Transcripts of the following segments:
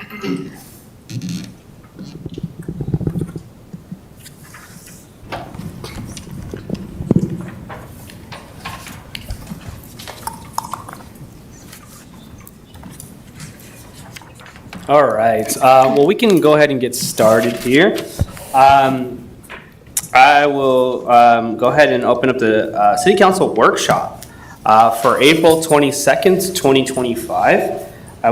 All right. Well, we can go ahead and get started here. I will go ahead and open up the City Council workshop for April 22nd, 2025.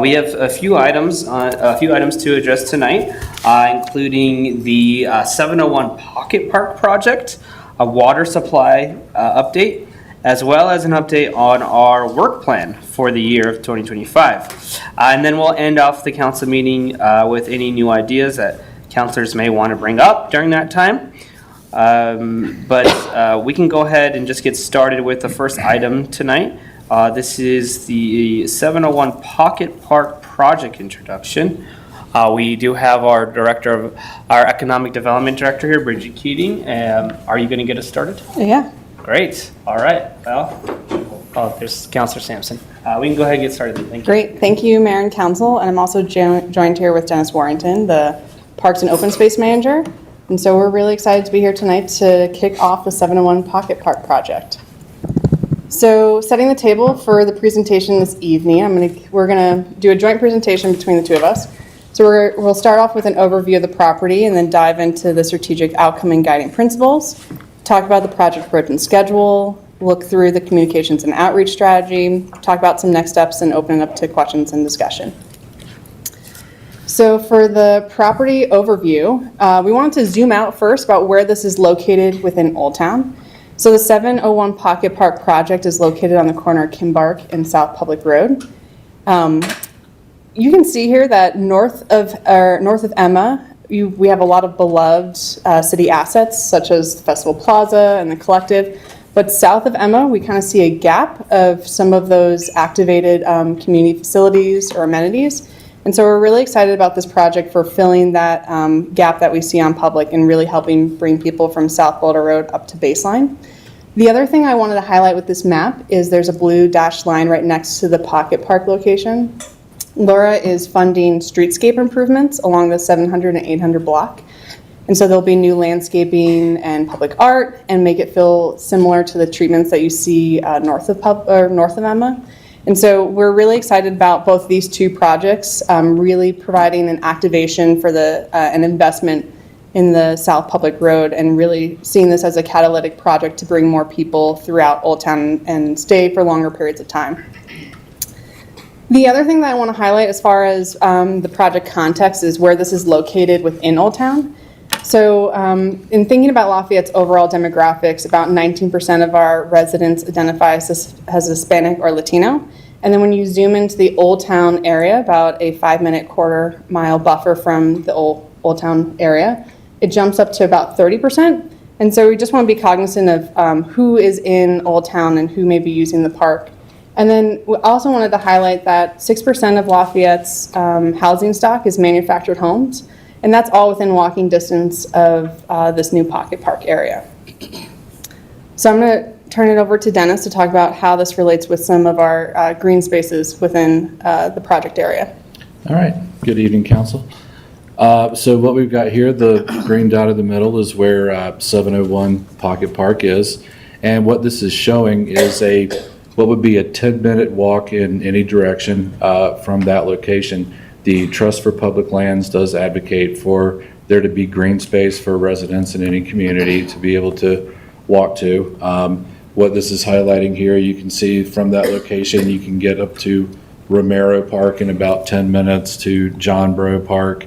We have a few items to address tonight, including the 701 Pocket Park project, a water supply update, as well as an update on our work plan for the year of 2025. And then we'll end off the council meeting with any new ideas that councilors may want to bring up during that time. But we can go ahead and just get started with the first item tonight. This is the 701 Pocket Park project introduction. We do have our economic development director here, Bridget Keating. Are you going to get us started? Yeah. Great. All right. Well, there's Councilor Sampson. We can go ahead and get started. Thank you. Great. Thank you, Mayor and Council. And I'm also joined here with Dennis Warrington, the Parks and Open Space Manager. And so we're really excited to be here tonight to kick off the 701 Pocket Park project. So setting the table for the presentation this evening, we're gonna do a joint presentation between the two of us. So we'll start off with an overview of the property and then dive into the strategic outcome and guiding principles, talk about the project approach and schedule, look through the communications and outreach strategy, talk about some next steps, and open it up to questions and discussion. So for the property overview, we wanted to zoom out first about where this is located within Old Town. So the 701 Pocket Park project is located on the corner of Kimbark and South Public Road. You can see here that north of Emma, we have a lot of beloved city assets such as the Festival Plaza and the Collective. But south of Emma, we kind of see a gap of some of those activated community facilities or amenities. And so we're really excited about this project for filling that gap that we see on Public and really helping bring people from South Boulder Road up to Baseline. The other thing I wanted to highlight with this map is there's a blue dashed line right next to the Pocket Park location. Laura is funding streetscape improvements along the 700 and 800 block. And so there'll be new landscaping and public art and make it feel similar to the treatments that you see north of Emma. And so we're really excited about both these two projects, really providing an activation for an investment in the South Public Road and really seeing this as a catalytic project to bring more people throughout Old Town and stay for longer periods of time. The other thing that I want to highlight as far as the project context is where this is located within Old Town. So in thinking about Lafayette's overall demographics, about 19% of our residents identify as Hispanic or Latino. And then when you zoom into the Old Town area, about a 5-minute quarter-mile buffer from the Old Town area, it jumps up to about 30%. And so we just want to be cognizant of who is in Old Town and who may be using the park. And then we also wanted to highlight that 6% of Lafayette's housing stock is manufactured homes. And that's all within walking distance of this new Pocket Park area. So I'm going to turn it over to Dennis to talk about how this relates with some of our green spaces within the project area. All right. Good evening, Council. So what we've got here, the green dot in the middle is where 701 Pocket Park is. And what this is showing is what would be a 10-minute walk in any direction from that location. The Trust for Public Lands does advocate for there to be green space for residents in any community to be able to walk to. What this is highlighting here, you can see from that location, you can get up to Romero Park in about 10 minutes to John Breaux Park.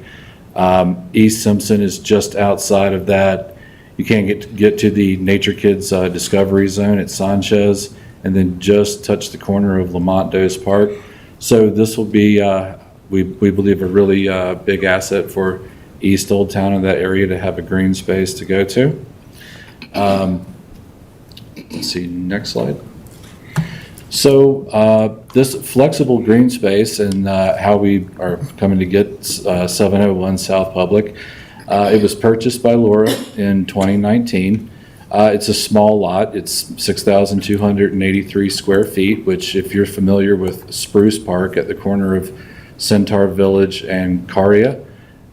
East Simpson is just outside of that. You can't get to the Nature Kids Discovery Zone at Sanchez and then just touch the corner of Lamont Does Park. So this will be we believe a really big asset for East Old Town in that area to have a green space to go to. Let's see, next slide. So this flexible green space and how we are coming to get 701 South Public, it was purchased by Laura in 2019. It's a small lot. It's 6,283 square feet, which if you're familiar with Spruce Park at the corner of Centaur Village, and Caria.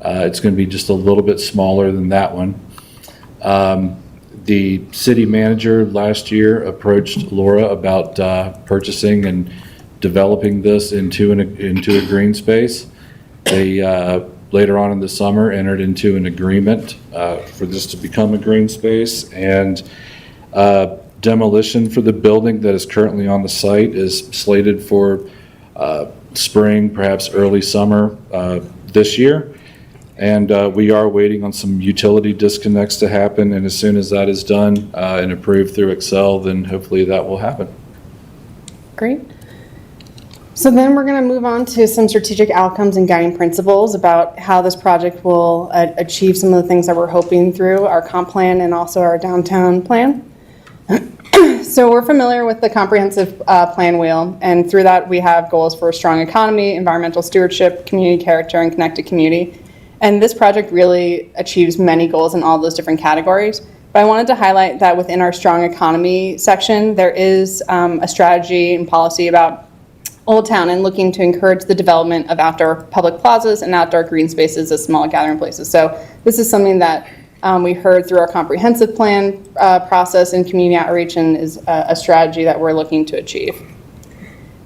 It's going to be just a little bit smaller than that one. The city manager last year approached Laura about purchasing and developing this into a green space. They later on in the summer entered into an agreement for this to become a green space, and demolition for the building that is currently on the site is slated for spring, perhaps early summer this year. And we are waiting on some utility disconnects to happen, and as soon as that is done and approved through Excel, then hopefully that will happen. Great. So then we're going to move on to some strategic outcomes and guiding principles about how this project will achieve some of the things that we're hoping through our comp plan and also our downtown plan. So we're familiar with the comprehensive plan wheel, and through that we have goals for a strong economy, environmental stewardship, community character, and connected community. And this project really achieves many goals in all those different categories. But I wanted to highlight that within our strong economy section, there is a strategy and policy about Old Town and looking to encourage the development of outdoor public plazas and outdoor green spaces as small gathering places. So this is something that we heard through our comprehensive plan process and community outreach, and is a strategy that we're looking to achieve.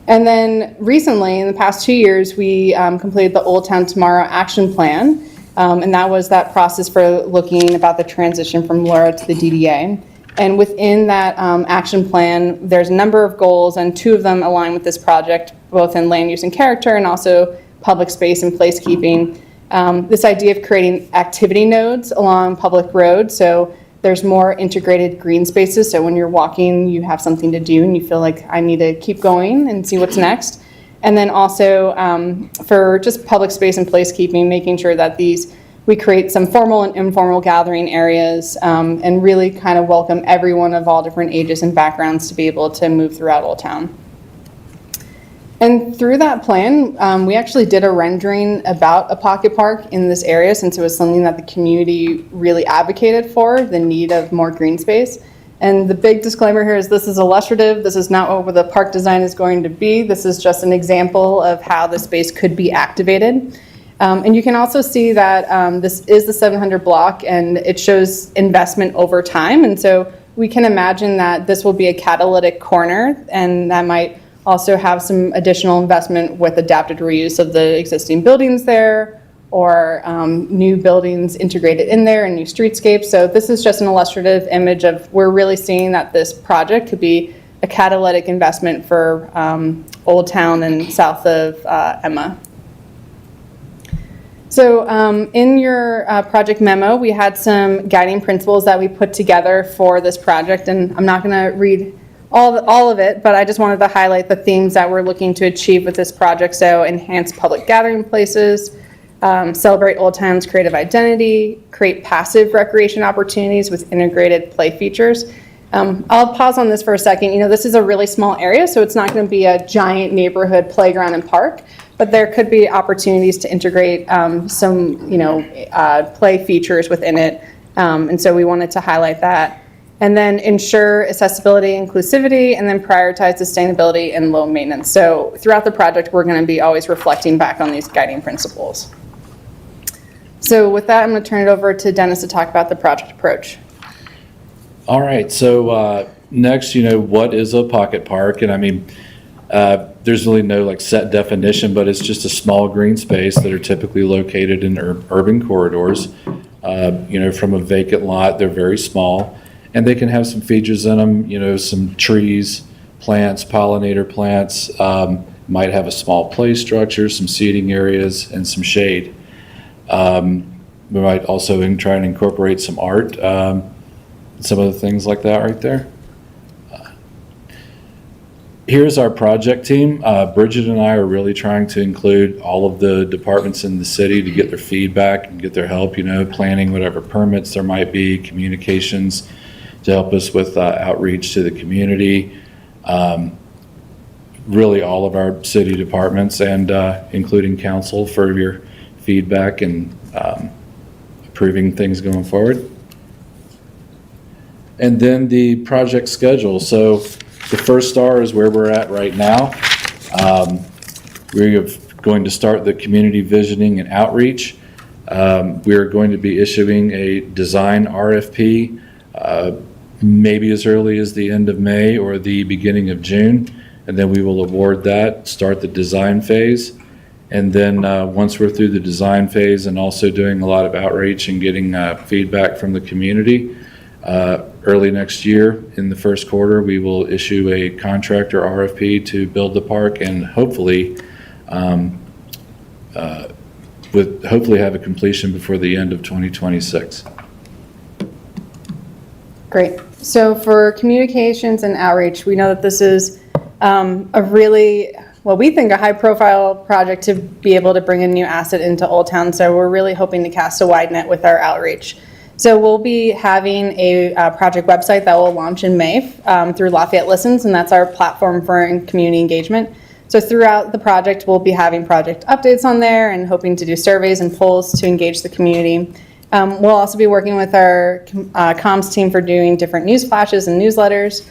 And then recently, in the past 2 years, we completed the Old Town Tomorrow Action Plan, and that was that process for looking about the transition from LoRa to the DDA. And within that action plan, there's a number of goals, and 2 of them align with this project, both in land use and character, and also public space and placekeeping. This idea of creating activity nodes along public roads, so there's more integrated green spaces, so when you're walking, you have something to do and you feel like I need to keep going and see what's next. And then also for just public space and placekeeping, making sure that we create some formal and informal gathering areas, and really kind of welcome everyone of all different ages and backgrounds to be able to move throughout Old Town. And through that plan, we actually did a rendering about a pocket park in this area, since it was something that the community really advocated for, the need of more green space. And the big disclaimer here is this is illustrative. This is not what the park design is going to be. This is just an example of how the space could be activated. And you can also see that this is the 700 block, and it shows investment over time. And so we can imagine that this will be a catalytic corner, and that might also have some additional investment with adapted reuse of the existing buildings there, or new buildings integrated in there and new streetscapes. So this is just an illustrative image of, we're really seeing that this project could be a catalytic investment for Old Town and south of Emma. So in your project memo, we had some guiding principles that we put together for this project, and I'm not going to read all of it, but I just wanted to highlight the themes that we're looking to achieve with this project. So enhance public gathering places, celebrate Old Town's creative identity, create passive recreation opportunities with integrated play features. I'll pause on this for a second. You know, this is a really small area, so it's not going to be a giant neighborhood playground and park, but there could be opportunities to integrate some, play features within it. And so we wanted to highlight that. And then ensure accessibility, inclusivity, and then prioritize sustainability and low maintenance. So throughout the project, we're going to be always reflecting back on these guiding principles. So with that, I'm going to turn it over to Dennis to talk about the project approach. All right, so next, what is a pocket park? And I mean, there's really no set definition, but it's just a small green space that are typically located in urban corridors. From a vacant lot, they're very small. And they can have some features in them, some trees, plants, pollinator plants, might have a small play structure, some seating areas, and some shade. We might also try and incorporate some art, some of the things like that right there. Here's our project team. Bridget and I are really trying to include all of the departments in the city to get their feedback and get their help, planning whatever permits there might be, communications, to help us with outreach to the community, really all of our city departments, and including council for your feedback and approving things going forward. And then the project schedule. So the first star is where we're at right now. We have going to start the community visioning and outreach. We are going to be issuing a design RFP maybe as early as the end of May or the beginning of June, and then we will award that, start the design phase. And then once we're through the design phase and also doing a lot of outreach and getting feedback from the community, early next year in the first quarter, we will issue a contractor RFP to build the park and hopefully have a completion before the end of 2026. Great. So for communications and outreach, we know that this is a really, well, we think a high-profile project to be able to bring a new asset into Old Town. So we're really hoping to cast a wide net with our outreach. So we'll be having a project website that will launch in May through Lafayette Listens, and that's our platform for community engagement. So throughout the project, we'll be having project updates on there and hoping to do surveys and polls to engage the community. We'll also be working with our comms team for doing different news flashes and newsletters.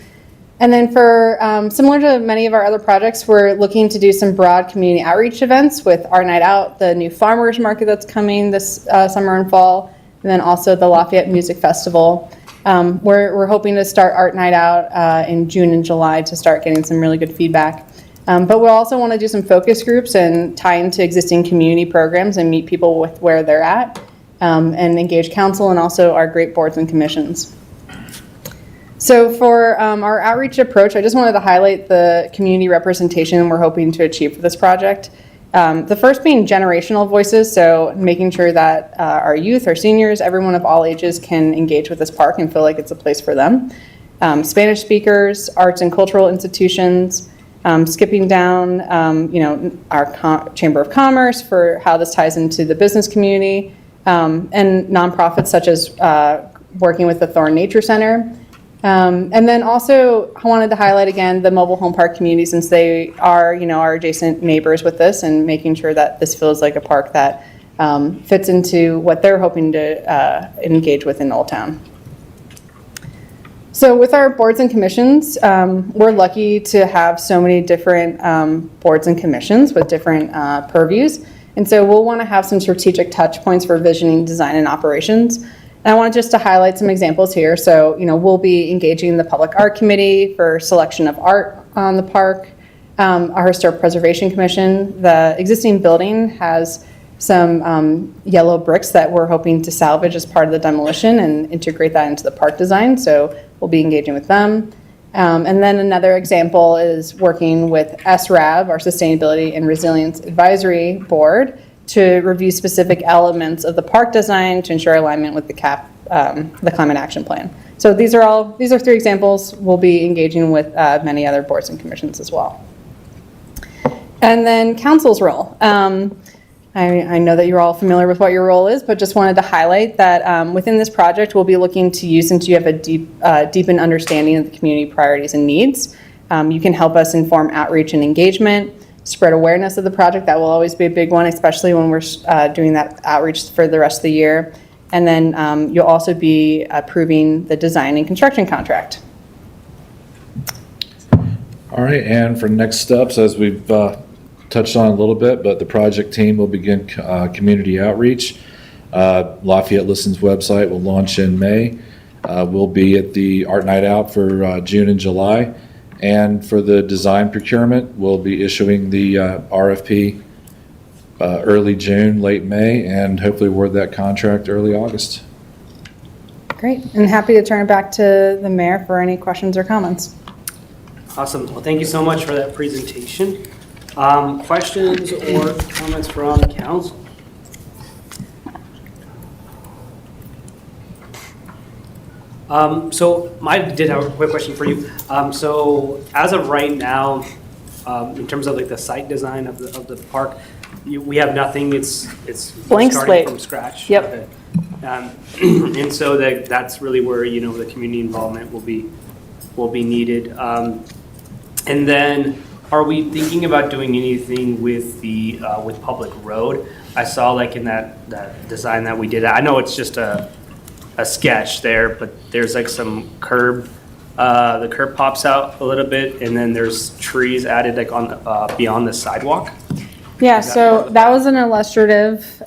And then for, similar to many of our other projects, we're looking to do some broad community outreach events with Art Night Out, the new farmers market that's coming this summer and fall, and then also the Lafayette Music Festival. We're hoping to start Art Night Out in June and July to start getting some really good feedback. But we'll also want to do some focus groups and tie into existing community programs and meet people with where they're at, and engage council and also our great boards and commissions. So for our outreach approach, I just wanted to highlight the community representation we're hoping to achieve for this project. The first being generational voices, so making sure that our youth, our seniors, everyone of all ages can engage with this park and feel like it's a place for them. Spanish speakers, arts and cultural institutions, skipping down, our Chamber of Commerce for how this ties into the business community, and nonprofits such as working with the Thorn Nature Center. And then also I wanted to highlight again the mobile home park community, since they are, our adjacent neighbors with this, and making sure that this feels like a park that fits into what they're hoping to engage with in Old Town. So with our boards and commissions, we're lucky to have so many different boards and commissions with different purviews. And so we'll want to have some strategic touch points for visioning, design, and operations. And I want just to highlight some examples here. So, we'll be engaging the Public Art Committee for selection of art on the park, our Historic Preservation Commission. The existing building has some yellow bricks that we're hoping to salvage as part of the demolition and integrate that into the park design. So we'll be engaging with them. And then another example is working with SRAB, our Sustainability and Resilience Advisory Board, to review specific elements of the park design to ensure alignment with the Climate Action Plan. So these are 3 examples. We'll be engaging with many other boards and commissions as well. And then council's role. I know that you're all familiar with what your role is, but just wanted to highlight that within this project, we'll be looking to you, since you have a deepened understanding of the community priorities and needs. You can help us inform outreach and engagement, spread awareness of the project. That will always be a big one, especially when we're doing that outreach for the rest of the year. And then you'll also be approving the design and construction contract. All right, and for next steps, as we've touched on a little bit, but the project team will begin community outreach. Lafayette Listens website will launch in May. We'll be at the Art Night Out for June and July. And for the design procurement, we'll be issuing the RFP early June, late May, and hopefully award that contract early August. Great, and happy to turn it back to the mayor for any questions or comments. Awesome. Well, thank you so much for that presentation. Questions or comments from council? So I did have a quick question for you. So as of right now, in terms of like the site design of the park, we have nothing. It's Blank starting slate. from scratch. Yep. Okay. And so that's really where the community involvement will be needed. And then, are we thinking about doing anything with the with Public Road? I saw like in that design that we did. I know it's just a sketch there, but there's like some curb. The curb pops out a little bit, and then there's trees added like on beyond the sidewalk. Yeah, so that was an illustrative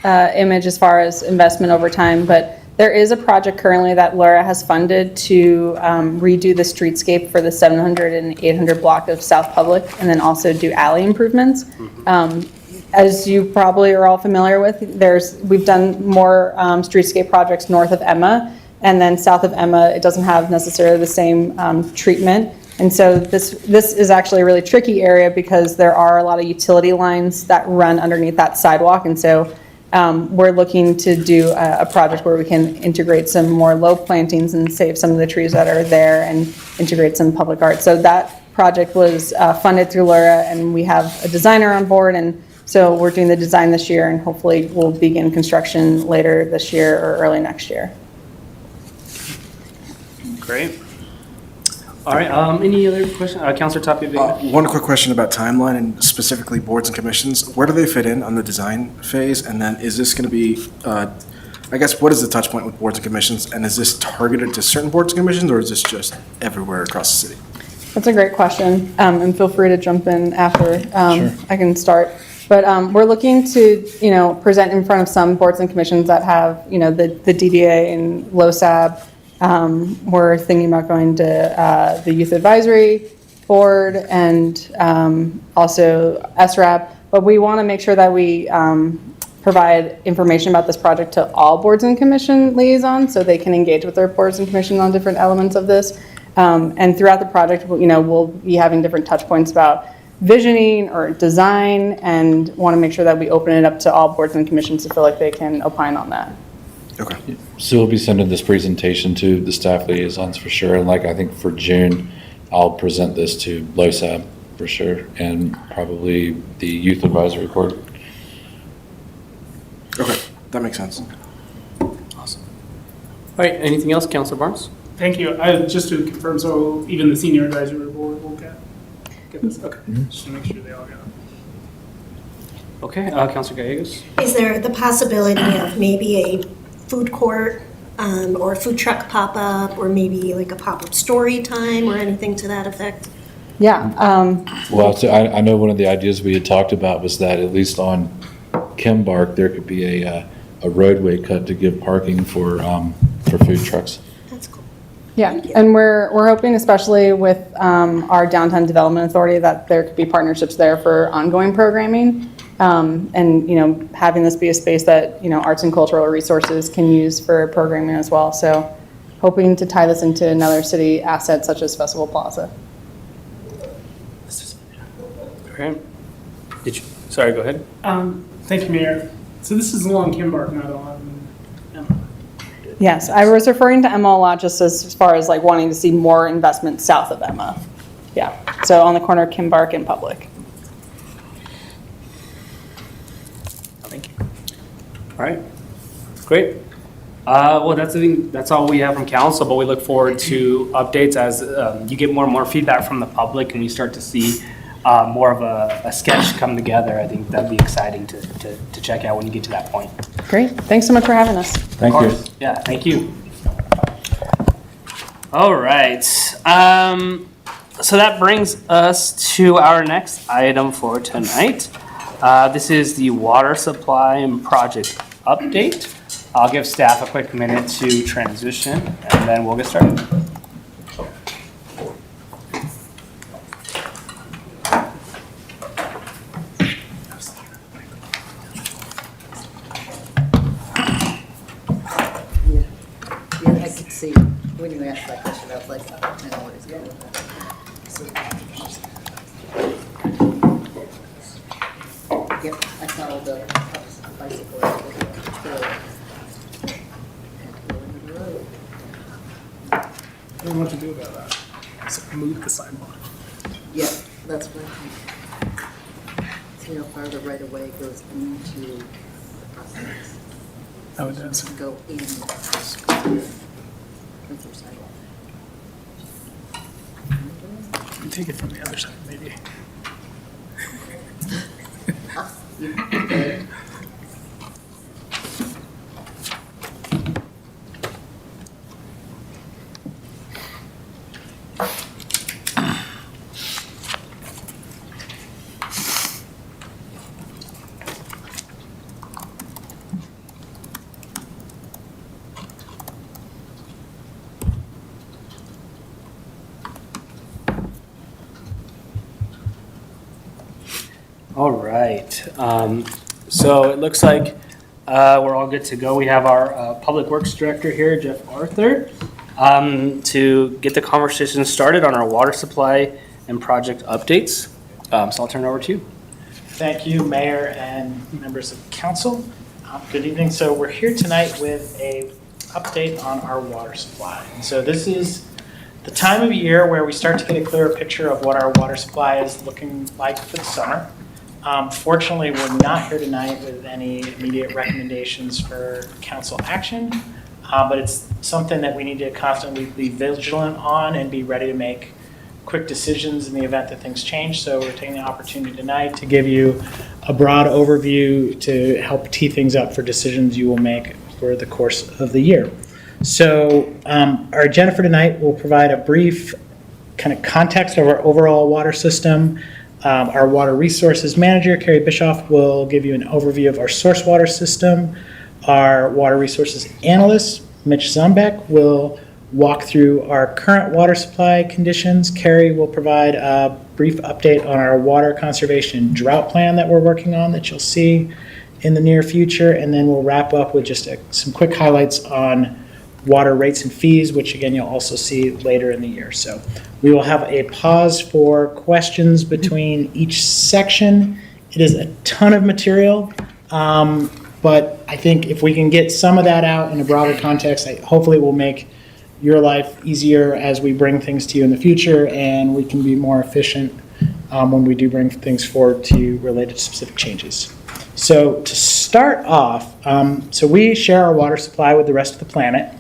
image as far as investment over time, but there is a project currently that Laura has funded to redo the streetscape for the 700 and 800 block of South Public, and then also do alley improvements. As you probably are all familiar with, we've done more streetscape projects north of Emma, and then south of Emma, it doesn't have necessarily the same treatment. And so this is actually a really tricky area because there are a lot of utility lines that run underneath that sidewalk. And so we're looking to do a project where we can integrate some more low plantings and save some of the trees that are there and integrate some public art. So that project was funded through Laura, and we have a designer on board. And so we're doing the design this year, and hopefully we'll begin construction later this year or early next year. Great. All right, any other questions? Councilor Tapia. One quick question about timeline and specifically boards and commissions. Where do they fit in on the design phase? And then is this going to be, I guess, what is the touch point with boards and commissions? And is this targeted to certain boards and commissions, or is this just everywhere across the city? That's a great question, and feel free to jump in after I can start. But we're looking to, present in front of some boards and commissions that have, the DDA and LoSAB. We're thinking about going to the Youth Advisory Board and also SRAB. But we want to make sure that we provide information about this project to all boards and commission liaisons so they can engage with their boards and commissions on different elements of this. And throughout the project, we'll be having different touch points about visioning or design, and want to make sure that we open it up to all boards and commissions to feel like they can opine on that. Okay. So we'll be sending this presentation to the staff liaisons for sure. And I think for June, I'll present this to LoSAB for sure, and probably the Youth Advisory Board. Okay, that makes sense. Awesome. All right, anything else, Councilor Barnes? Thank you. Just to confirm, so even the senior advisory board will get this? Okay, just to make sure they all get it. Okay, Councilor Gallegos? Is there the possibility of maybe a food court or a food truck pop-up, or maybe like a pop-up story time or anything to that effect? Yeah. Well, so I know one of the ideas we had talked about was that at least on Kimbark, there could be a roadway cut to give parking for food trucks. That's cool. Yeah, Thank you. and we're hoping, especially with our Downtown Development Authority, that there could be partnerships there for ongoing programming. And, having this be a space that, arts and cultural resources can use for programming as well. So hoping to tie this into another city asset such as Festival Plaza. Okay. Sorry, go ahead. Thank you, Mayor. So this is along Kimbark, not on Emma. Yes, I was referring to Emma a lot just as far as wanting to see more investment south of Emma. Yeah, so on the corner of Kimbark and Public. Thank you. All right, great. Well, that's all we have from council, but we look forward to updates as you get more and more feedback from the public and we start to see more of a sketch come together. I think that'd be exciting to check out when you get to that point. Great, thanks so much for having us. Thank Of you. course. Yeah, thank you. All right. So that brings us to our next item for tonight. This is the water supply and project update. I'll give staff a quick minute to transition, and then we'll get started. Yeah, I could see when you asked that question, I was like, oh, I know what he's going with that. Yep, I saw the bicycle. I don't know what to do about that. So move the sidewalk. Yeah, that's what I think. See how far the right of way goes into the process. Oh, it does. Go in. With your sidewalk. You can take it from the other side, maybe. You could. All right. So it looks like we're all good to go. We have our Public Works Director here, Jeff Arthur, to get the conversation started on our water supply and project updates. So I'll turn it over to you. Thank you, Mayor and members of council. Good evening. So we're here tonight with a update on our water supply. And so this is the time of year where we start to get a clearer picture of what our water supply is looking like for the summer. Fortunately, we're not here tonight with any immediate recommendations for council action, but it's something that we need to constantly be vigilant on and be ready to make quick decisions in the event that things change. So we're taking the opportunity tonight to give you a broad overview to help tee things up for decisions you will make for the course of the year. So our agenda for tonight will provide a brief kind of context of our overall water system. Our water resources manager, Carrie Bischoff, will give you an overview of our source water system. Our water resources analyst, Mitch Zumbeck, will walk through our current water supply conditions. Carrie will provide a brief update on our water conservation drought plan that we're working on that you'll see in the near future. And then we'll wrap up with just some quick highlights on water rates and fees, which again, you'll also see later in the year. So we will have a pause for questions between each section. It is a ton of material, but I think if we can get some of that out in a broader context, hopefully it will make your life easier as we bring things to you in the future, and we can be more efficient when we do bring things forward to you related to specific changes. So to start off, so we share our water supply with the rest of the planet.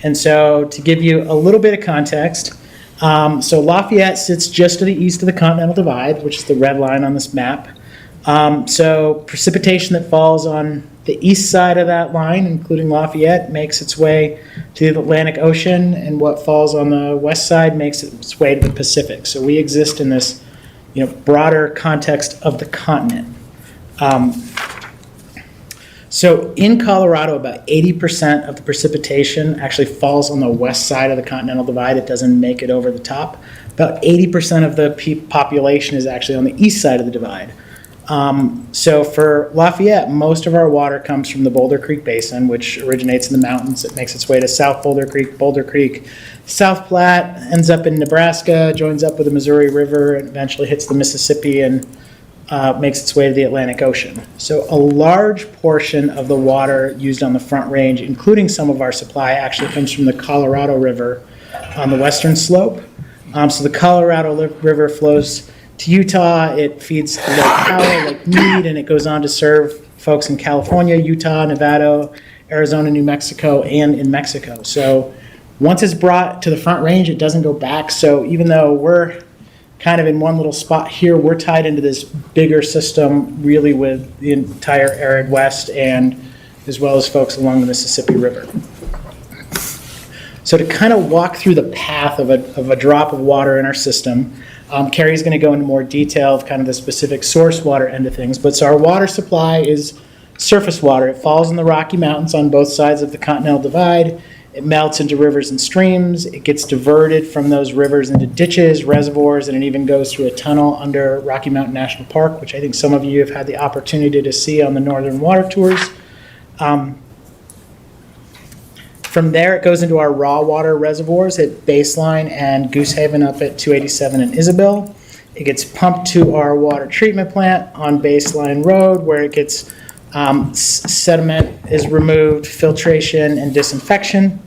And so to give you a little bit of context, so Lafayette sits just to the east of the Continental Divide, which is the red line on this map. So precipitation that falls on the east side of that line, including Lafayette, makes its way to the Atlantic Ocean, and what falls on the west side makes its way to the Pacific. So we exist in this, broader context of the continent. So in Colorado, about 80% of the precipitation actually falls on the west side of the Continental Divide. It doesn't make it over the top. About 80% of the population is actually on the east side of the divide. So for Lafayette, most of our water comes from the Boulder Creek Basin, which originates in the mountains. It makes its way to South Boulder Creek, South Platte, ends up in Nebraska, joins up with the Missouri River, and eventually hits the Mississippi and makes its way to the Atlantic Ocean. So a large portion of the water used on the Front Range, including some of our supply, actually comes from the Colorado River on the western slope. So the Colorado River flows to Utah. It feeds Lake Powell, Lake Mead, and it goes on to serve folks in California, Utah, Nevada, Arizona, New Mexico, and in Mexico. So once it's brought to the Front Range, it doesn't go back. So even though we're kind of in one little spot here, we're tied into this bigger system really with the entire arid West and as well as folks along the Mississippi River. So to kind of walk through the path of a drop of water in our system, Carrie's going to go into more detail of kind of the specific source water end of things. But so our water supply is surface water. It falls in the Rocky Mountains on both sides of the Continental Divide. It melts into rivers and streams. It gets diverted from those rivers into ditches, reservoirs, and it even goes through a tunnel under Rocky Mountain National Park, which I think some of you have had the opportunity to see on the Northern Water Tours. From there, it goes into our raw water reservoirs at Baseline and Goosehaven up at 287 and Isabel. It gets pumped to our water treatment plant on Baseline Road, where it gets sediment is removed, filtration and disinfection.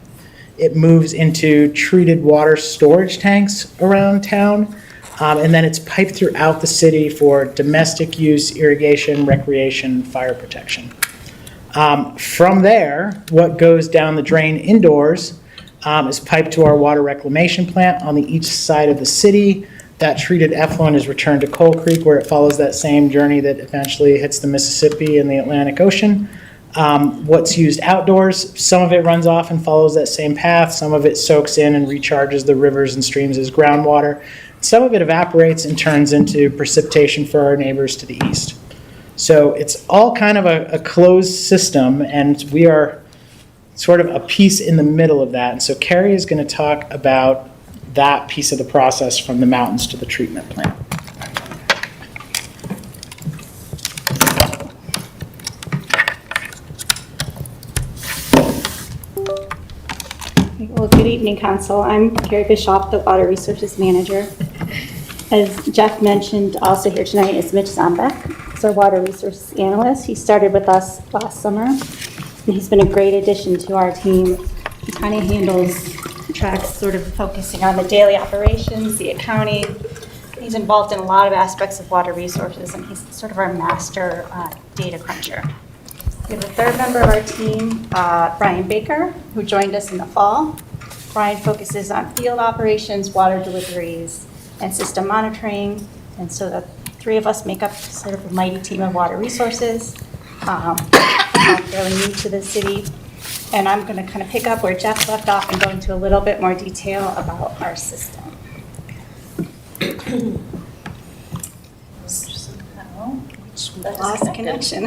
It moves into treated water storage tanks around town, and then it's piped throughout the city for domestic use, irrigation, recreation, fire protection. From there, what goes down the drain indoors is piped to our water reclamation plant on the east side of the city. That treated effluent is returned to Coal Creek, where it follows that same journey that eventually hits the Mississippi and the Atlantic Ocean. What's used outdoors, some of it runs off and follows that same path. Some of it soaks in and recharges the rivers and streams as groundwater. Some of it evaporates and turns into precipitation for our neighbors to the east. So it's all kind of a closed system, and we are sort of a piece in the middle of that. And so Carrie is going to talk about that piece of the process from the mountains to the treatment plant. Well, good evening, Council. I'm Carrie Bischoff, the Water Resources Manager. As Jeff mentioned, also here tonight is Mitch Zombeck. He's our Water Resources Analyst. He started with us last summer, and he's been a great addition to our team. He kind of handles tracks sort of focusing on the daily operations, the accounting. He's involved in a lot of aspects of water resources, and he's sort of our master data cruncher. We have a third member of our team, Brian Baker, who joined us in the fall. Brian focuses on field operations, water deliveries, and system monitoring. And so the three of us make up sort of a mighty team of water resources. I'm fairly new to the city. And I'm going to kind of pick up where Jeff left off and go into a little bit more detail about our system. Lost connection.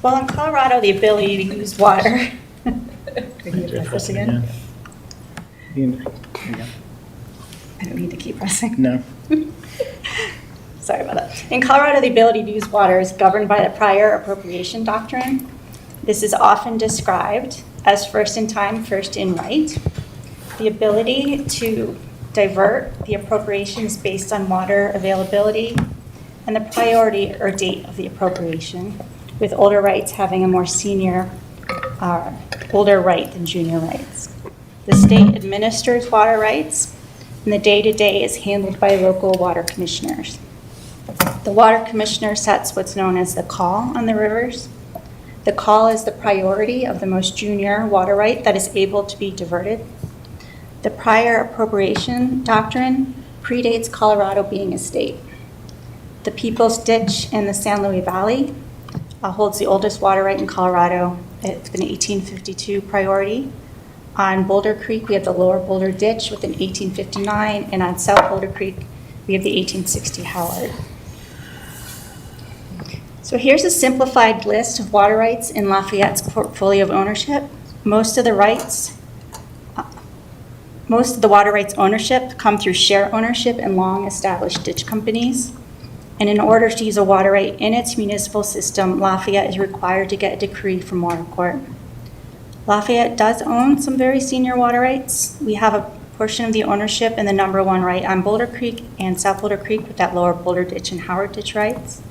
Well, in Colorado, the ability to use water. Press again? I don't need to keep pressing. No. Sorry about that. In Colorado, the ability to use water is governed by the prior appropriation doctrine. This is often described as first in time, first in right. The ability to divert the appropriations based on water availability and the priority or date of the appropriation, with older rights having a more senior, older right than junior rights. The state administers water rights, and the day-to-day is handled by local water commissioners. The water commissioner sets what's known as the call on the rivers. The call is the priority of the most junior water right that is able to be diverted. The prior appropriation doctrine predates Colorado being a state. The Peoples Ditch in the San Luis Valley holds the oldest water right in Colorado. It's been an 1852 priority. On Boulder Creek, we have the Lower Boulder Ditch with an 1859, and on South Boulder Creek, we have the 1860 Howard. So here's a simplified list of water rights in Lafayette's portfolio of ownership. Most of the water rights ownership come through share ownership and long-established ditch companies. And in order to use a water right in its municipal system, Lafayette is required to get a decree from Water Court. Lafayette does own some very senior water rights. We have a portion of the ownership and the number one right on Boulder Creek and South Boulder Creek with that Lower Boulder Ditch and Howard Ditch rights.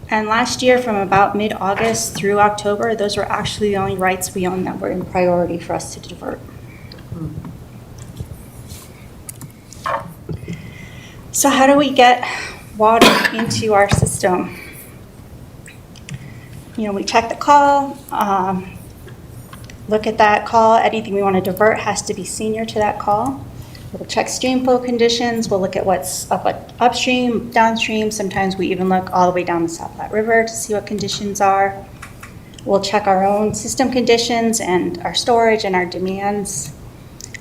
And last year, from about mid-August through October, those were actually the only rights we owned that were in priority for us to divert. So how do we get water into our system? You know, we check the call, look at that call. Anything we want to divert has to be senior to that call. We'll check stream flow conditions. We'll look at what's upstream, downstream. Sometimes we even look all the way down the South Platte River to see what conditions are. We'll check our own system conditions and our storage and our demands.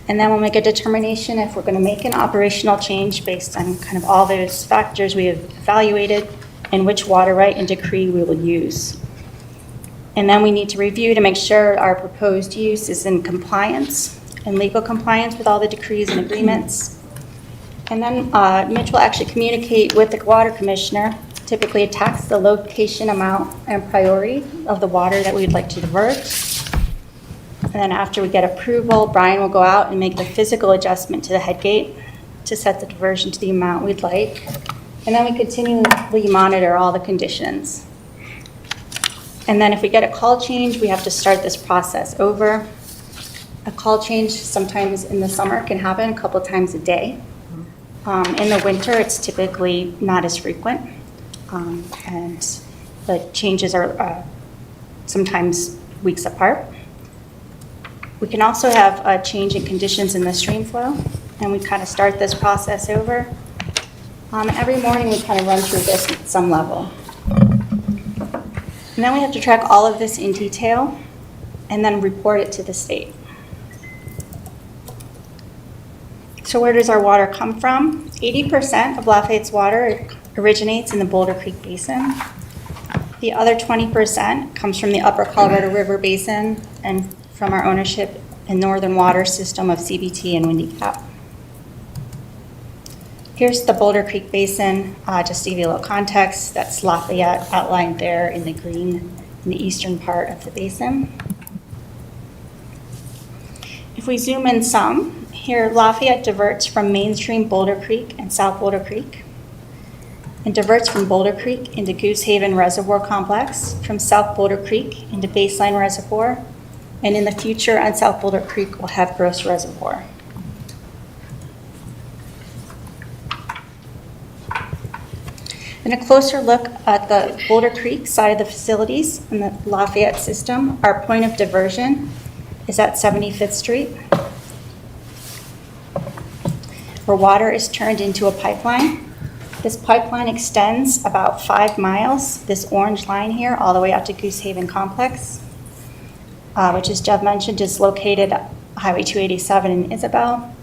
And then we'll make a determination if we're going to make an operational change based on kind of all those factors we have evaluated and which water right and decree we will use. And then we need to review to make sure our proposed use is in compliance and legal compliance with all the decrees and agreements. And then Mitch will actually communicate with the water commissioner, typically attacks the location, amount, and priority of the water that we'd like to divert. And then after we get approval, Brian will go out and make the physical adjustment to the head gate to set the diversion to the amount we'd like. And then we continually monitor all the conditions. And then if we get a call change, we have to start this process over. A call change sometimes in the summer can happen a couple times a day. In the winter, it's typically not as frequent. And the changes are sometimes weeks apart. We can also have a change in conditions in the stream flow, and we kind of start this process over. Every morning, we kind of run through this at some level. And then we have to track all of this in detail and then report it to the state. So where does our water come from? 80% of Lafayette's water originates in the Boulder Creek Basin. The other 20% comes from the Upper Colorado River Basin and from our ownership and northern water system of CBT and Windy Cap. Here's the Boulder Creek Basin, just to give you a little context. That's Lafayette outlined there in the green in the eastern part of the basin. If we zoom in some, here Lafayette diverts from mainstream Boulder Creek and South Boulder Creek, and diverts from Boulder Creek into Goose Haven Reservoir Complex, from South Boulder Creek into Baseline Reservoir, and in the future on South Boulder Creek we'll have Gross Reservoir. And a closer look at the Boulder Creek side of the facilities in the Lafayette system. Our point of diversion is at 75th Street, where water is turned into a pipeline. This pipeline extends about 5 miles, this orange line here, all the way out to Goose Haven Complex, which, as Jeff mentioned, is located at Highway 287 in Isabel.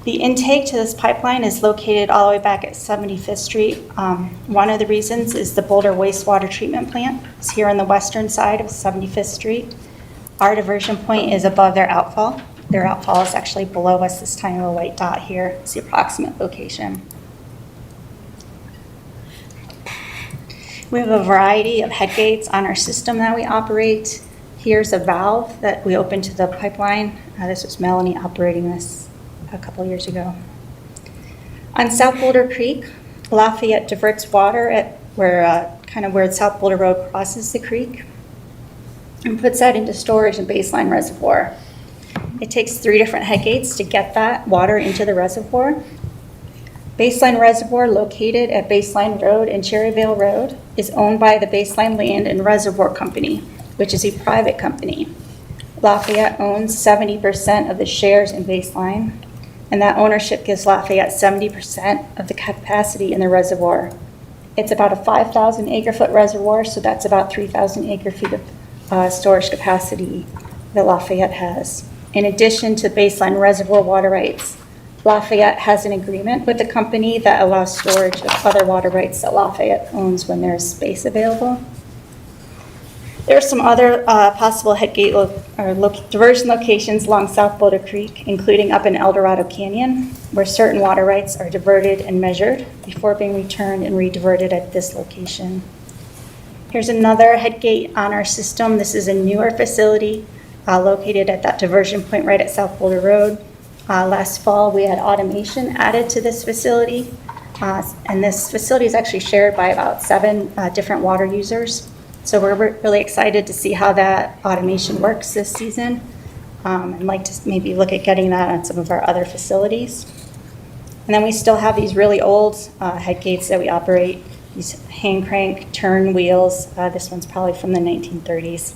The intake to this pipeline is located all the way back at 75th Street. One of the reasons is the Boulder Wastewater Treatment Plant is here on the western side of 75th Street. Our diversion point is above their outfall. Their outfall is actually below us, this tiny little white dot here. It's the approximate location. We have a variety of head gates on our system that we operate. Here's a valve that we open to the pipeline. This was Melanie operating this a couple years ago. On South Boulder Creek, Lafayette diverts water at where South Boulder Road crosses the creek and puts that into storage in Baseline Reservoir. It takes 3 different head gates to get that water into the reservoir. Baseline Reservoir, located at Baseline Road and Cherryvale Road, is owned by the Baseline Land and Reservoir Company, which is a private company. Lafayette owns 70% of the shares in Baseline, and that ownership gives Lafayette 70% of the capacity in the reservoir. It's about a 5,000 acre-foot reservoir, so that's about 3,000 acre-feet of storage capacity that Lafayette has. In addition to Baseline Reservoir water rights, Lafayette has an agreement with the company that allows storage of other water rights that Lafayette owns when there's space available. There are some other possible headgate diversion locations along South Boulder Creek, including up in El Dorado Canyon, where certain water rights are diverted and measured before being returned and rediverted at this location. Here's another headgate on our system. This is a newer facility located at that diversion point right at South Boulder Road. Last fall, we had automation added to this facility, and this facility is actually shared by about 7 different water users. So we're really excited to see how that automation works this season, and like to maybe look at getting that on some of our other facilities. And then we still have these really old head gates that we operate, these hand crank turn wheels. This one's probably from the 1930s,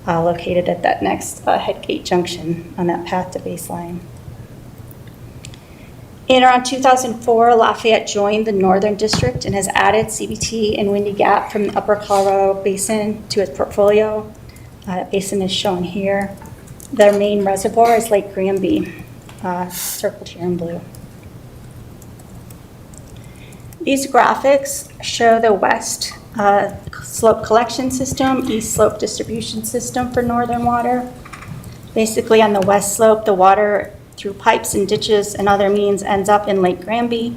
located at that next head gate junction on that path to Baseline. In around 2004, Lafayette joined the Northern District and has added CBT and Windy Gap from the Upper Colorado Basin to its portfolio. That basin is shown here. Their main reservoir is Lake Granby, circled here in blue. These graphics show the west slope collection system, east slope distribution system for Northern Water. Basically on the west slope, the water through pipes and ditches and other means ends up in Lake Granby.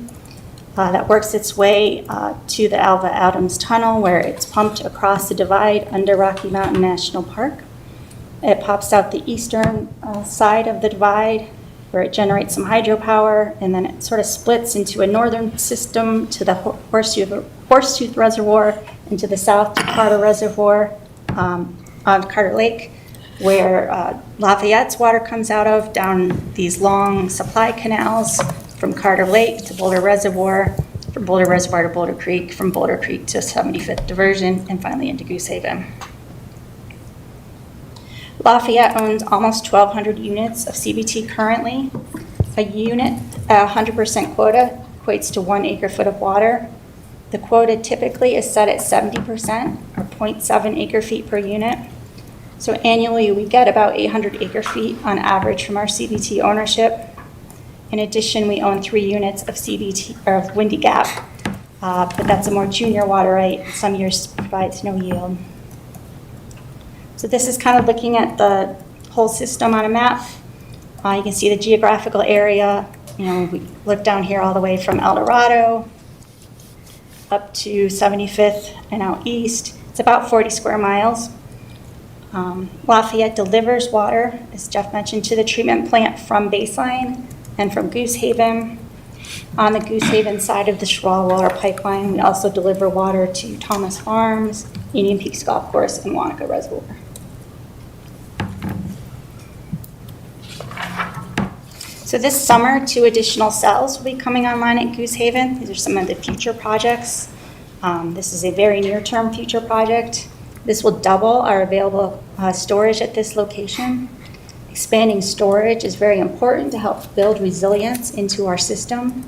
That works its way to the Alva Adams Tunnel, where it's pumped across the divide under Rocky Mountain National Park. It pops out the eastern side of the divide, where it generates some hydropower, and then it sort of splits into a northern system to the Horsetooth Reservoir, and to the south to Carter Reservoir on Carter Lake, where Lafayette's water comes out of, down these long supply canals from Carter Lake to Boulder Reservoir, from Boulder Reservoir to Boulder Creek, from Boulder Creek to 75th Diversion, and finally into Goose Haven. Lafayette owns almost 1,200 units of CBT currently. A unit, 100% quota, equates to 1 acre-foot of water. The quota typically is set at 70%, or 0.7 acre-feet per unit. So annually, we get about 800 acre-feet on average from our CBT ownership. In addition, we own 3 units of CBT, or of Windy Gap, but that's a more junior water right. Some years provides no yield. So this is kind of looking at the whole system on a map. You can see the geographical area We look down here all the way from El Dorado up to 75th and out east. It's about 40 square miles. Lafayette delivers water, as Jeff mentioned, to the treatment plant from Baseline and from Goose Haven. On the Goose Haven side of the Schwal Water Pipeline, we also deliver water to Thomas Farms, Union Peaks Golf Course, and Wanaka Reservoir. So this summer, 2 additional cells will be coming online at Goose Haven. These are some of the future projects. This is a very near-term future project. This will double our available storage at this location. Expanding storage is very important to help build resilience into our system.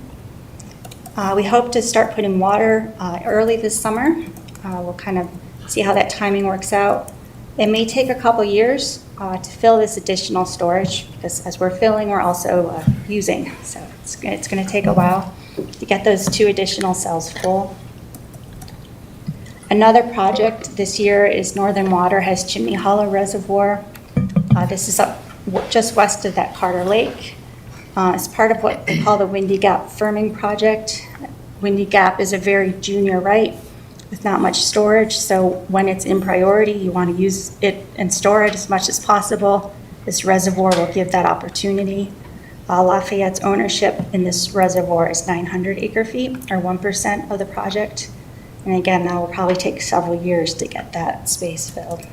We hope to start putting water early this summer. We'll kind of see how that timing works out. It may take a couple years to fill this additional storage because as we're filling, we're also using. So it's going to take a while to get those 2 additional cells full. Another project this year is Northern Water has Chimney Hollow Reservoir. This is up just west of that Carter Lake. It's part of what they call the Windy Gap Firming Project. Windy Gap is a very junior right with not much storage, so when it's in priority, you want to use it and store it as much as possible. This reservoir will give that opportunity. Lafayette's ownership in this reservoir is 900 acre-feet, or 1% of the project. And again, that will probably take several years to get that space filled.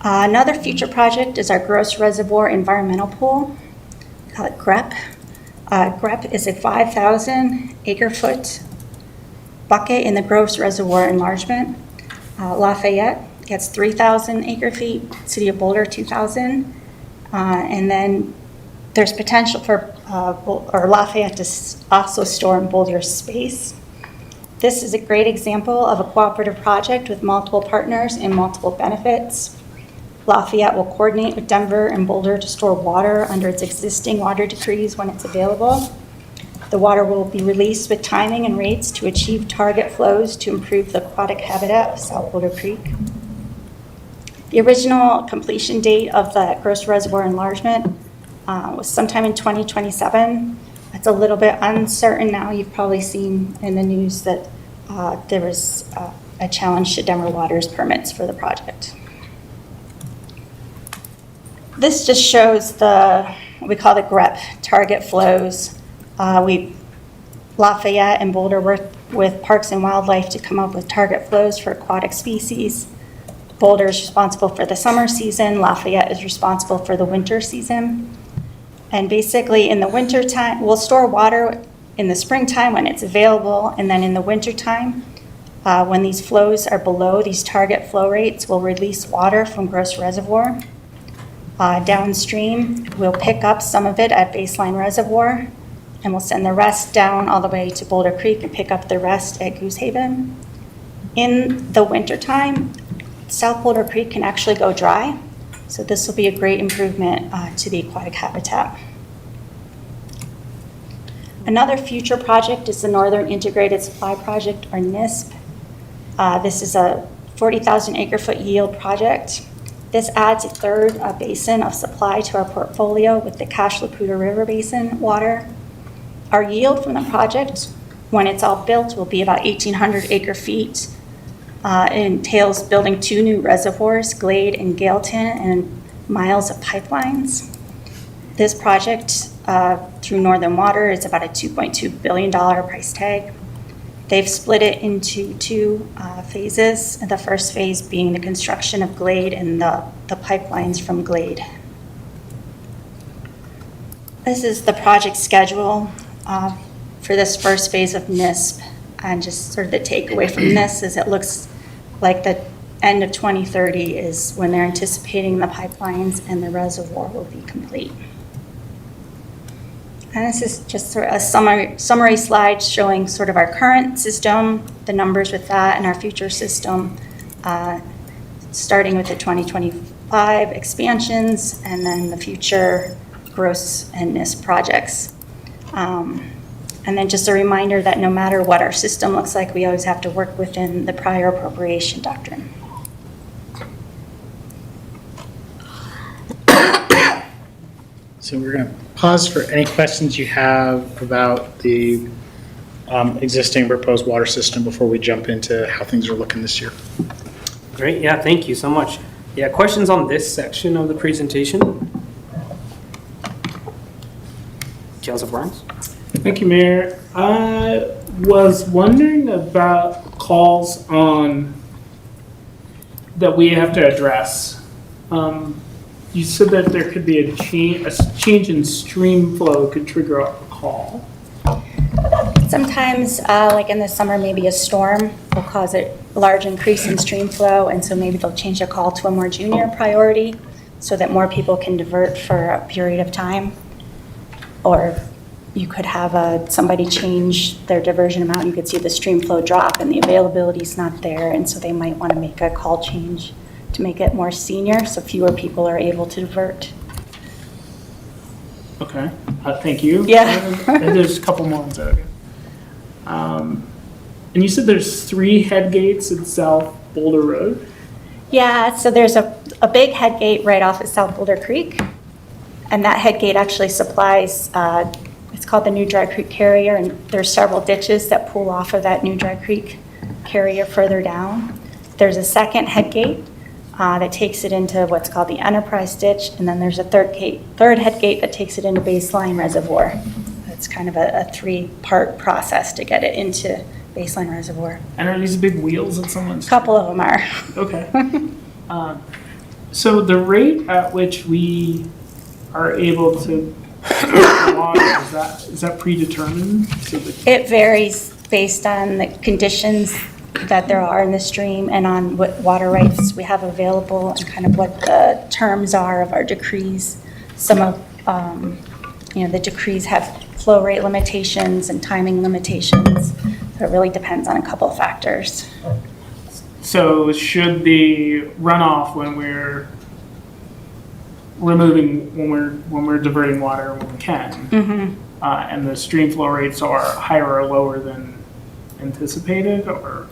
Another future project is our Gross Reservoir Environmental Pool. We call it GREP. GREP is a 5,000 acre-foot bucket in the Gross Reservoir enlargement. Lafayette gets 3,000 acre-feet, City of Boulder 2,000. And then there's potential for Lafayette to also store in Boulder space. This is a great example of a cooperative project with multiple partners and multiple benefits. Lafayette will coordinate with Denver and Boulder to store water under its existing water decrees when it's available. The water will be released with timing and rates to achieve target flows to improve the aquatic habitat of South Boulder Creek. The original completion date of the Gross Reservoir enlargement was sometime in 2027. It's a little bit uncertain now. You've probably seen in the news that there was a challenge to Denver Water's permits for the project. This just shows what we call the GREP, target flows. Lafayette and Boulder worked with Parks and Wildlife to come up with target flows for aquatic species. Boulder is responsible for the summer season. Lafayette is responsible for the winter season. And basically in the winter time, we'll store water in the springtime when it's available. And then in the winter time, when these flows are below these target flow rates, we'll release water from Gross Reservoir. Downstream, we'll pick up some of it at Baseline Reservoir, and we'll send the rest down all the way to Boulder Creek and pick up the rest at Goose Haven. In the wintertime, South Boulder Creek can actually go dry, so this will be a great improvement to the aquatic habitat. Another future project is the Northern Integrated Supply Project, or NISP. This is a 40,000 acre-foot yield project. This adds a third basin of supply to our portfolio with the Cache La Poudre River Basin water. Our yield from the project, when it's all built, will be about 1,800 acre-feet. It entails building 2 new reservoirs, Glade and Gailton, and miles of pipelines. This project through Northern Water is about a $2.2 billion price tag. They've split it into 2 phases, the first phase being the construction of Glade and the pipelines from Glade. This is the project schedule for this first phase of NISP. And just sort of the takeaway from this is it looks like the end of 2030 is when they're anticipating the pipelines and the reservoir will be complete. And this is just sort of a summary slide showing sort of our current system, the numbers with that, and our future system, starting with the 2025 expansions and then the future Gross and NISP projects. And then just a reminder that no matter what our system looks like, we always have to work within the prior appropriation doctrine. So we're going to pause for any questions you have about the existing proposed water system before we jump into how things are looking this year. Great, yeah, thank you so much. Yeah, questions on this section of the presentation? Council Barnes? Thank you, Mayor. I was wondering about calls on, that we have to address. You said that there could be a change in stream flow could trigger a call. Sometimes, like in the summer, maybe a storm will cause a large increase in stream flow, and so maybe they'll change a call to a more junior priority so that more people can divert for a period of time. Or you could have somebody change their diversion amount, you could see the stream flow drop and the availability is not there, and so they might want to make a call change to make it more senior, so fewer people are able to divert. Okay, thank you. Yeah. And there's a couple more ones. Okay. And you said there's 3 head gates at South Boulder Road? Yeah, so there's a big head gate right off at South Boulder Creek, and that head gate actually supplies, it's called the New Dry Creek Carrier, and there's several ditches that pull off of that New Dry Creek Carrier further down. There's a second head gate that takes it into what's called the Enterprise Ditch, and then there's a third head gate that takes it into Baseline Reservoir. It's kind of a 3-part process to get it into Baseline Reservoir. And are these big wheels that someone's? A couple of them are. Okay. So the rate at which we are able to water, is that predetermined? So It varies based on the conditions that there are in the stream and on what water rights we have available and kind of what the terms are of our decrees. Some of, the decrees have flow rate limitations and timing limitations. So it really depends on a couple of factors. So should the runoff when we're removing, when we're diverting water when we can, and the stream flow rates are higher or lower than anticipated, or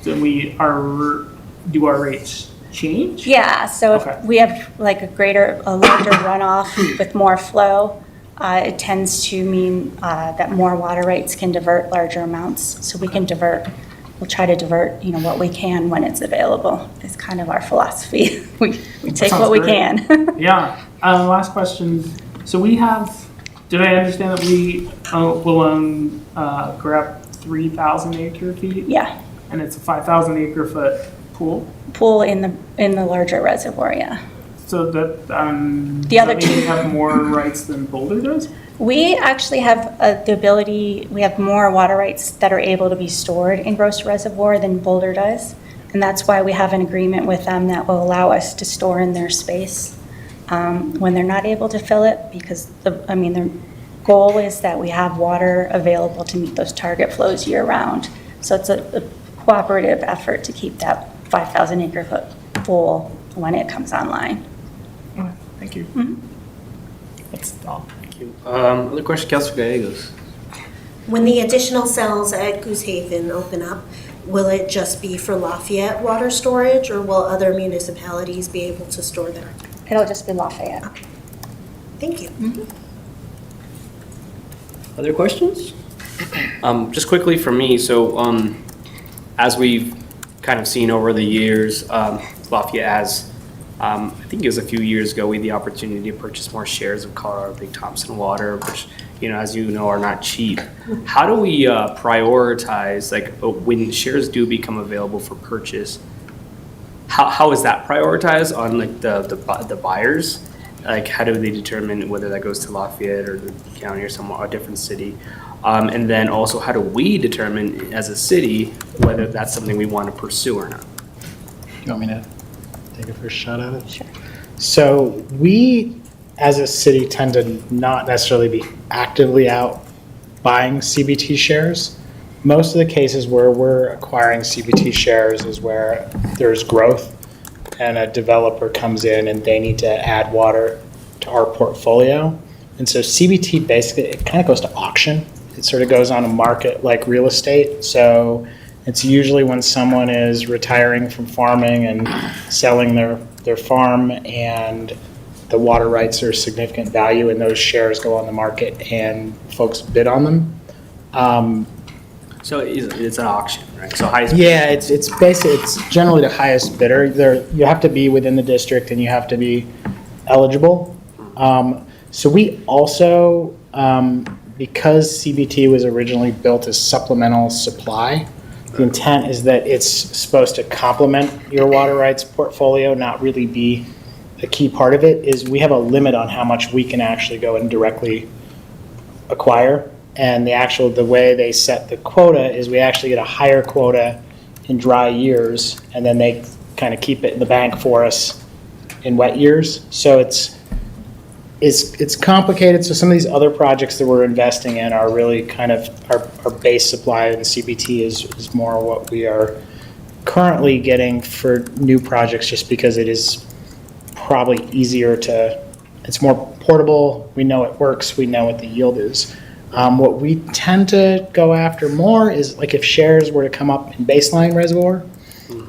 do our rates change? Yeah, so Okay. if we have like a larger runoff with more flow, it tends to mean that more water rights can divert larger amounts. So we can we'll try to divert, what we can when it's available. It's kind of our philosophy. We take sounds what we great. can. Yeah. Last question. So we have, did I understand that we will own grab 3,000 acre feet? Yeah, And it's a 5,000 acre foot pool? pool in the larger reservoir, yeah. So that, The other does that mean we two- have more rights than Boulder does? We actually have the ability, we have more water rights that are able to be stored in Gross Reservoir than Boulder does. And that's why we have an agreement with them that will allow us to store in their space when they're not able to fill it, because their goal is that we have water available to meet those target flows year round. So it's a cooperative effort to keep that 5,000 acre foot full when it comes online. Okay, thank you. That's all. Thank you. Other question, Councilor Gallegos? When the additional cells at Goose Haven open up, will it just be for Lafayette water storage, or will other municipalities be able to store there? It'll just be Lafayette. Thank you. Other questions? Just quickly for me, so as we've kind of seen over the years, Lafayette has, I think it was a few years ago, we had the opportunity to purchase more shares of Colorado Big Thompson Water, which, as you know, are not cheap. How do we prioritize, when shares do become available for purchase, how is that prioritized on the buyers? How do they determine whether that goes to Lafayette or the county or a different city? And then also, how do we determine as a city whether that's something we want to pursue or not? You want me to take a first shot at it? Sure. So we, as a city, tend to not necessarily be actively out buying CBT shares. Most of the cases where we're acquiring CBT shares is where there's growth and a developer comes in and they need to add water to our portfolio. And so CBT basically, it kind of goes to auction. It sort of goes on a market like real estate. So it's usually when someone is retiring from farming and selling their farm and the water rights are significant value and those shares go on the market and folks bid on them. So it's an auction, right? So highest. Yeah, it's basically, it's generally the highest bidder. You have to be within the district and you have to be eligible. So we also, because CBT was originally built as supplemental supply, the intent is that it's supposed to complement your water rights portfolio, not really be a key part of it, is we have a limit on how much we can actually go and directly acquire. And the way they set the quota is we actually get a higher quota in dry years, and then they kind of keep it in the bank for us in wet years. So it's complicated. So some of these other projects that we're investing in are really kind of our base supply, and CBT is more what we are currently getting for new projects, just because it is probably easier it's more portable. We know it works. We know what the yield is. What we tend to go after more is like if shares were to come up in Baseline Reservoir,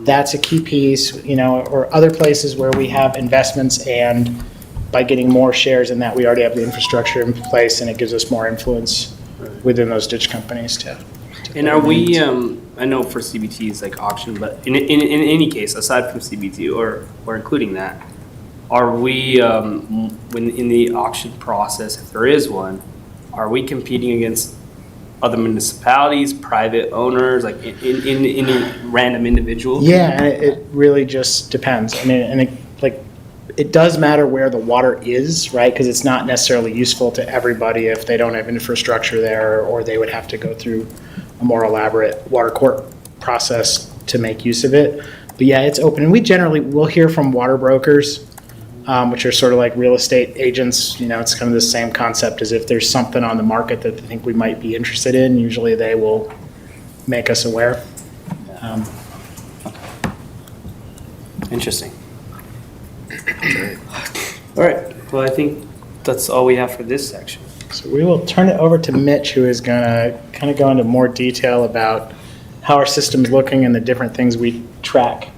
that's a key piece, or other places where we have investments, and by getting more shares in that, we already have the infrastructure in place and it gives us more influence within those ditch companies too. And are we, I know for CBT it's like auction, but in any case, aside from CBT or including that, are we, when in the auction process, if there is one, are we competing against other municipalities, private owners, like in any random individual? Yeah, and it really just depends. I mean, and it does matter where the water is, right? Because it's not necessarily useful to everybody if they don't have infrastructure there, or they would have to go through a more elaborate water court process to make use of it. But yeah, it's open. And we'll hear from water brokers, which are sort of like real estate agents. It's kind of the same concept as if there's something on the market that they think we might be interested in, usually they will make us aware. Interesting. All right, well, I think that's all we have for this section. So we will turn it over to Mitch, who is going to kind of go into more detail about how our system's looking and the different things we track.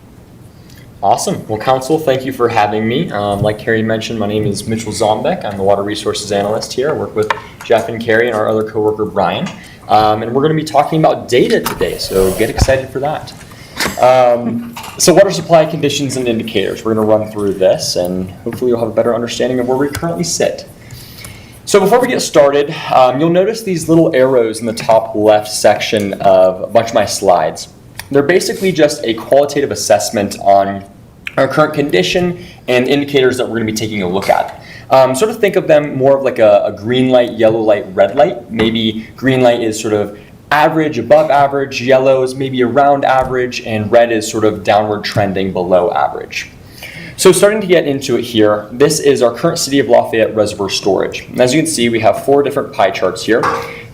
Awesome. Well, Council, thank you for having me. Like Carrie mentioned, my name is Mitchell Zombeck. I'm the Water Resources Analyst here. I work with Jeff and Carrie and our other coworker, Brian. And we're going to be talking about data today, so get excited for that. So water supply conditions and indicators. We're going to run through this, and hopefully you'll have a better understanding of where we currently sit. So before we get started, you'll notice these little arrows in the top left section of a bunch of my slides. They're basically just a qualitative assessment on our current condition and indicators that we're going to be taking a look at. Sort of think of them more of like a green light, yellow light, red light. Maybe green light is sort of average, above average, yellow is maybe around average, and red is sort of downward trending below average. So starting to get into it here, this is our current City of Lafayette reservoir storage. And as you can see, we have 4 different pie charts here.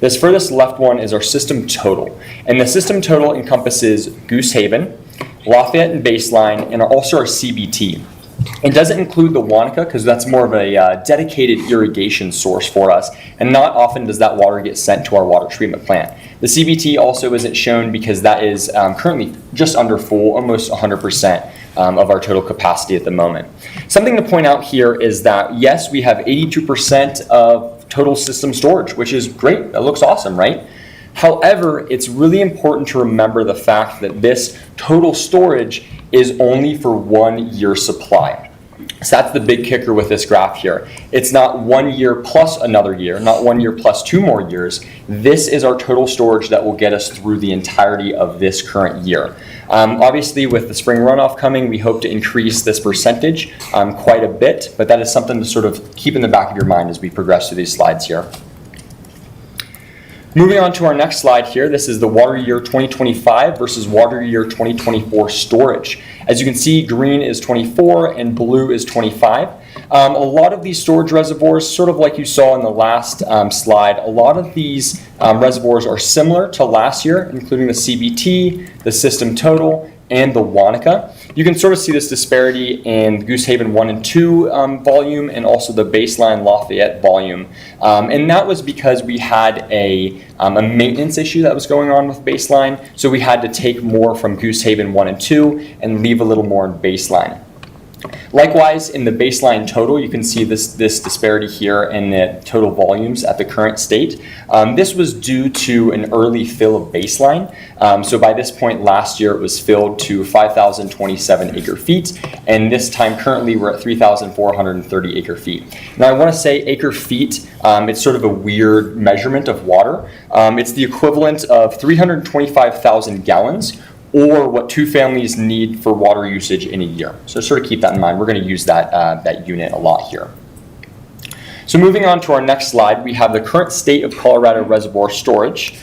This furthest left one is our system total. And the system total encompasses Goose Haven, Lafayette and Baseline, and also our CBT. It doesn't include the Wanaka because that's more of a dedicated irrigation source for us, and not often does that water get sent to our water treatment plant. The CBT also isn't shown because that is currently just under full, almost 100% of our total capacity at the moment. Something to point out here is that, yes, we have 82% of total system storage, which is great. That looks awesome, right? However, it's really important to remember the fact that this total storage is only for 1 year supply. So that's the big kicker with this graph here. It's not 1 year plus another year, not 1 year plus 2 more years. This is our total storage that will get us through the entirety of this current year. Obviously, with the spring runoff coming, we hope to increase this percentage quite a bit, but that is something to sort of keep in the back of your mind as we progress through these slides here. Moving on to our next slide here, this is the water year 2025 versus water year 2024 storage. As you can see, green is 24 and blue is 25. A lot of these storage reservoirs, sort of like you saw in the last slide, a lot of these reservoirs are similar to last year, including the CBT, the system total, and the Wanaka. You can sort of see this disparity in Goose Haven 1 and 2 volume, and also the Baseline Lafayette volume. And that was because we had a maintenance issue that was going on with Baseline, so we had to take more from Goose Haven 1 and 2 and leave a little more in Baseline. Likewise, in the baseline total, you can see this disparity here in the total volumes at the current state. This was due to an early fill of baseline. So by this point last year, it was filled to 5,027 acre feet, and this time currently we're at 3,430 acre feet. Now I want to say acre feet, it's sort of a weird measurement of water. It's the equivalent of 325,000 gallons, or what 2 families need for water usage in a year. So sort of keep that in mind. We're going to use that unit a lot here. So moving on to our next slide, we have the current state of Colorado reservoir storage.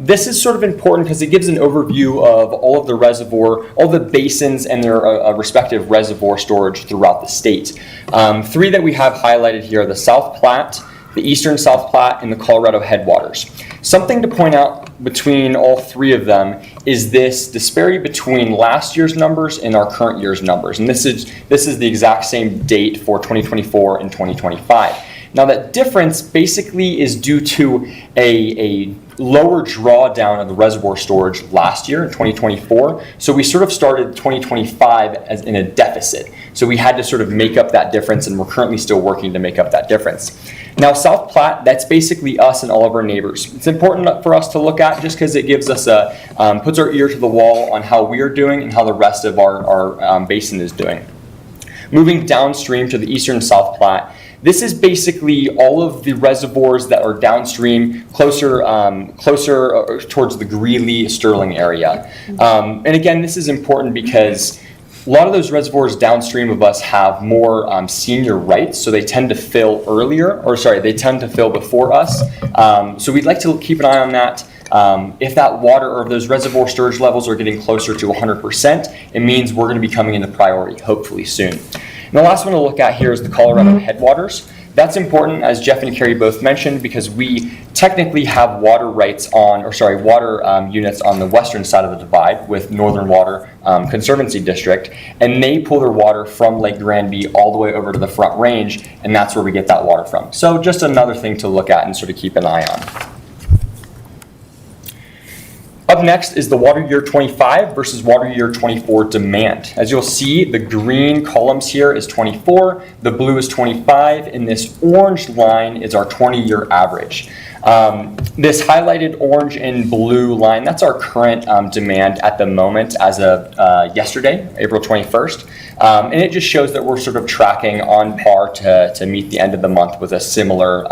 This is sort of important because it gives an overview of all of the reservoir, all the basins and their respective reservoir storage throughout the state. 3 that we have highlighted here are the South Platte, the Eastern South Platte, and the Colorado headwaters. Something to point out between all 3 of them is this disparity between last year's numbers and our current year's numbers. And this is the exact same date for 2024 and 2025. Now that difference basically is due to a lower drawdown of the reservoir storage last year in 2024. So we sort of started 2025 as in a deficit. So we had to sort of make up that difference, and we're currently still working to make up that difference. Now South Platte, that's basically us and all of our neighbors. It's important for us to look at just because it gives us puts our ear to the wall on how we are doing and how the rest of our basin is doing. Moving downstream to the Eastern South Platte, this is basically all of the reservoirs that are downstream, closer towards the Greeley-Sterling area. And again, this is important because a lot of those reservoirs downstream of us have more senior rights, so they tend to fill they tend to fill before us. So we'd like to keep an eye on that. If that water or those reservoir storage levels are getting closer to 100%, it means we're going to be coming into priority, hopefully soon. And the last one to look at here is the Colorado headwaters. That's important, as Jeff and Carrie both mentioned, because we technically have water units on the western side of the divide with Northern Water Conservancy District, and they pull their water from Lake Granby all the way over to the Front Range, and that's where we get that water from. So just another thing to look at and sort of keep an eye on. Up next is the water year 25 versus water year 24 demand. As you'll see, the green columns here is 24, the blue is 25, and this orange line is our 20-year average. This highlighted orange and blue line, that's our current demand at the moment as of yesterday, April 21st. And it just shows that we're sort of tracking on par to meet the end of the month with a similar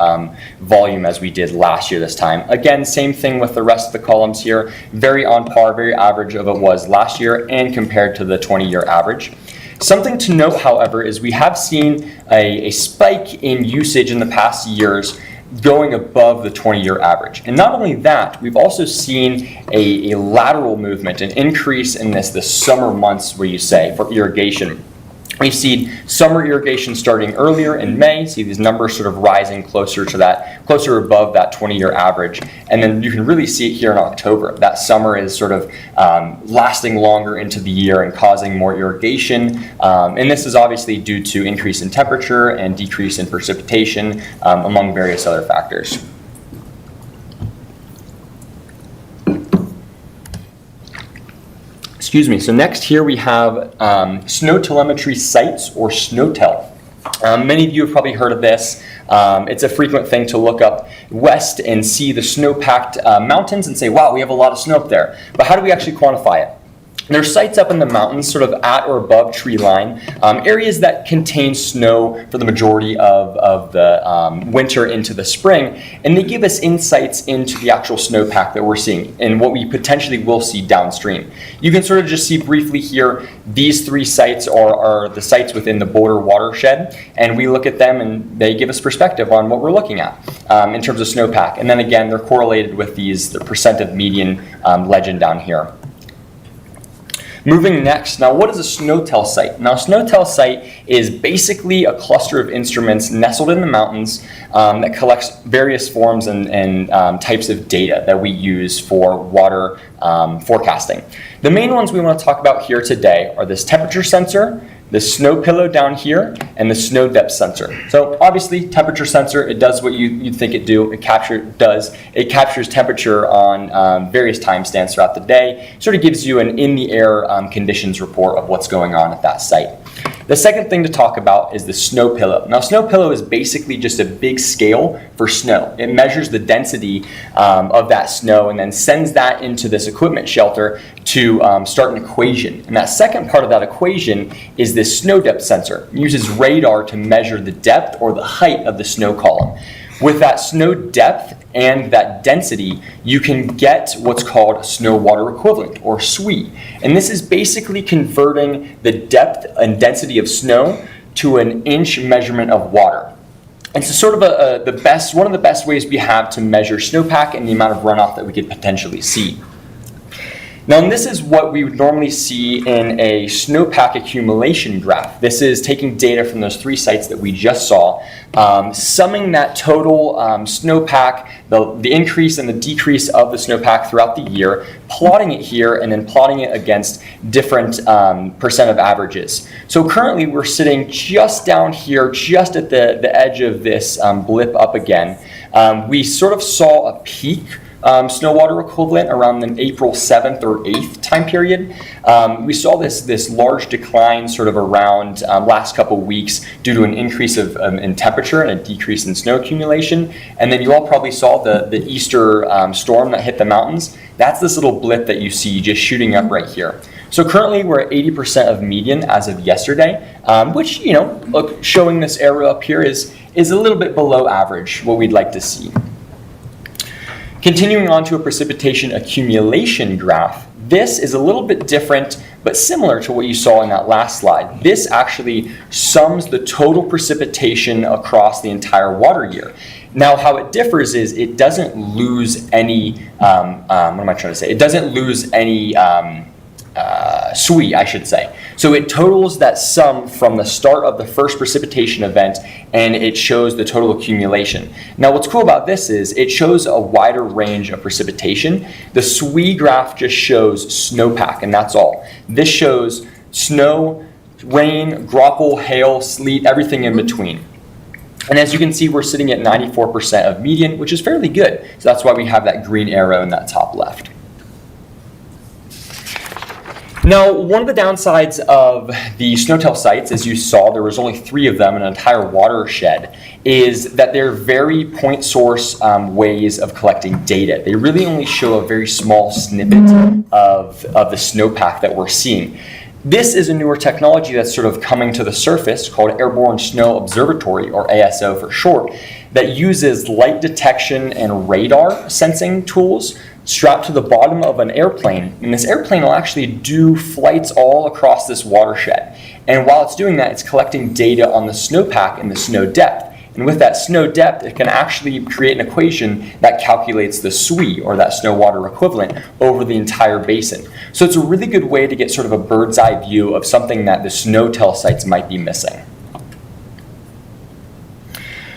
volume as we did last year this time. Again, same thing with the rest of the columns here. Very on par, very average of it was last year and compared to the 20-year average. Something to note, however, is we have seen a spike in usage in the past years going above the 20-year average. And not only that, we've also seen a lateral movement, an increase in the summer months, where you say, for irrigation. We've seen summer irrigation starting earlier in May, see these numbers sort of rising closer above that 20-year average. And then you can really see it here in October. That summer is sort of lasting longer into the year and causing more irrigation. And this is obviously due to increase in temperature and decrease in precipitation, among various other factors. Excuse me. So next here we have snow telemetry sites, or SNOTEL. Many of you have probably heard of this. It's a frequent thing to look up west and see the snow-packed mountains and say, wow, we have a lot of snow up there. But how do we actually quantify it? There's sites up in the mountains, sort of at or above tree line, areas that contain snow for the majority of the winter into the spring, and they give us insights into the actual snowpack that we're seeing and what we potentially will see downstream. You can sort of just see briefly here, these 3 sites are the sites within the border watershed, and we look at them and they give us perspective on what we're looking at in terms of snowpack. And then again, they're correlated with the percent of median legend down here. Moving next, now what is a SNOTEL site? Now a SNOTEL site is basically a cluster of instruments nestled in the mountains that collects various forms and types of data that we use for water forecasting. The main ones we want to talk about here today are this temperature sensor, the snow pillow down here, and the snow depth sensor. So obviously, temperature sensor, it does what you'd think it do. It captures temperature on various timestamps throughout the day. Sort of gives you an in-the-air conditions report of what's going on at that site. The second thing to talk about is the snow pillow. Now, snow pillow is basically just a big scale for snow. It measures the density of that snow and then sends that into this equipment shelter to start an equation. And that second part of that equation is this snow depth sensor. It uses radar to measure the depth or the height of the snow column. With that snow depth and that density, you can get what's called snow water equivalent, or SWE. And this is basically converting the depth and density of snow to an inch measurement of water. It's sort of one of the best ways we have to measure snowpack and the amount of runoff that we could potentially see. Now, and this is what we would normally see in a snowpack accumulation graph. This is taking data from those 3 sites that we just saw, summing that total snowpack, the increase and the decrease of the snowpack throughout the year, plotting it here, and then plotting it against different percent of averages. So currently we're sitting just down here, just at the edge of this blip up again. We sort of saw a peak snow water equivalent around the April 7th or 8th time period. We saw this large decline sort of around last couple weeks due to an increase in temperature and a decrease in snow accumulation. And then you all probably saw the Easter storm that hit the mountains. That's this little blip that you see just shooting up right here. So currently we're at 80% of median as of yesterday, which, look, showing this arrow up here is a little bit below average, what we'd like to see. Continuing on to a precipitation accumulation graph, this is a little bit different, but similar to what you saw in that last slide. This actually sums the total precipitation across the entire water year. Now, how it differs is it doesn't lose any, It doesn't lose any SWE, I should say. So it totals that sum from the start of the first precipitation event, and it shows the total accumulation. Now, what's cool about this is it shows a wider range of precipitation. The SWE graph just shows snowpack, and that's all. This shows snow, rain, graupel, hail, sleet, everything in between. And as you can see, we're sitting at 94% of median, which is fairly good. So that's why we have that green arrow in that top left. Now, one of the downsides of the SNOTEL sites, as you saw, there was only 3 of them in an entire watershed, is that they're very point source ways of collecting data. They really only show a very small snippet of the snowpack that we're seeing. This is a newer technology that's sort of coming to the surface called Airborne Snow Observatory, or ASO for short, that uses light detection and radar sensing tools strapped to the bottom of an airplane. And this airplane will actually do flights all across this watershed. And while it's doing that, it's collecting data on the snowpack and the snow depth. And with that snow depth, it can actually create an equation that calculates the SWE, or that snow water equivalent, over the entire basin. So it's a really good way to get sort of a bird's eye view of something that the SNOTEL sites might be missing.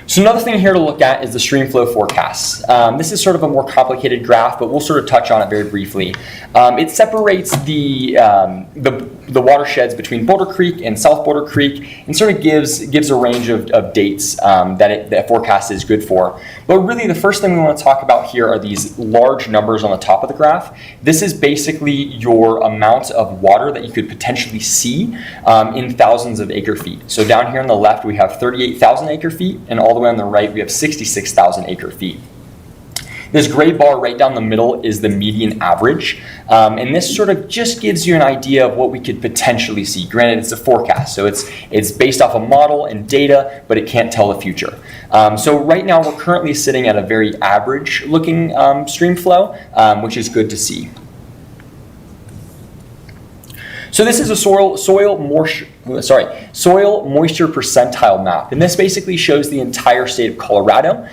So another thing here to look at is the stream flow forecasts. This is sort of a more complicated graph, but we'll sort of touch on it very briefly. It separates the watersheds between Boulder Creek and South Boulder Creek, and sort of gives a range of dates that forecast is good for. But really, the first thing we want to talk about here are these large numbers on the top of the graph. This is basically your amount of water that you could potentially see in thousands of acre feet. So down here on the left, we have 38,000 acre feet, and all the way on the right, we have 66,000 acre feet. This gray bar right down the middle is the median average, and this sort of just gives you an idea of what we could potentially see. Granted, it's a forecast, so it's based off a model and data, but it can't tell the future. So right now, we're currently sitting at a very average-looking stream flow, which is good to see. So this is a soil moisture percentile map, and this basically shows the entire state of Colorado.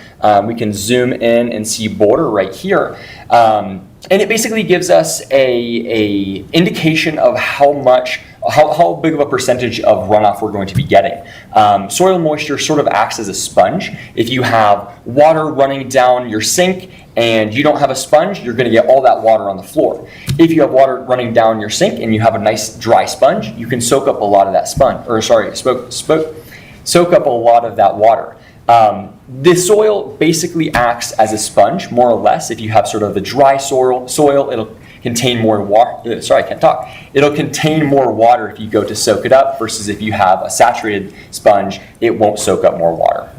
We can zoom in and see Boulder right here, and it basically gives us a indication of how big of a percentage of runoff we're going to be getting. Soil moisture sort of acts as a sponge. If you have water running down your sink and you don't have a sponge, you're going to get all that water on the floor. If you have water running down your sink and you have a nice dry sponge, you can soak up a lot of that soak up a lot of that water. The soil basically acts as a sponge, more or less. If you have sort of the dry soil, it contain more water. Sorry, I can't talk. It'll contain more water if you go to soak it up versus if you have a saturated sponge, it won't soak up more water.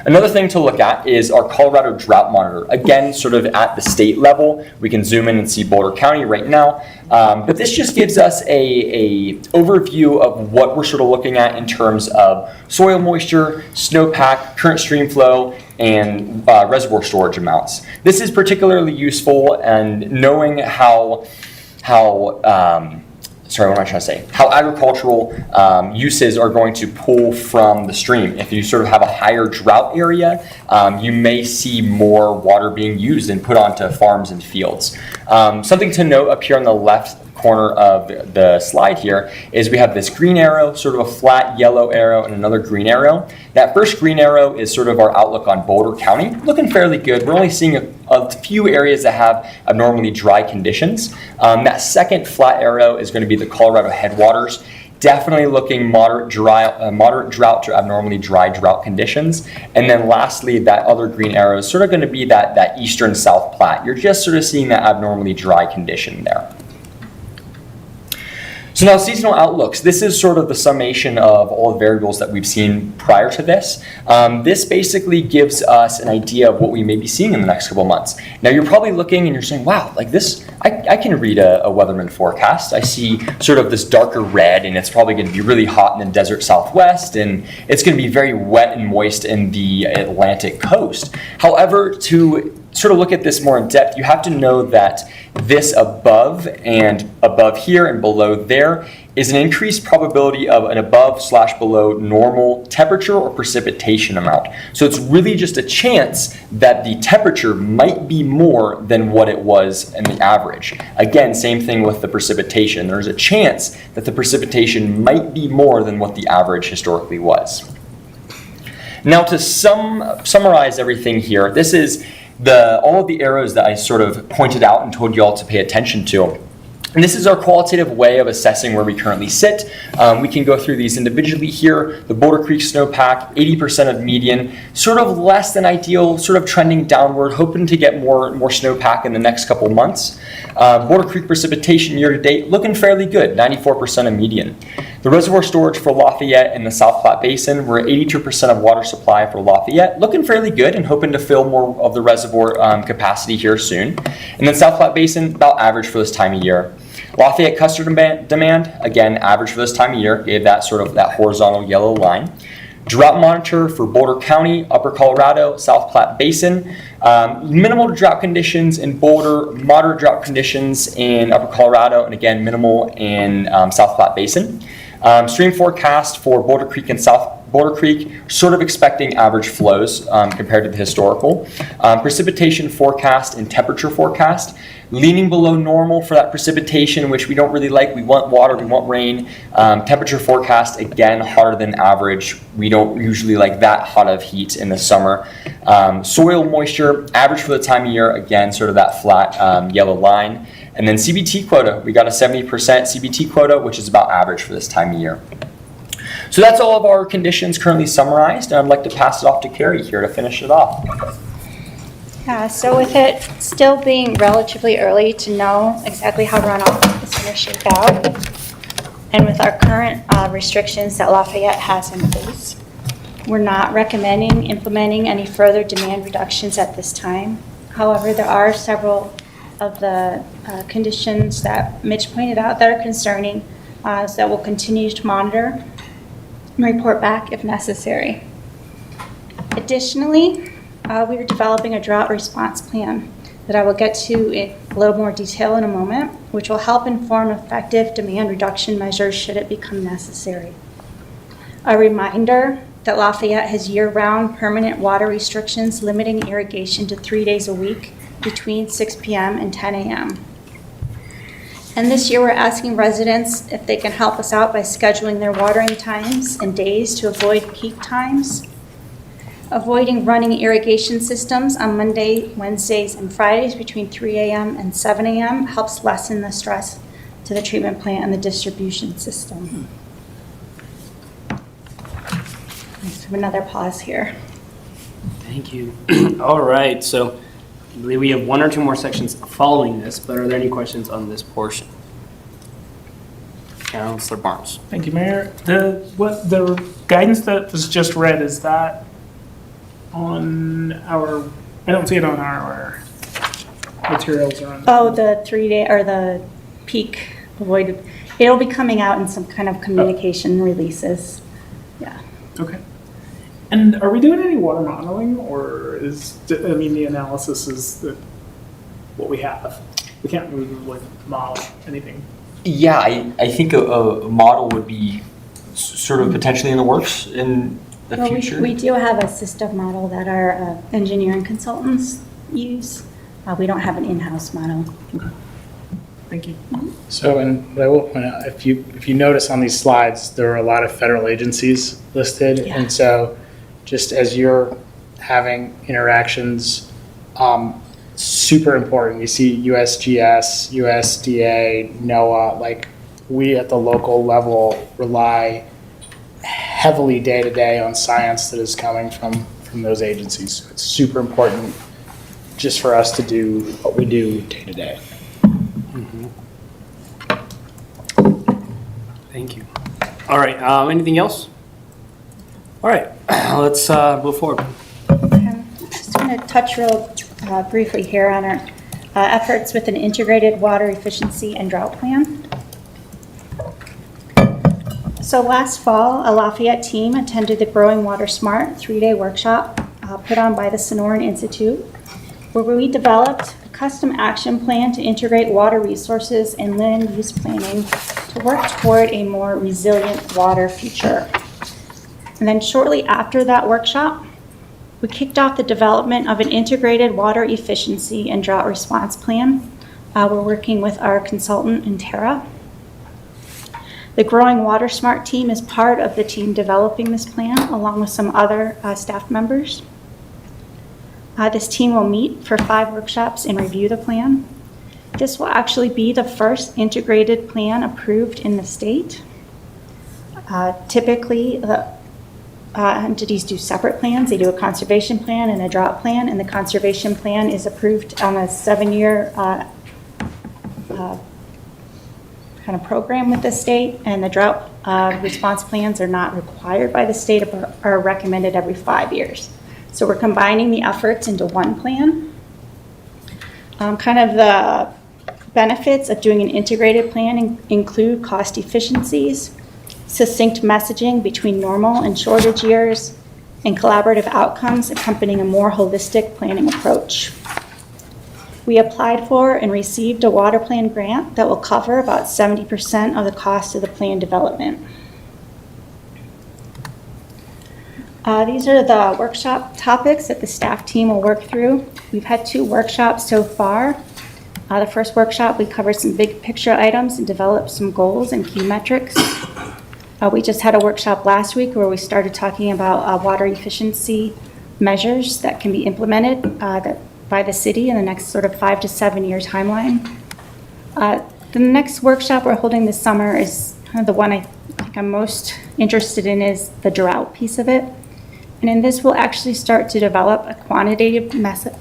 Another thing to look at is our Colorado Drought Monitor. Again, sort of at the state level, we can zoom in and see Boulder County right now. But this just gives us a overview of what we're sort of looking at in terms of soil moisture, snowpack, current stream flow, and reservoir storage amounts. This is particularly useful and knowing how agricultural uses are going to pull from the stream. If you sort of have a higher drought area, you may see more water being used and put onto farms and fields. Something to note up here on the left corner of the slide here is we have this green arrow, sort of a flat yellow arrow, and another green arrow. That first green arrow is sort of our outlook on Boulder County, looking fairly good. We're only seeing a few areas that have abnormally dry conditions. That second flat arrow is going to be the Colorado headwaters. Definitely looking moderate drought to abnormally dry drought conditions. And then lastly, that other green arrow is sort of going to be that eastern South Platte. You're just sort of seeing that abnormally dry condition there. So now seasonal outlooks. This is sort of the summation of all the variables that we've seen prior to this. This basically gives us an idea of what we may be seeing in the next couple of months. Now you're probably looking and you're saying, wow, like this, I can read a weatherman forecast. I see sort of this darker red and it's probably going to be really hot in the desert Southwest and it's going to be very wet and moist in the Atlantic coast. However, to sort of look at this more in depth, you have to know that this above here and below there is an increased probability of an above/below normal temperature or precipitation amount. So it's really just a chance that the temperature might be more than what it was in the average. Again, same thing with the precipitation. There's a chance that the precipitation might be more than what the average historically was. Now to summarize everything here, this is all of the arrows that I sort of pointed out and told you all to pay attention to. And this is our qualitative way of assessing where we currently sit. We can go through these individually here. The Boulder Creek snowpack, 80% of median, sort of less than ideal, sort of trending downward, hoping to get more snowpack in the next couple months. Boulder Creek precipitation year to date, looking fairly good, 94% of median. The reservoir storage for Lafayette and the South Platte Basin, we're at 82% of water supply for Lafayette, looking fairly good and hoping to fill more of the reservoir capacity here soon. And then South Platte Basin, about average for this time of year. Lafayette custard demand, again, average for this time of year, gave that sort of that horizontal yellow line. Drought monitor for Boulder County, Upper Colorado, South Platte Basin. Minimal drought conditions in Boulder, moderate drought conditions in Upper Colorado, and again, minimal in South Platte Basin. Stream forecast for Boulder Creek and South Boulder Creek, sort of expecting average flows compared to the historical. Precipitation forecast and temperature forecast, leaning below normal for that precipitation, which we don't really like. We want water, we want rain. Temperature forecast, again, hotter than average. We don't usually like that hot of heat in the summer. Soil moisture, average for the time of year, again, sort of that flat yellow line. And then CBT quota, we got a 70% CBT quota, which is about average for this time of year. So that's all of our conditions currently summarized, and I'd like to pass it off to Carrie here to finish it off. Yeah, so with it still being relatively early to know exactly how runoff is going to shake out, and with our current restrictions that Lafayette has in place, we're not recommending implementing any further demand reductions at this time. However, there are several of the conditions that Mitch pointed out that are concerning, so that we'll continue to monitor and report back if necessary. Additionally, we are developing a drought response plan that I will get to in a little more detail in a moment, which will help inform effective demand reduction measures should it become necessary. A reminder that Lafayette has year-round permanent water restrictions limiting irrigation to 3 days a week between 6 p.m. and 10 a.m. And this year we're asking residents if they can help us out by scheduling their watering times and days to avoid peak times. Avoiding running irrigation systems on Monday, Wednesdays, and Fridays between 3 a.m. and 7 a.m. helps lessen the stress to the treatment plant and the distribution system. Let's have another pause here. Thank you. All right, so I believe we have one or two more sections following this, but are there any questions on this portion? Counselor Barnes. Thank you, Mayor. The guidance that was just read, is that on our, I don't see it on our materials or on. Oh, the 3-day, or the peak avoided, it'll be coming out in some kind of communication releases. Yeah. Okay. And are we doing any water modeling, or the analysis is what we have? We can't really model anything. Yeah, I think a model would be sort of potentially in the works in the Well, future. we do have a system model that our engineering consultants use. We don't have an in-house model. Thank you. So, and I will point out, if you notice on these slides, there are a lot of federal agencies listed. Yeah. And so just as you're having interactions, super important. You see USGS, USDA, NOAA, like we at the local level rely heavily day to day on science that is coming from those agencies. So it's super important just for us to do what we do day to day. Thank you. All right, anything else? All right, let's move forward. I'm just going to touch real briefly here on our efforts with an integrated water efficiency and drought plan. So last fall, a Lafayette team attended the Growing Water Smart 3-day workshop put on by the Sonoran Institute, where we developed a custom action plan to integrate water resources and land use planning to work toward a more resilient water future. And then shortly after that workshop, we kicked off the development of an integrated water efficiency and drought response plan. We're working with our consultant, Intera. The Growing Water Smart team is part of the team developing this plan, along with some other staff members. This team will meet for 5 workshops and review the plan. This will actually be the first integrated plan approved in the state. Typically, the entities do separate plans. They do a conservation plan and a drought plan, and the conservation plan is approved on a 7-year kind of program with the state, and the drought response plans are not required by the state, but are recommended every 5 years. So we're combining the efforts into one plan. Kind of the benefits of doing an integrated plan include cost efficiencies, succinct messaging between normal and shortage years, and collaborative outcomes accompanying a more holistic planning approach. We applied for and received a water plan grant that will cover about 70% of the cost of the plan development. These are the workshop topics that the staff team will work through. We've had 2 workshops so far. The first workshop, we covered some big picture items and developed some goals and key metrics. We just had a workshop last week where we started talking about water efficiency measures that can be implemented by the city in the next sort of 5 to 7 year timeline. The next workshop we're holding this summer is kind of the one I think I'm most interested in, is the drought piece of it. And in this, we'll actually start to develop a quantitative method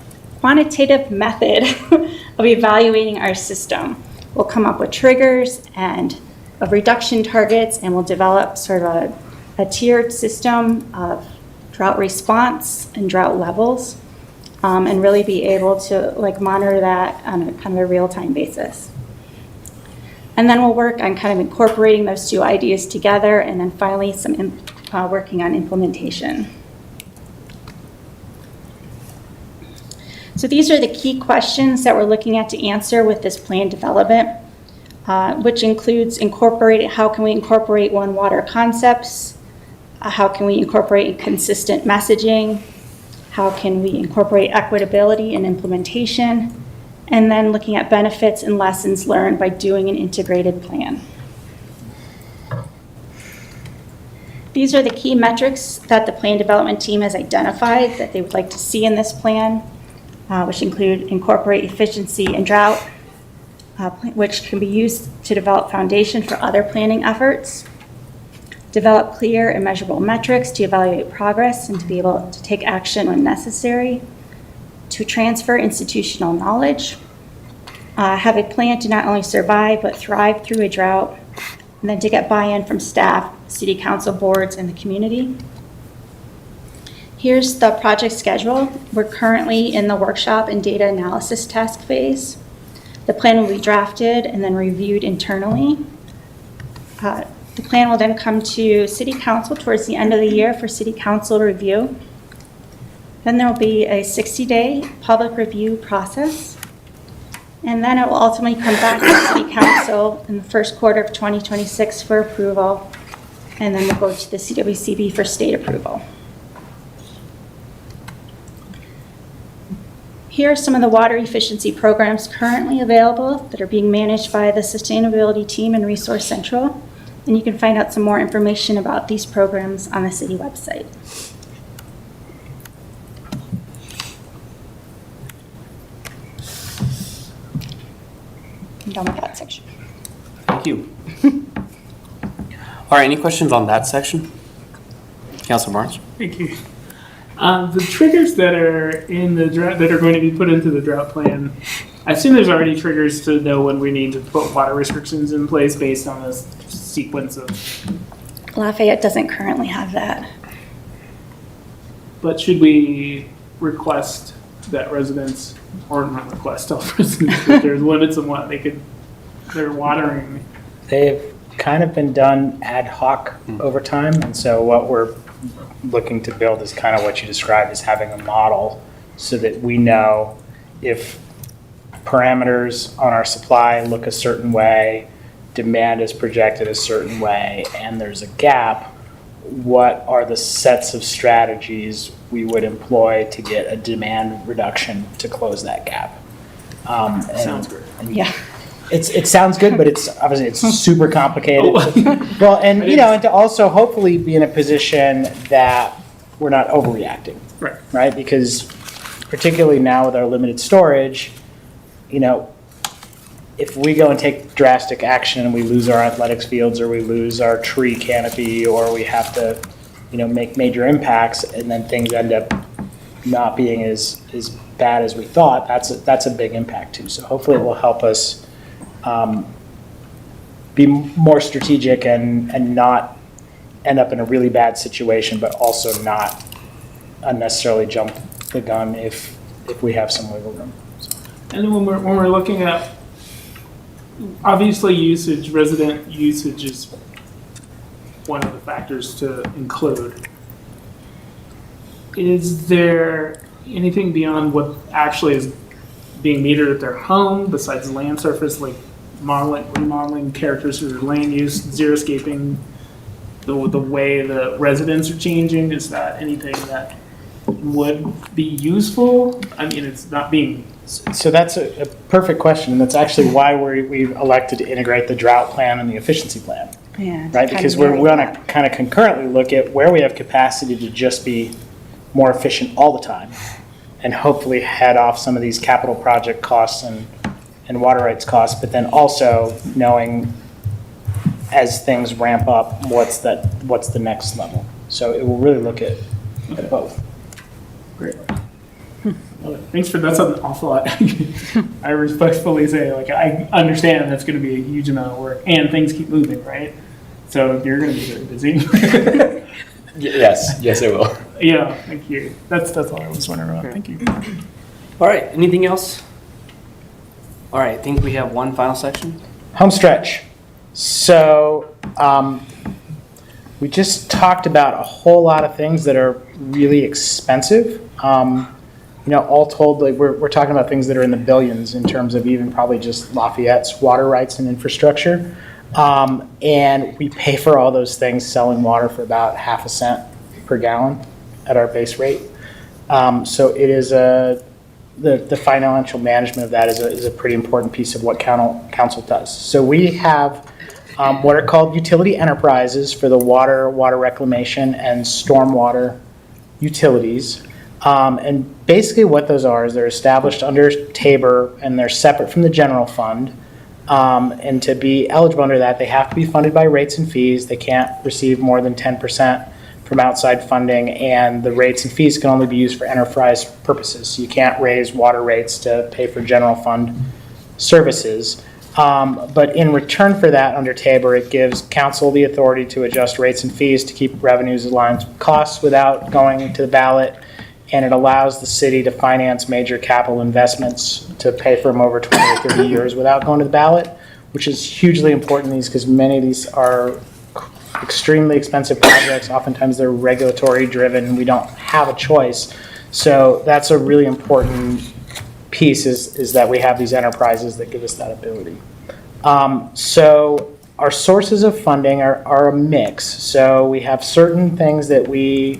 of evaluating our system. We'll come up with triggers and of reduction targets, and we'll develop sort of a tiered system of drought response and drought levels, and really be able to monitor that on a kind of a real-time basis. And then we'll work on kind of incorporating those 2 ideas together, and then finally working on implementation. So these are the key questions that we're looking at to answer with this plan development, which includes how can we incorporate One Water concepts? How can we incorporate consistent messaging? How can we incorporate equitability and implementation? And then looking at benefits and lessons learned by doing an integrated plan. These are the key metrics that the plan development team has identified that they would like to see in this plan, which include incorporate efficiency and drought, which can be used to develop foundation for other planning efforts, develop clear and measurable metrics to evaluate progress and to be able to take action when necessary, to transfer institutional knowledge, have a plan to not only survive but thrive through a drought, and then to get buy-in from staff, city council boards, and the community. Here's the project schedule. We're currently in the workshop and data analysis task phase. The plan will be drafted and then reviewed internally. The plan will then come to city council towards the end of the year for city council review. Then there will be a 60-day public review process. And then it will ultimately come back to city council in the first quarter of 2026 for approval. And then we'll go to the CWCB for state approval. Here are some of the water efficiency programs currently available that are being managed by the sustainability team in Resource Central. And you can find out some more information about these programs on the city website. I'm done with that section. Thank you. All right, any questions on that section? Councilor Barnes? Thank you. The triggers that are in the drought, that are going to be put into the drought plan, I assume there's already triggers to know when we need to put water restrictions in place based on this sequence of, Lafayette doesn't currently have that. but should we request that residents, or not request, tell residents that there's limits on what they're watering? They've kind of been done ad hoc over time, and so what we're looking to build is kind of what you described as having a model so that we know if parameters on our supply look a certain way, demand is projected a certain way, and there's a gap, what are the sets of strategies we would employ to get a demand reduction to close that gap? Sounds great. Yeah. It sounds good, but it's obviously it's super complicated. Well, and and to also hopefully be in a position that we're not overreacting, Right. right? Because particularly now with our limited storage, if we go and take drastic action and we lose our athletics fields or we lose our tree canopy or we have to, make major impacts and then things end up not being as bad as we thought, that's a big impact too. So hopefully it will help us be more strategic and not end up in a really bad situation, but also not unnecessarily jump the gun if we have some wiggle room. And then when we're looking at, obviously resident usage is one of the factors to include. Is there anything beyond what actually is being metered at their home besides land surface, like remodeling characteristics of land use, xeriscaping, the way the residents are changing? Is that anything that would be useful? I mean, it's not being. So that's a perfect question, and that's actually why we've elected to integrate the drought plan and the efficiency plan, Yeah. right? Because we want to kind of concurrently look at where we have capacity to just be more efficient all the time, and hopefully head off some of these capital project costs and water rights costs, but then also knowing as things ramp up, what's the next level. So it will really look at both. Great. Thanks that's an awful lot. I respectfully say, I understand that's going to be a huge amount of work, and things keep moving, right? So you're going to be very busy. Yes, I will. Yeah, thank you. That's all I was wondering about. Thank you. All right, anything else? All right, I think we have one final section. Home stretch. So we just talked about a whole lot of things that are really expensive. All told, we're talking about things that are in the billions in terms of even probably just Lafayette's water rights and infrastructure. And we pay for all those things selling water for about 0.5 cent per gallon at our base rate. So it is the financial management of that is a pretty important piece of what council does. So we have what are called utility enterprises for the water reclamation, and stormwater utilities. And basically what those are is they're established under Tabor and they're separate from the general fund. And to be eligible under that, they have to be funded by rates and fees. They can't receive more than 10% from outside funding, and the rates and fees can only be used for enterprise purposes. So you can't raise water rates to pay for general fund services. But in return for that, under Tabor, it gives council the authority to adjust rates and fees to keep revenues aligned with costs without going to the ballot. And it allows the city to finance major capital investments to pay for them over 20 or 30 years without going to the ballot, which is hugely important in these because many of these are extremely expensive projects. Oftentimes they're regulatory driven. We don't have a choice. So that's a really important piece is that we have these enterprises that give us that ability. So our sources of funding are a mix. So we have certain things that we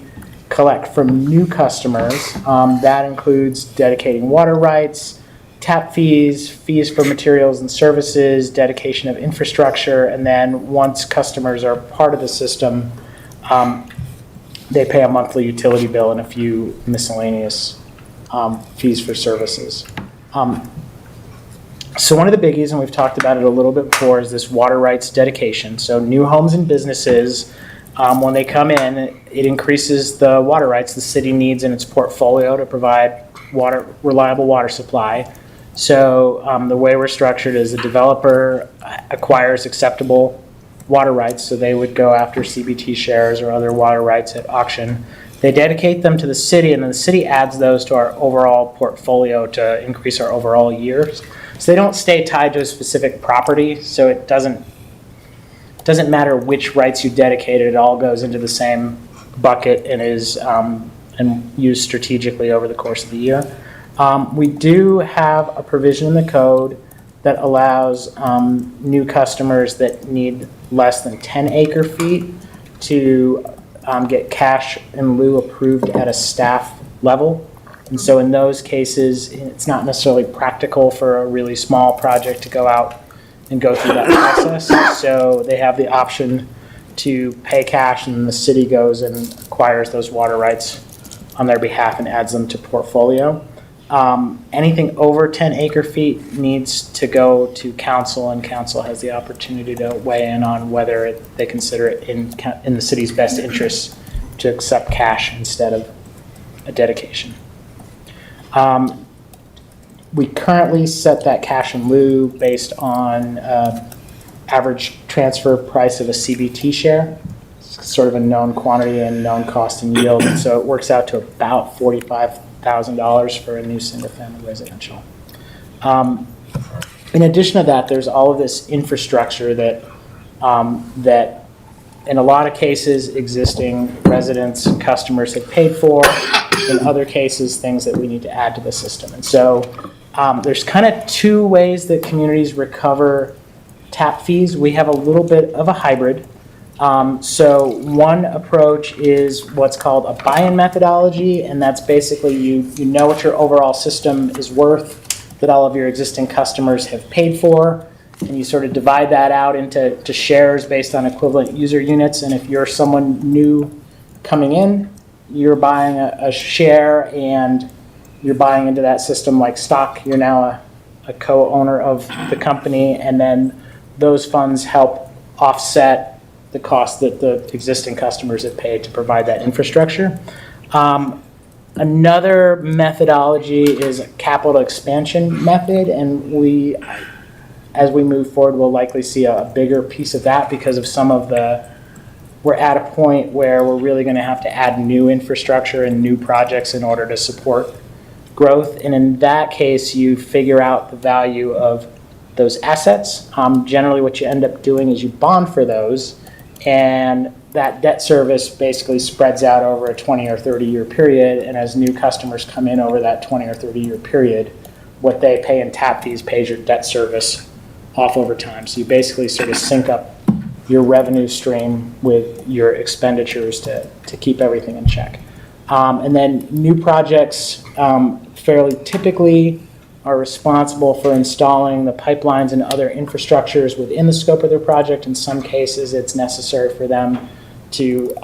collect from new customers. That includes dedicating water rights, tap fees, fees for materials and services, dedication of infrastructure, and then once customers are part of the system, they pay a monthly utility bill and a few miscellaneous fees for services. So one of the biggies, and we've talked about it a little bit before, is this water rights dedication. So new homes and businesses, when they come in, it increases the water rights the city needs in its portfolio to provide reliable water supply. So the way we're structured is the developer acquires acceptable water rights, so they would go after CBT shares or other water rights at auction. They dedicate them to the city, and then the city adds those to our overall portfolio to increase our overall years. So they don't stay tied to a specific property, so it doesn't matter which rights you dedicated, it all goes into the same bucket and is and used strategically over the course of the year. We do have a provision in the code that allows new customers that need less than 10 acre feet to get cash in lieu approved at a staff level. And so in those cases, it's not necessarily practical for a really small project to go out and go through that process. So they have the option to pay cash, and the city goes and acquires those water rights on their behalf and adds them to portfolio. Anything over 10 acre feet needs to go to council, and council has the opportunity to weigh in on whether they consider it in the city's best interest to accept cash instead of a dedication. We currently set that cash in lieu based on average transfer price of a CBT share. It's sort of a known quantity and known cost and yield, and so it works out to about $45,000 for a new single-family residential. In addition to that, there's all of this infrastructure that in a lot of cases existing residents and customers have paid for. In other cases, things that we need to add to the system. And so there's kind of two ways that communities recover tap fees. We have a little bit of a hybrid. So one approach is what's called a buy-in methodology, and that's basically you know what your overall system is worth, that all of your existing customers have paid for, and you sort of divide that out into shares based on equivalent user units. And if you're someone new coming in, you're buying a share and you're buying into that system like stock. You're now a co-owner of the company, and then those funds help offset the cost that the existing customers have paid to provide that infrastructure. Another methodology is a capital expansion method, and as we move forward, we'll likely see a bigger piece of that because of some of we're at a point where we're really going to have to add new infrastructure and new projects in order to support growth. And in that case, you figure out the value of those assets. Generally, what you end up doing is you bond for those, and that debt service basically spreads out over a 20 or 30 year period. And as new customers come in over that 20 or 30 year period, what they pay in tap fees pays your debt service off over time. So you basically sort of sync up your revenue stream with your expenditures to keep everything in check. And then new projects fairly typically are responsible for installing the pipelines and other infrastructures within the scope of their project. In some cases, it's necessary for them to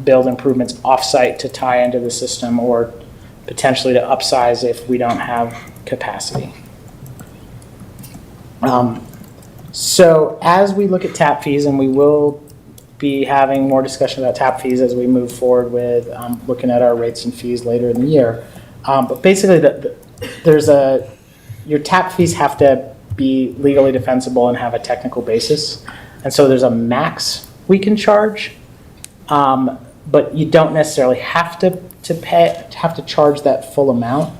build improvements offsite to tie into the system, or potentially to upsize if we don't have capacity. So as we look at tap fees, and we will be having more discussion about tap fees as we move forward with looking at our rates and fees later in the year. But basically, your tap fees have to be legally defensible and have a technical basis. And so there's a max we can charge, but you don't necessarily have to charge that full amount.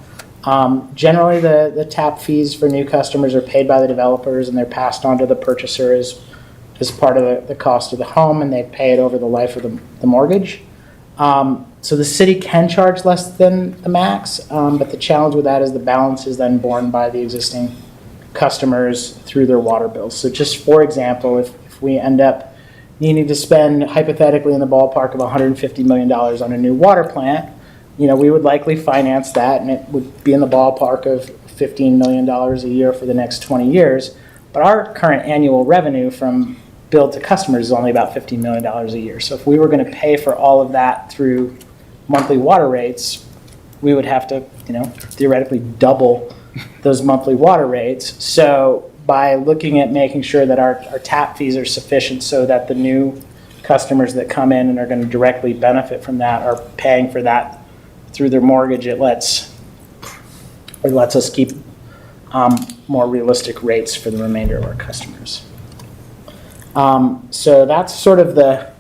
Generally, the tap fees for new customers are paid by the developers and they're passed on to the purchaser as part of the cost of the home, and they pay it over the life of the mortgage. So the city can charge less than the max, but the challenge with that is the balance is then borne by the existing customers through their water bills. So just for example, if we end up needing to spend hypothetically in the ballpark of $150 million on a new water plant, we would likely finance that, and it would be in the ballpark of $15 million a year for the next 20 years. But our current annual revenue from billed to customers is only about $15 million a year. So if we were going to pay for all of that through monthly water rates, we would have to, theoretically double those monthly water rates. So by looking at making sure that our tap fees are sufficient so that the new customers that come in and are going to directly benefit from that are paying for that through their mortgage, it lets us keep more realistic rates for the remainder of our customers. So that's sort of the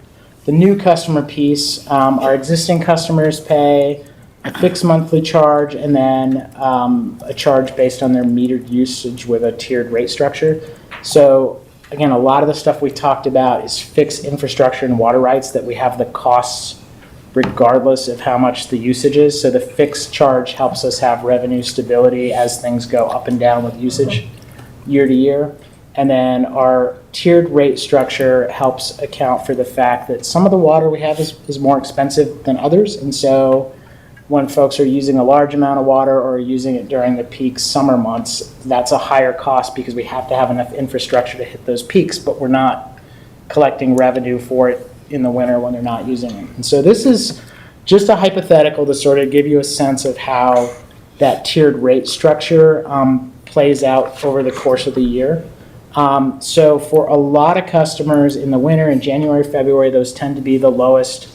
new customer piece. Our existing customers pay a fixed monthly charge and then a charge based on their metered usage with a tiered rate structure. So again, a lot of the stuff we talked about is fixed infrastructure and water rights that we have the costs regardless of how much the usage is. So the fixed charge helps us have revenue stability as things go up and down with usage year to year. And then our tiered rate structure helps account for the fact that some of the water we have is more expensive than others. And so when folks are using a large amount of water or using it during the peak summer months, that's a higher cost because we have to have enough infrastructure to hit those peaks, but we're not collecting revenue for it in the winter when they're not using it. And so this is just a hypothetical to sort of give you a sense of how that tiered rate structure plays out over the course of the year. So for a lot of customers in the winter, in January, February, those tend to be the lowest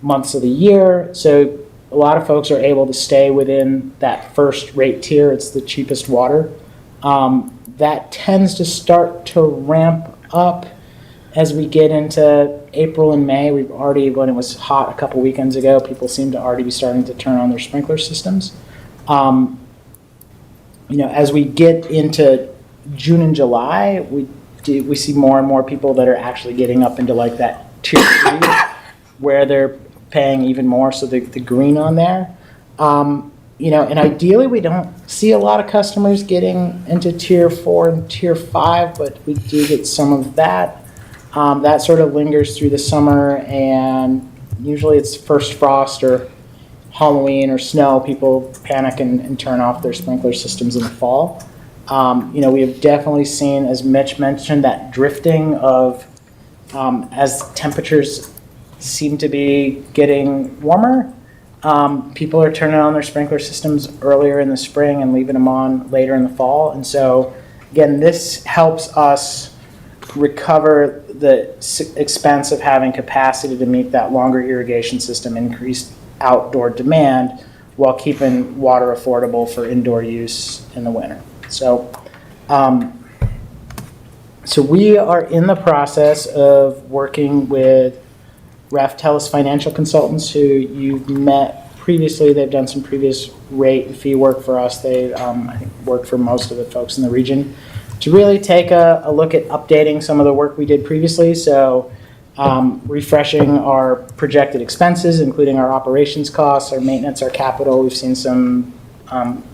months of the year. So a lot of folks are able to stay within that first rate tier. It's the cheapest water. That tends to start to ramp up as we get into April and May. We've already, when it was hot a couple weekends ago, people seem to already be starting to turn on their sprinkler systems. As we get into June and July, we see more and more people that are actually getting up into like that tier 3 where they're paying even more, so the green on there. And ideally we don't see a lot of customers getting into tier 4 and tier 5, but we do get some of that. That sort of lingers through the summer, and usually it's first frost or Halloween or snow. People panic and turn off their sprinkler systems in the fall. We have definitely seen, as Mitch mentioned, that drifting of as temperatures seem to be getting warmer. People are turning on their sprinkler systems earlier in the spring and leaving them on later in the fall. And so, again, this helps us recover the expense of having capacity to meet that longer irrigation system, increased outdoor demand, while keeping water affordable for indoor use in the winter. So we are in the process of working with Raftellus Financial Consultants, who you've met previously. They've done some previous rate and fee work for us. They, I think, worked for most of the folks in the region to really take a look at updating some of the work we did previously. So refreshing our projected expenses, including our operations costs, our maintenance, our capital. We've seen some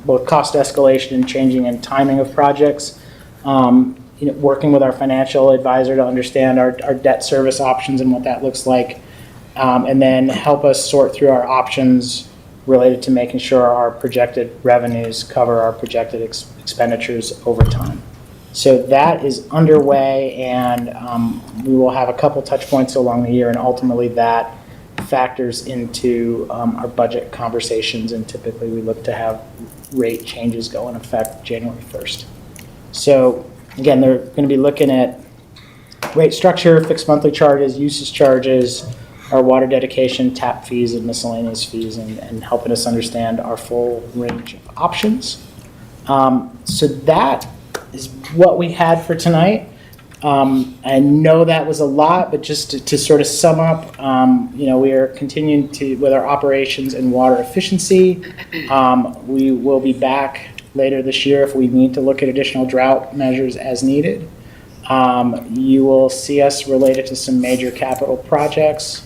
both cost escalation and changing in timing of projects. Working with our financial advisor to understand our debt service options and what that looks like. And then help us sort through our options related to making sure our projected revenues cover our projected expenditures over time. So that is underway, and we will have a couple touch points along the year, and ultimately that factors into our budget conversations, and typically we look to have rate changes go in effect January 1st. So again, they're going to be looking at rate structure, fixed monthly charges, usage charges, our water dedication, tap fees, and miscellaneous fees, and helping us understand our full range of options. So that is what we had for tonight. I know that was a lot, but just to sort of sum up, we are continuing with our operations and water efficiency. We will be back later this year if we need to look at additional drought measures as needed. You will see us related to some major capital projects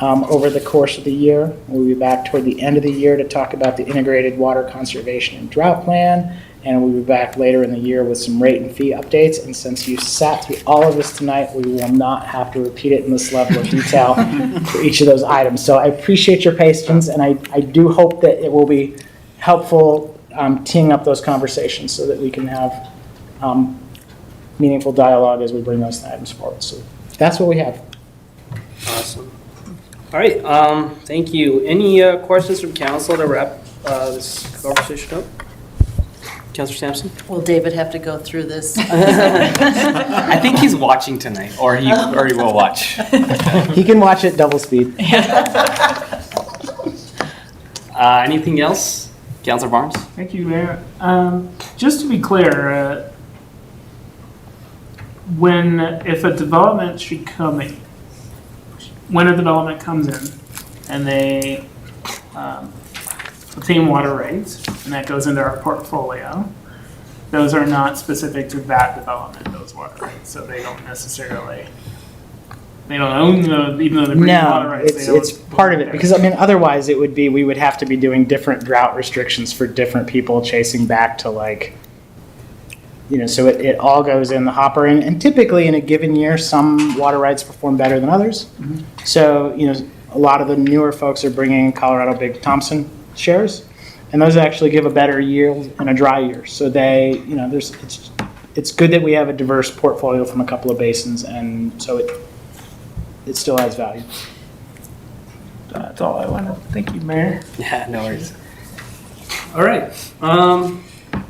over the course of the year. We'll be back toward the end of the year to talk about the integrated water conservation and drought plan. And we'll be back later in the year with some rate and fee updates. And since you sat through all of this tonight, we will not have to repeat it in this level of detail for each of those items. So I appreciate your patience, and I do hope that it will be helpful teeing up those conversations so that we can have meaningful dialogue as we bring those items forward. So that's what we have. Awesome. All right, thank you. Any questions from council to wrap this conversation up? Councilor Sampson? Will David have to go through this? I think he's watching tonight, or he will watch. He can watch it double speed. Anything else? Councilor Barnes? Thank you, Mayor. Just to be clear, if a development should come in, when a development comes in and they obtain water rights, and that goes into our portfolio, those are not specific to that development, those water rights, so they don't necessarily, they don't own those, even though they're bringing water No, rights. it's part of it, because otherwise it would be, we would have to be doing different drought restrictions for different people chasing back to so it all goes in the hopper, and typically in a given year, some water rights perform better than others. So, a lot of the newer folks are bringing Colorado Big Thompson shares, and those actually give a better yield in a dry year. So it's good that we have a diverse portfolio from a couple of basins, and so it still has value. That's all I wanted. Thank you, Mayor. Yeah, no worries. All right.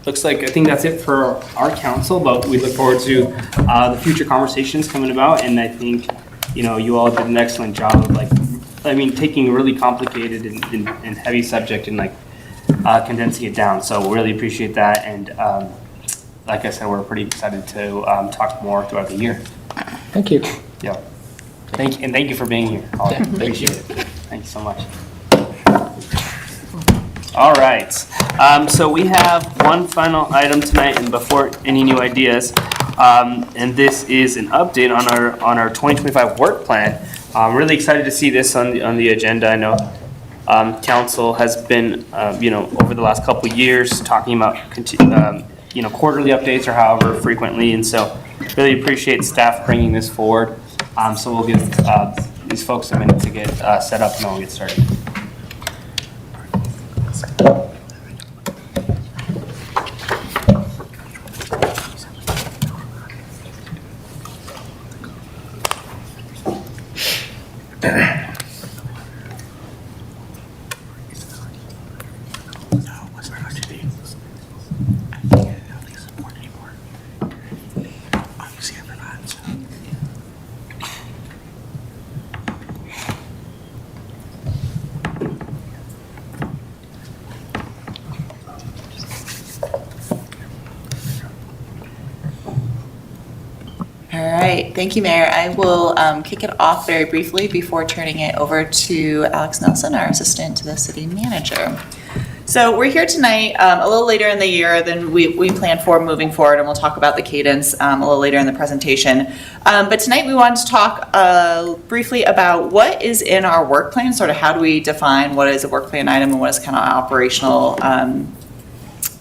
Looks like I think that's it for our council, but we look forward to the future conversations coming about, and I think you all did an excellent job of taking a really complicated and heavy subject and condensing it down. So we really appreciate that, and like I said, we're pretty excited to talk more throughout the year. Thank you. Yeah. Thank you for being here. I appreciate it. Thank you so much. All right. So we have one final item tonight, and before any new ideas, and this is an update on our 2025 work plan. I'm really excited to see this on the agenda. I know council has been over the last couple of years talking about quarterly updates or however frequently, and so really appreciate staff bringing this forward. So we'll give these folks a minute to get set up, and then we'll get started. All right, thank you, Mayor. I will kick it off very briefly before turning it over to Alex Nelson, our assistant to the city manager. So we're here tonight a little later in the year than we planned for moving forward, and we'll talk about the cadence a little later in the presentation. But tonight we wanted to talk briefly about what is in our work plan, sort of how do we define what is a work plan item and what is kind of operational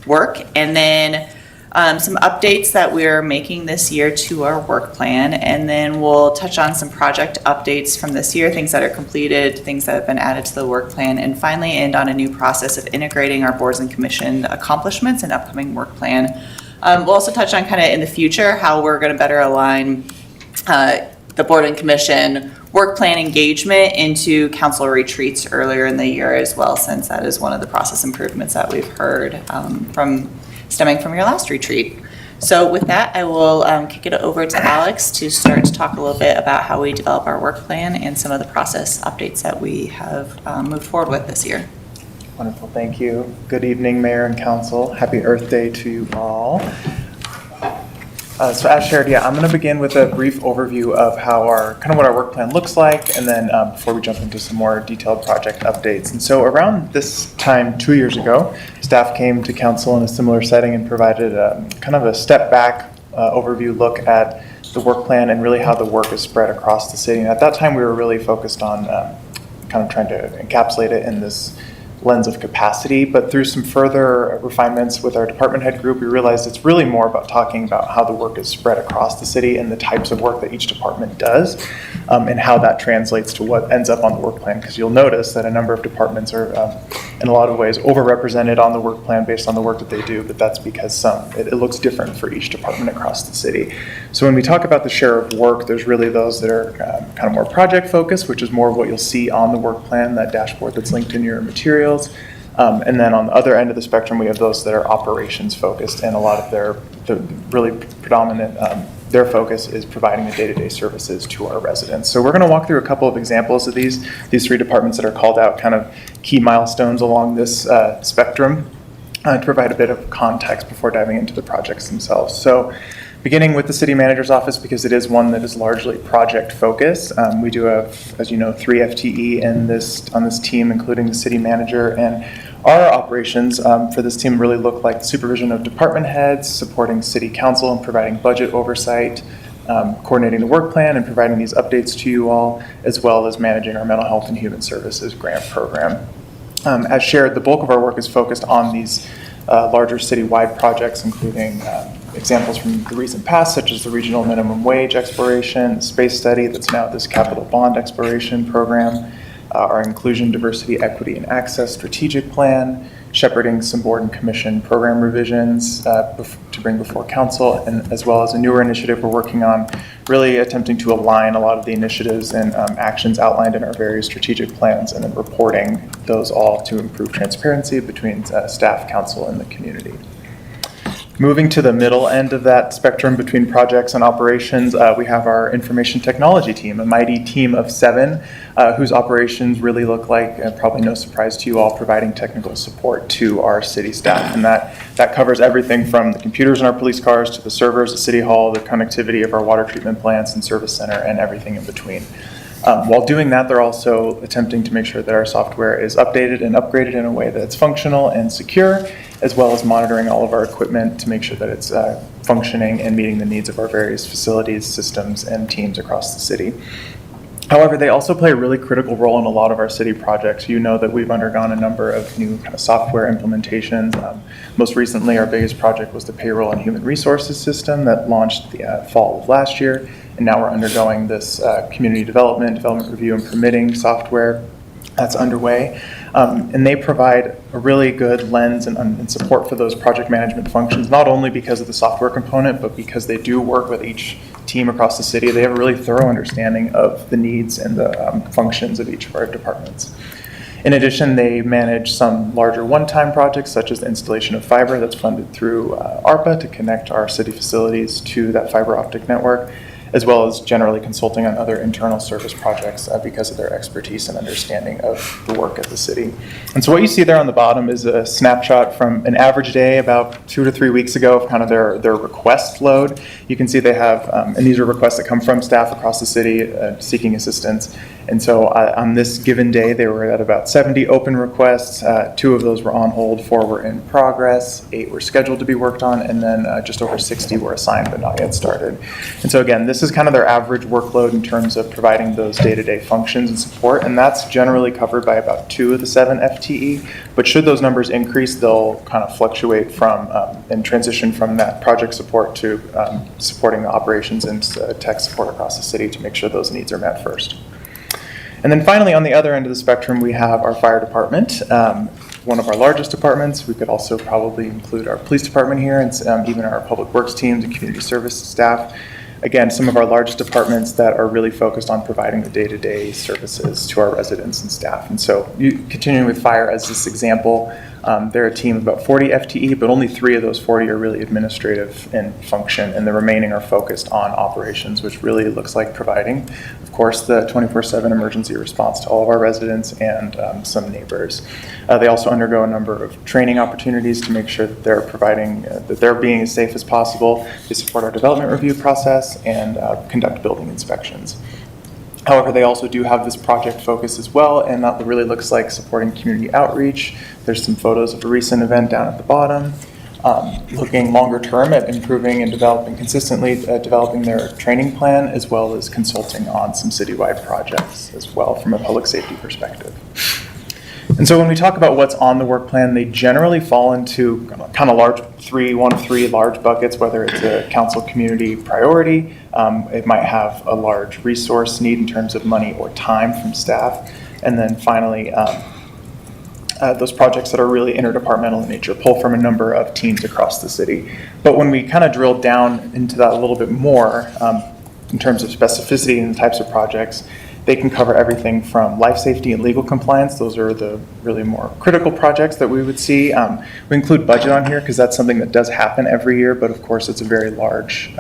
work, and then some updates that we're making this year to our work plan, and then we'll touch on some project updates from this year, things that are completed, things that have been added to the work plan, and finally end on a new process of integrating our boards and commission accomplishments and upcoming work plan. We'll also touch on kind of in the future how we're going to better align the board and commission work plan engagement into council retreats earlier in the year as well, since that is one of the process improvements that we've heard stemming from your last retreat. So with that, I will kick it over to Alex to start to talk a little bit about how we develop our work plan and some of the process updates that we have moved forward with this year. Wonderful, thank you. Good evening, Mayor and Council. Happy Earth Day to you all. So as shared, I'm going to begin with a brief overview of how what our work plan looks like, and then before we jump into some more detailed project updates. And so around this time 2 years ago, staff came to council in a similar setting and provided kind of a step back overview look at the work plan and really how the work is spread across the city. And at that time, we were really focused on kind of trying to encapsulate it in this lens of capacity, but through some further refinements with our department head group, we realized it's really more about talking about how the work is spread across the city and the types of work that each department does, and how that translates to what ends up on the work plan. Because you'll notice that a number of departments are, in a lot of ways, overrepresented on the work plan based on the work that they do, but that's because it looks different for each department across the city. So when we talk about the share of work, there's really those that are kind of more project focused, which is more of what you'll see on the work plan, that dashboard that's linked in your materials. And then on the other end of the spectrum, we have those that are operations focused, and a lot of the really predominant, their focus is providing the day-to-day services to our residents. So we're going to walk through a couple of examples of these three departments that are called out kind of key milestones along this spectrum to provide a bit of context before diving into the projects themselves. So beginning with the city manager's office, because it is one that is largely project focused. We do have, as you know, 3 FTE on this team, including the city manager, and our operations for this team really look like the supervision of department heads, supporting city council and providing budget oversight, coordinating the work plan and providing these updates to you all, as well as managing our mental health and human services grant program. As shared, the bulk of our work is focused on these larger citywide projects, including examples from the recent past, such as the regional minimum wage exploration, the space study that's now this capital bond exploration program, our inclusion, diversity, equity, and access strategic plan, shepherding some board and commission program revisions to bring before council, and as well as a newer initiative we're working on, really attempting to align a lot of the initiatives and actions outlined in our various strategic plans, and then reporting those all to improve transparency between staff, council, and the community. Moving to the middle end of that spectrum between projects and operations, we have our information technology team, a mighty team of 7 whose operations really look like, probably no surprise to you all, providing technical support to our city staff. And that covers everything from the computers in our police cars to the servers at City Hall, the connectivity of our water treatment plants and service center, and everything in between. While doing that, they're also attempting to make sure that our software is updated and upgraded in a way that's functional and secure, as well as monitoring all of our equipment to make sure that it's functioning and meeting the needs of our various facilities, systems, and teams across the city. However, they also play a really critical role in a lot of our city projects. You know that we've undergone a number of new kind of software implementations. Most recently, our biggest project was the payroll and human resources system that launched the fall of last year. And now we're undergoing this community development review and permitting software that's underway. And they provide a really good lens and support for those project management functions, not only because of the software component, but because they do work with each team across the city. They have a really thorough understanding of the needs and the functions of each of our departments. In addition, they manage some larger one-time projects, such as the installation of fiber that's funded through ARPA to connect our city facilities to that fiber optic network, as well as generally consulting on other internal service projects because of their expertise and understanding of the work at the city. And so what you see there on the bottom is a snapshot from an average day about 2 to 3 weeks ago of kind of their request load. You can see they have, and these are requests that come from staff across the city seeking assistance. And so on this given day, they were at about 70 open requests. 2 of those were on hold, 4 were in progress, 8 were scheduled to be worked on, and then just over 60 were assigned but not yet started. And so again, this is kind of their average workload in terms of providing those day-to-day functions and support, and that's generally covered by about 2 of the 7 FTE. But should those numbers increase, they'll kind of fluctuate from and transition from that project support to supporting the operations and tech support across the city to make sure those needs are met first. And then finally, on the other end of the spectrum, we have our fire department, one of our largest departments. We could also probably include our police department here and even our public works teams and community service staff. again, some of our largest departments that are really focused on providing the day-to-day services to our residents and staff. And so continuing with fire as this example, they're a team of about 40 FTE, but only 3 of those 40 are really administrative in function, and the remaining are focused on operations, which really looks like providing, of course, the 24/7 emergency response to all of our residents and some neighbors. They also undergo a number of training opportunities to make sure that they're providing, that they're being as safe as possible. They support our development review process and conduct building inspections. However, they also do have this project focus as well, and that really looks like supporting community outreach. There's some photos of a recent event down at the bottom. Looking longer term at improving and developing consistently, developing their training plan, as well as consulting on some citywide projects as well from a public safety perspective. And so when we talk about what's on the work plan, they generally fall into kind of one of three large buckets, whether it's a council community priority, it might have a large resource need in terms of money or time from staff, and then finally, those projects that are really interdepartmental in nature, pull from a number of teams across the city. But when we kind of drill down into that a little bit more, in terms of specificity and the types of projects, they can cover everything from life safety and legal compliance. Those are the really more critical projects that we would see. We include budget on here because that's something that does happen every year, but of course it's a very large,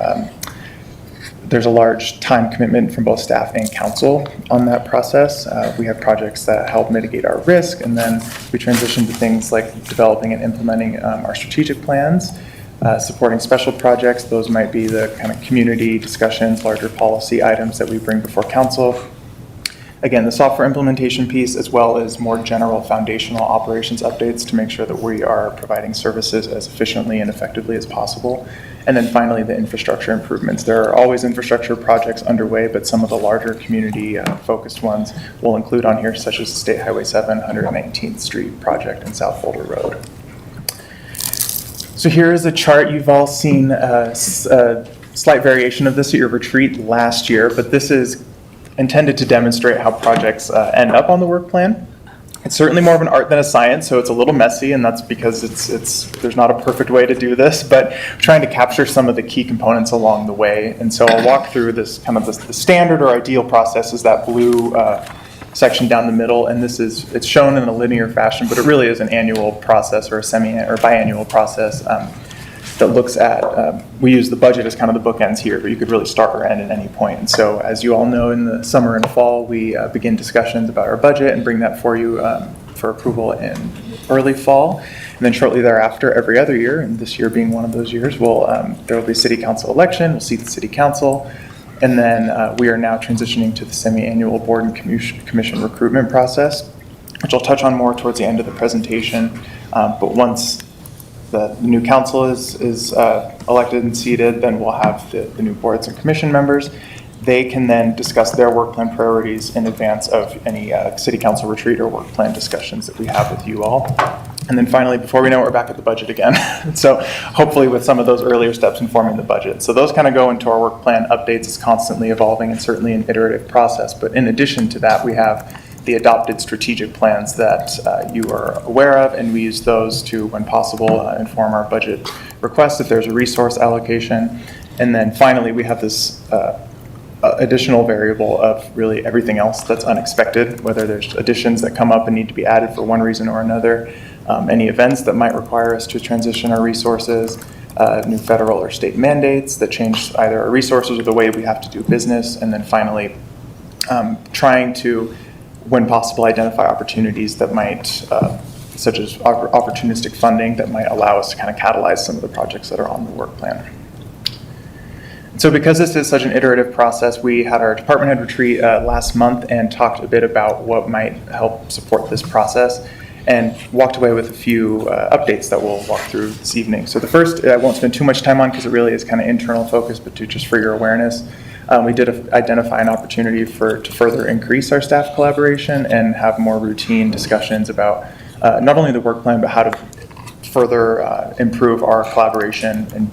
there's a large time commitment from both staff and council on that process. We have projects that help mitigate our risk, and then we transition to things like developing and implementing our strategic plans. Supporting special projects, those might be the kind of community discussions, larger policy items that we bring before council. Again, the software implementation piece, as well as more general foundational operations updates to make sure that we are providing services as efficiently and effectively as possible. And then finally, the infrastructure improvements. There are always infrastructure projects underway, but some of the larger community focused ones we'll include on here, such as the State Highway 7 119th Street project in South Boulder Road. So here is a chart. You've all seen a slight variation of this at your retreat last year, but this is intended to demonstrate how projects end up on the work plan. It's certainly more of an art than a science, so it's a little messy, and that's because there's not a perfect way to do this, but I'm trying to capture some of the key components along the way. And so I'll walk through this kind of the standard or ideal process is that blue section down the middle, and it's shown in a linear fashion, but it really is an annual process or a or biannual process that looks at, we use the budget as kind of the bookends here, but you could really start or end at any point. And so as you all know, in the summer and fall, we begin discussions about our budget and bring that for you for approval in early fall. And then shortly thereafter, every other year, and this year being one of those years, there will be a city council election, we'll seat the city council. And then we are now transitioning to the semi-annual board and commission recruitment process, which I'll touch on more towards the end of the presentation. But once the new council is elected and seated, then we'll have the new boards and commission members. They can then discuss their work plan priorities in advance of any city council retreat or work plan discussions that we have with you all. And then finally, before we know it, we're back at the budget again. So hopefully with some of those earlier steps informing the budget. So those kind of go into our work plan updates. It's constantly evolving and certainly an iterative process. But in addition to that, we have the adopted strategic plans that you are aware of, and we use those to, when possible, inform our budget requests if there's a resource allocation. And then finally, we have this additional variable of really everything else that's unexpected, whether there's additions that come up and need to be added for one reason or another, any events that might require us to transition our resources, new federal or state mandates that change either our resources or the way we have to do business, and then finally, trying to, when possible, identify opportunities that might, such as opportunistic funding that might allow us to kind of catalyze some of the projects that are on the work plan. So because this is such an iterative process, we had our department head retreat last month and talked a bit about what might help support this process and walked away with a few updates that we'll walk through this evening. So the first, I won't spend too much time on because it really is kind of internal focus, but just for your awareness, we did identify an opportunity to further increase our staff collaboration and have more routine discussions about not only the work plan, but how to further improve our collaboration and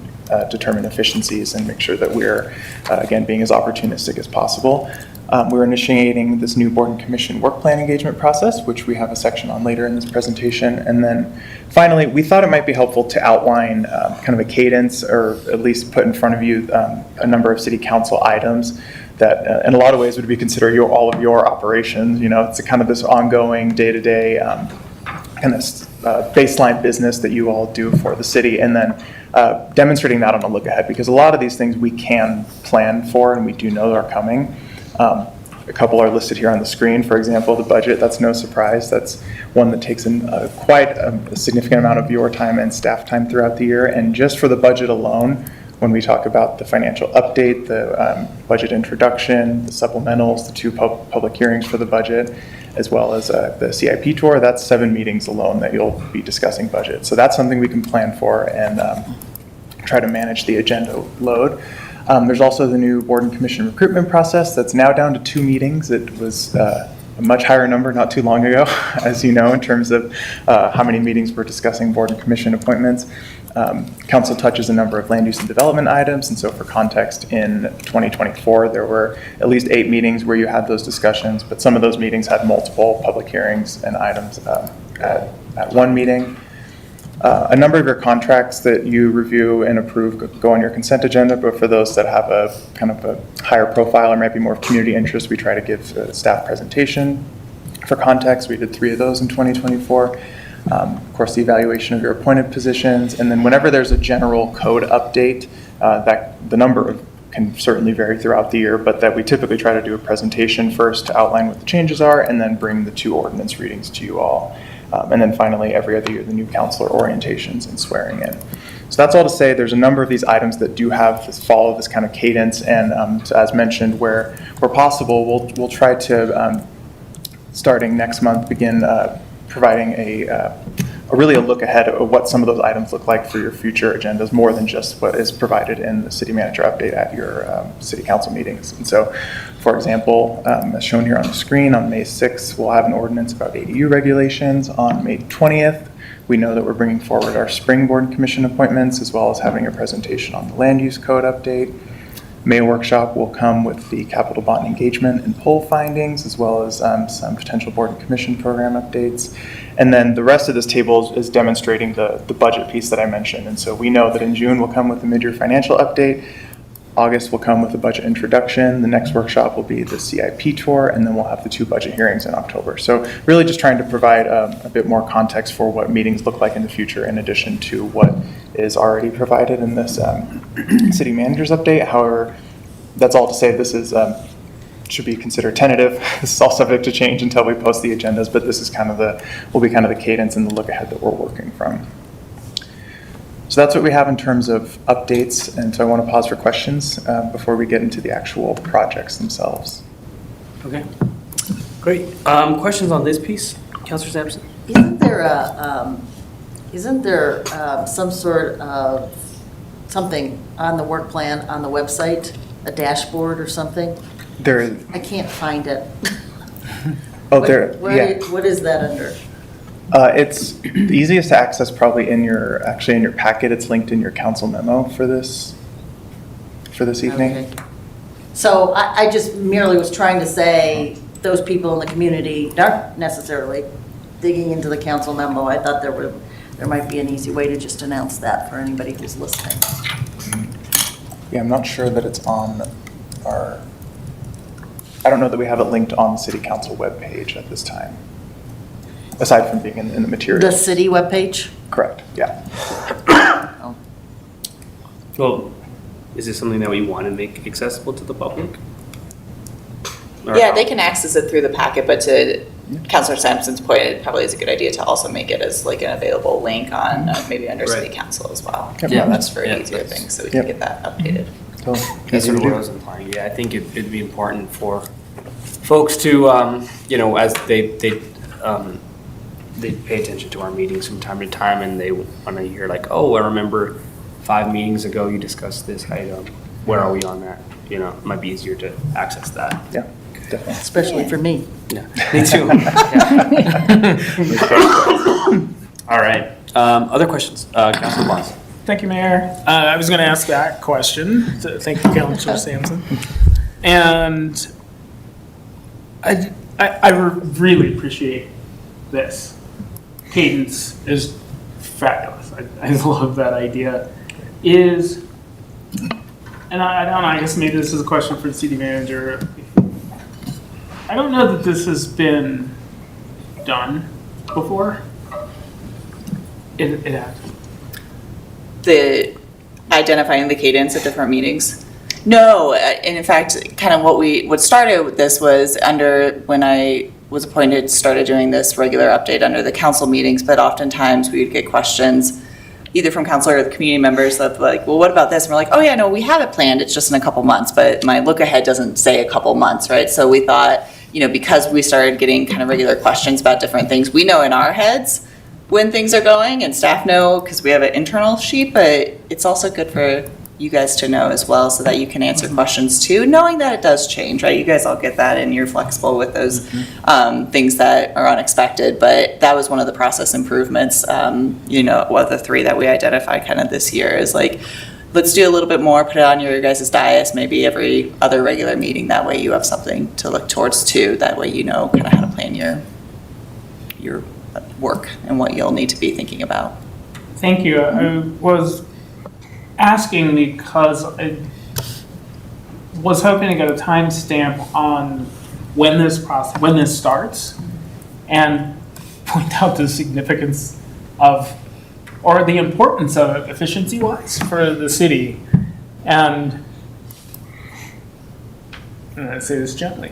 determine efficiencies and make sure that we're, again, being as opportunistic as possible. We're initiating this new board and commission work plan engagement process, which we have a section on later in this presentation. And then finally, we thought it might be helpful to outline kind of a cadence, or at least put in front of you a number of city council items that in a lot of ways would be considered all of your operations. It's a kind of this ongoing day-to-day kind of baseline business that you all do for the city, and then demonstrating that on a look ahead, because a lot of these things we can plan for and we do know are coming. A couple are listed here on the screen. For example, the budget, that's no surprise. That's one that takes in quite a significant amount of your time and staff time throughout the year. And just for the budget alone, when we talk about the financial update, the budget introduction, the supplementals, the two public hearings for the budget, as well as the CIP tour, that's 7 meetings alone that you'll be discussing budget. So that's something we can plan for and try to manage the agenda load. There's also the new board and commission recruitment process that's now down to 2 meetings. It was a much higher number not too long ago, as you know, in terms of how many meetings we're discussing board and commission appointments. Council touches a number of land use and development items, and so for context, in 2024, there were at least 8 meetings where you had those discussions, but some of those meetings had multiple public hearings and items at one meeting. A number of your contracts that you review and approve go on your consent agenda, but for those that have a kind of a higher profile or might be more of community interest, we try to give a staff presentation. For context, we did 3 of those in 2024. Of course, the evaluation of your appointed positions, and then whenever there's a general code update, that the number can certainly vary throughout the year, but that we typically try to do a presentation first to outline what the changes are, and then bring the 2 ordinance readings to you all. And then finally, every other year, the new counselor orientations and swearing in. So that's all to say there's a number of these items that do have follow this kind of cadence, and so as mentioned, where possible, we'll try to, starting next month, begin providing a look ahead of what some of those items look like for your future agendas, more than just what is provided in the city manager update at your city council meetings. And so, for example, as shown here on the screen, on May 6th, we'll have an ordinance about ADU regulations. On May 20th, we know that we're bringing forward our spring board and commission appointments, as well as having a presentation on the land use code update. May workshop will come with the capital bond engagement and poll findings, as well as some potential board and commission program updates. And then the rest of this table is demonstrating the budget piece that I mentioned. And so we know that in June we'll come with the mid-year financial update. August will come with the budget introduction. The next workshop will be the CIP tour, and then we'll have the 2 budget hearings in October. So really just trying to provide a bit more context for what meetings look like in the future, in addition to what is already provided in this city manager's update. However, that's all to say this is should be considered tentative. This is all subject to change until we post the agendas, but this is kind of will be kind of the cadence and the look ahead that we're working from. So that's what we have in terms of updates, and so I want to pause for questions before we get into the actual projects themselves. Okay, great. Questions on this piece, Councilor Sampson? Isn't there some sort of something on the work plan on the website, a dashboard or something? I can't find it. Oh, yeah. What is that under? It's the easiest to access probably in your packet. It's linked in your council memo for this evening. Okay. So I just merely was trying to say those people in the community aren't necessarily digging into the council memo. I thought there might be an easy way to just announce that for anybody who's listening. Yeah, I'm not sure that it's on I don't know that we have it linked on the city council webpage at this time, aside from being in the materials. The city webpage? Correct, yeah. Oh. Well, is this something that we want to make accessible to the public? Or Yeah, how? they can access it through the packet, but to Councilor Sampson's point, it probably is a good idea to also make it as like an available link on maybe under city Right. council as well. Yep. Yeah. That's for Yeah, an easier that's- thing, so we can get that updated. So, That's easy to what I do. was implying. Yeah, I think it'd be important for folks to, as they pay attention to our meetings from time to time, and they want to hear like, oh, I remember 5 meetings ago you discussed this item. Where are we on that? It might be easier to access that. Yeah, definitely. Especially for me. Yeah, me too. All right. Other questions? Councilor Blas. Thank you, Mayor. I was going to ask that question. So thank you, Councilor Sampson. And I really appreciate this. Cadence is fabulous. I love that idea. And I don't know, I guess maybe this is a question for the city manager. I don't know that this has been done before. It has. The identifying the cadence at different meetings. No, and in fact, kind of what started with this was when I was appointed, started doing this regular update under the council meetings, but oftentimes we would get questions either from council or the community members of like, well, what about this? And we're like, oh yeah, no, we have it planned. It's just in a couple months, but my look ahead doesn't say a couple months, right? So we thought, because we started getting kind of regular questions about different things, we know in our heads when things are going, and staff know because we have an internal sheet, but it's also good for you guys to know as well so that you can answer questions too, knowing that it does change, right? You guys all get that and you're flexible with those things that are unexpected, but that was one of the process improvements, the 3 that we identified kind of this year is like, let's do a little bit more, put it on your guys' dais, maybe every other regular meeting, that way you have something to look towards too, that way you know kind of how to plan your work and what you'll need to be thinking about. Thank you. I was asking because I was hoping to get a timestamp on when this starts, and point out the significance of, or the importance of it efficiency-wise for the city. And I say this gently.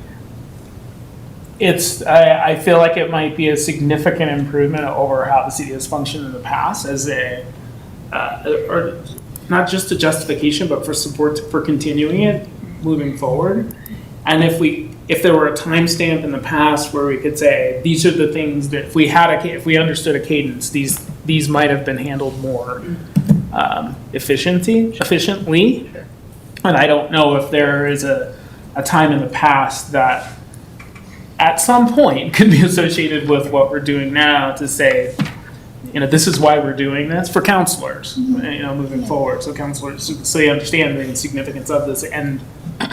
I feel like it might be a significant improvement over how the city has functioned in the past as or not just a justification, but for support for continuing it moving forward. And if there were a timestamp in the past where we could say, these are the things that if we understood a cadence, these might have been handled more efficiently. And I don't know if there is a time in the past that at some point could be associated with what we're doing now to say, this is why we're doing this for counselors, moving forward. So counselors, so you understand the significance of this. And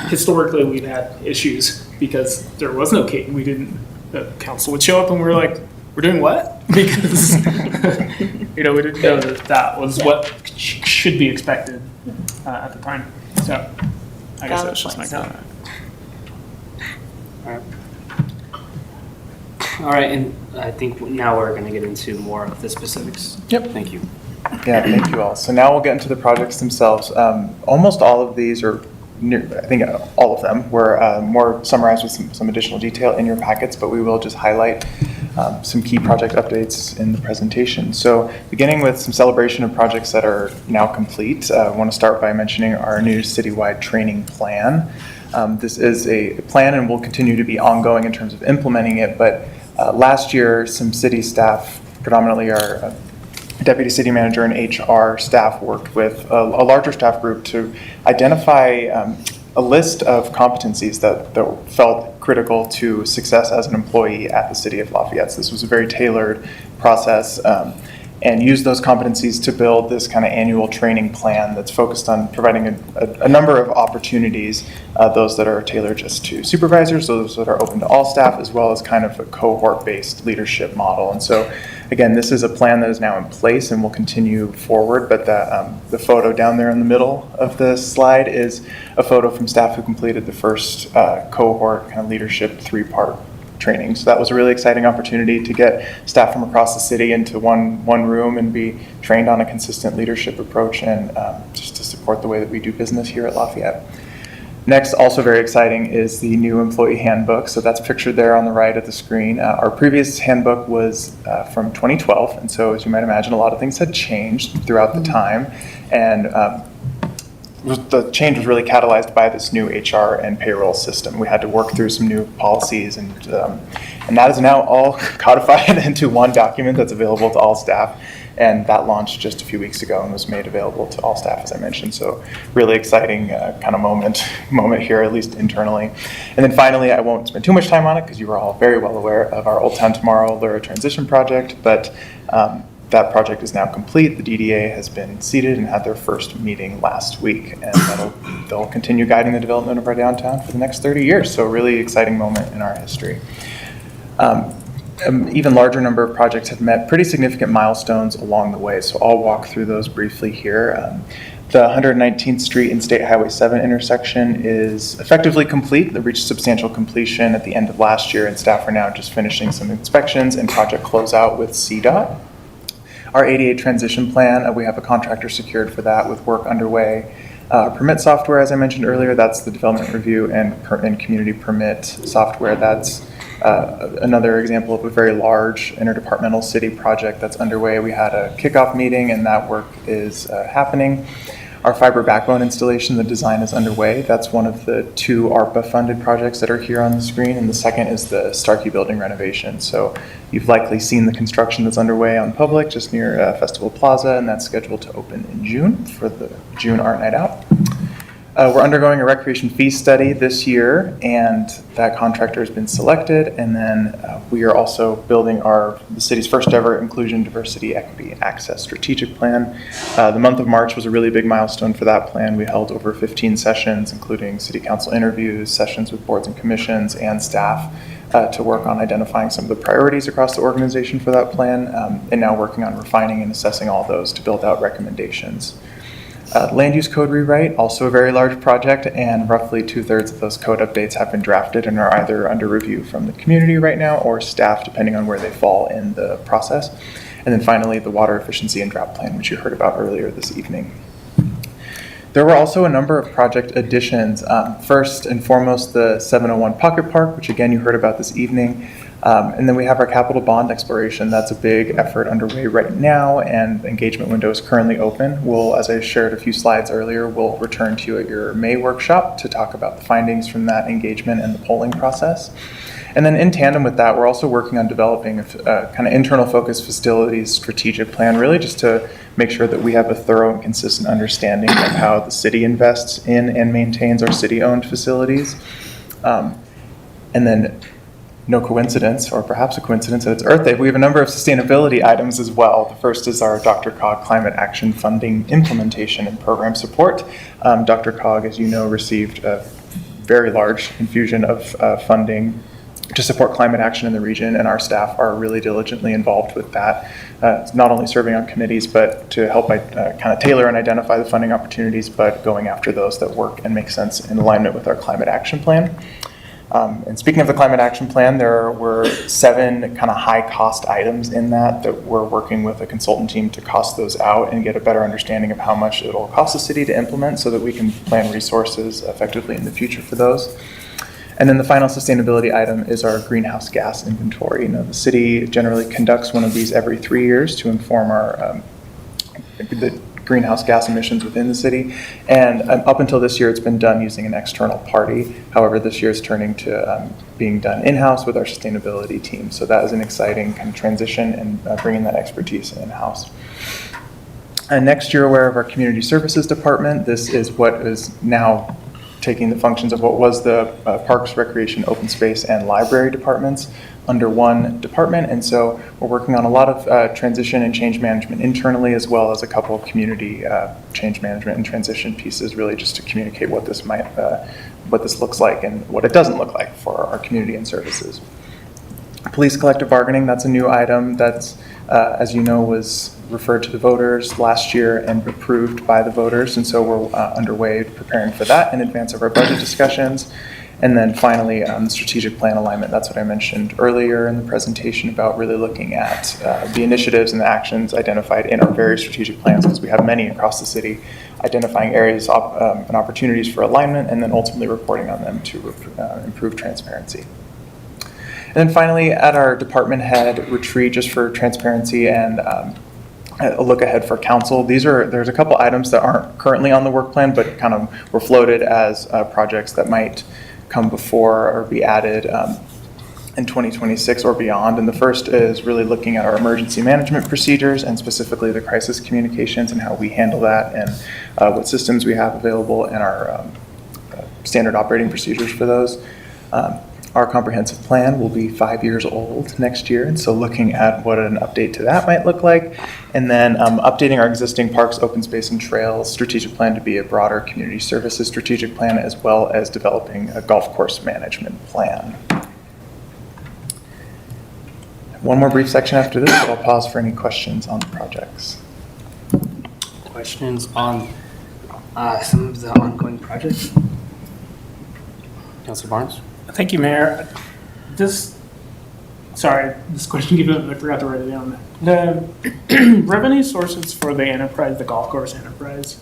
historically, we've had issues because there was no cadence. The council would show up and we were like, we're doing what? Because, we didn't know that was what should be expected at the time. So I guess that's just my comment. All right, and I think now we're going to get into more of the specifics. Yep. Thank you. Yeah, thank you all. So now we'll get into the projects themselves. Almost all of these are, I think all of them were more summarized with some additional detail in your packets, but we will just highlight some key project updates in the presentation. So beginning with some celebration of projects that are now complete, I want to start by mentioning our new citywide training plan. This is a plan and will continue to be ongoing in terms of implementing it, but last year some city staff, predominantly our deputy city manager and HR staff, worked with a larger staff group to identify a list of competencies that felt critical to success as an employee at the City of Lafayette. So this was a very tailored process and use those competencies to build this kind of annual training plan that's focused on providing a number of opportunities, those that are tailored just to supervisors, those that are open to all staff, as well as kind of a cohort-based leadership model. And so, again, this is a plan that is now in place and will continue forward, but the photo down there in the middle of the slide is a photo from staff who completed the first cohort kind of leadership 3-part training. So that was a really exciting opportunity to get staff from across the city into one room and be trained on a consistent leadership approach and just to support the way that we do business here at Lafayette. Next, also very exciting, is the new employee handbook. So that's pictured there on the right of the screen. Our previous handbook was from 2012, and so as you might imagine, a lot of things had changed throughout the time, and the change was really catalyzed by this new HR and payroll system. We had to work through some new policies, and that is now all codified into one document that's available to all staff. And that launched just a few weeks ago and was made available to all staff, as I mentioned. So really exciting kind of moment here, at least internally. And then finally, I won't spend too much time on it because you are all very well aware of our Old Town Tomorrow Lura transition project, but That project is now complete. The DDA has been seated and had their first meeting last week, and they'll continue guiding the development of our downtown for the next 30 years. So a really exciting moment in our history. An even larger number of projects have met pretty significant milestones along the way, so I'll walk through those briefly here. The 119th Street and State Highway 7 intersection is effectively complete. They reached substantial completion at the end of last year, and staff are now just finishing some inspections and project closeout with CDOT. Our 88 transition plan, we have a contractor secured for that with work underway. Permit software, as I mentioned earlier, that's the development review and community permit software. That's another example of a very large interdepartmental city project that's underway. We had a kickoff meeting and that work is happening. Our fiber backbone installation, the design is underway. That's one of the 2 ARPA-funded projects that are here on the screen, and the second is the Starkey Building renovation. So you've likely seen the construction that's underway on Public, just near Festival Plaza, and that's scheduled to open in June for the June Art Night Out. We're undergoing a recreation fee study this year, and that contractor has been selected. And then we are also building the city's first ever inclusion, diversity, equity, and access strategic plan. The month of March was a really big milestone for that plan. We held over 15 sessions, including city council interviews, sessions with boards and commissions, and staff to work on identifying some of the priorities across the organization for that plan, and now working on refining and assessing all those to build out recommendations. Land use code rewrite, also a very large project, and roughly 2/3 of those code updates have been drafted and are either under review from the community right now or staff, depending on where they fall in the process. And then finally, the water efficiency and drought plan, which you heard about earlier this evening. There were also a number of project additions. First and foremost, the 701 Pocket Park, which again you heard about this evening. And then we have our capital bond exploration. That's a big effort underway right now, and engagement window is currently open. We'll, as I shared a few slides earlier, we'll return to you at your May workshop to talk about the findings from that engagement and the polling process. And then in tandem with that, we're also working on developing a kind of internal focused facilities strategic plan, really just to make sure that we have a thorough and consistent understanding of how the city invests in and maintains our city-owned facilities. And then, no coincidence, or perhaps a coincidence, that it's Earth Day. We have a number of sustainability items as well. The first is our DRCOG Climate Action Funding Implementation and Program Support. DRCOG, as you know, received a very large infusion of funding to support climate action in the region, and our staff are really diligently involved with that, not only serving on committees, but to help kind of tailor and identify the funding opportunities, but going after those that work and make sense in alignment with our climate action plan. And speaking of the climate action plan, there were 7 kind of high-cost items in that we're working with a consultant team to cost those out and get a better understanding of how much it'll cost the city to implement so that we can plan resources effectively in the future for those. And then the final sustainability item is our greenhouse gas inventory. You know, the city generally conducts one of these every 3 years to inform our the greenhouse gas emissions within the city. And up until this year, it's been done using an external party. However, this year is turning to being done in-house with our sustainability team. So that is an exciting kind of transition and bringing that expertise in-house. And next, you're aware of our community services department. This is what is now taking the functions of what was the Parks, Recreation, Open Space, and Library departments under one department. And so we're working on a lot of transition and change management internally, as well as a couple of community change management and transition pieces, really just to communicate what this what this looks like and what it doesn't look like for our community and services. Police collective bargaining, that's a new item that's, as you know, was referred to the voters last year and approved by the voters. And so we're underway preparing for that in advance of our budget discussions. And then finally, the strategic plan alignment. That's what I mentioned earlier in the presentation about really looking at the initiatives and the actions identified in our various strategic plans, because we have many across the city, identifying areas and opportunities for alignment, and then ultimately reporting on them to improve transparency. And then finally, at our department head retreat, just for transparency and a look ahead for council, there's a couple items that aren't currently on the work plan, but kind of were floated as projects that might come before or be added in 2026 or beyond. And the first is really looking at our emergency management procedures, and specifically the crisis communications and how we handle that, and what systems we have available, and our standard operating procedures for those. Our comprehensive plan will be 5 years old next year, and so looking at what an update to that might look like, and then updating our existing parks, open space, and trails strategic plan to be a broader community services strategic plan, as well as developing a golf course management plan. One more brief section after this, but I'll pause for any questions on the projects. Questions on some of the ongoing projects? Councilor Barnes? Thank you, Mayor. This question came up, I forgot to write it down. The revenue sources for the enterprise, the golf course enterprise.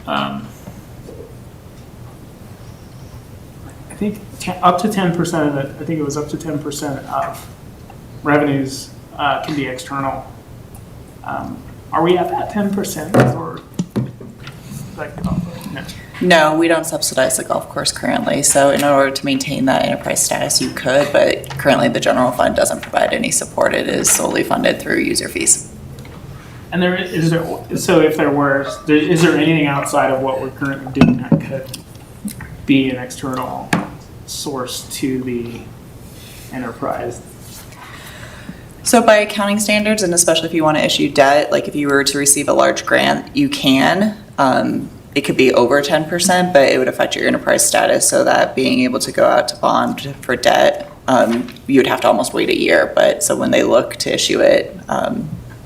I think up to 10% of it, I think it was up to 10% of revenues can be external. Are we at that 10% or like no? No, we don't subsidize the golf course currently, so in order to maintain that enterprise status, you could, but currently the general fund doesn't provide any support. It is solely funded through user fees. And is there anything outside of what we're currently doing that could be an external source to the enterprise? So by accounting standards, and especially if you want to issue debt, like if you were to receive a large grant, you can. It could be over 10%, but it would affect your enterprise status, so that being able to go out to bond for debt, you would have to almost wait a year. But so when they look to issue it,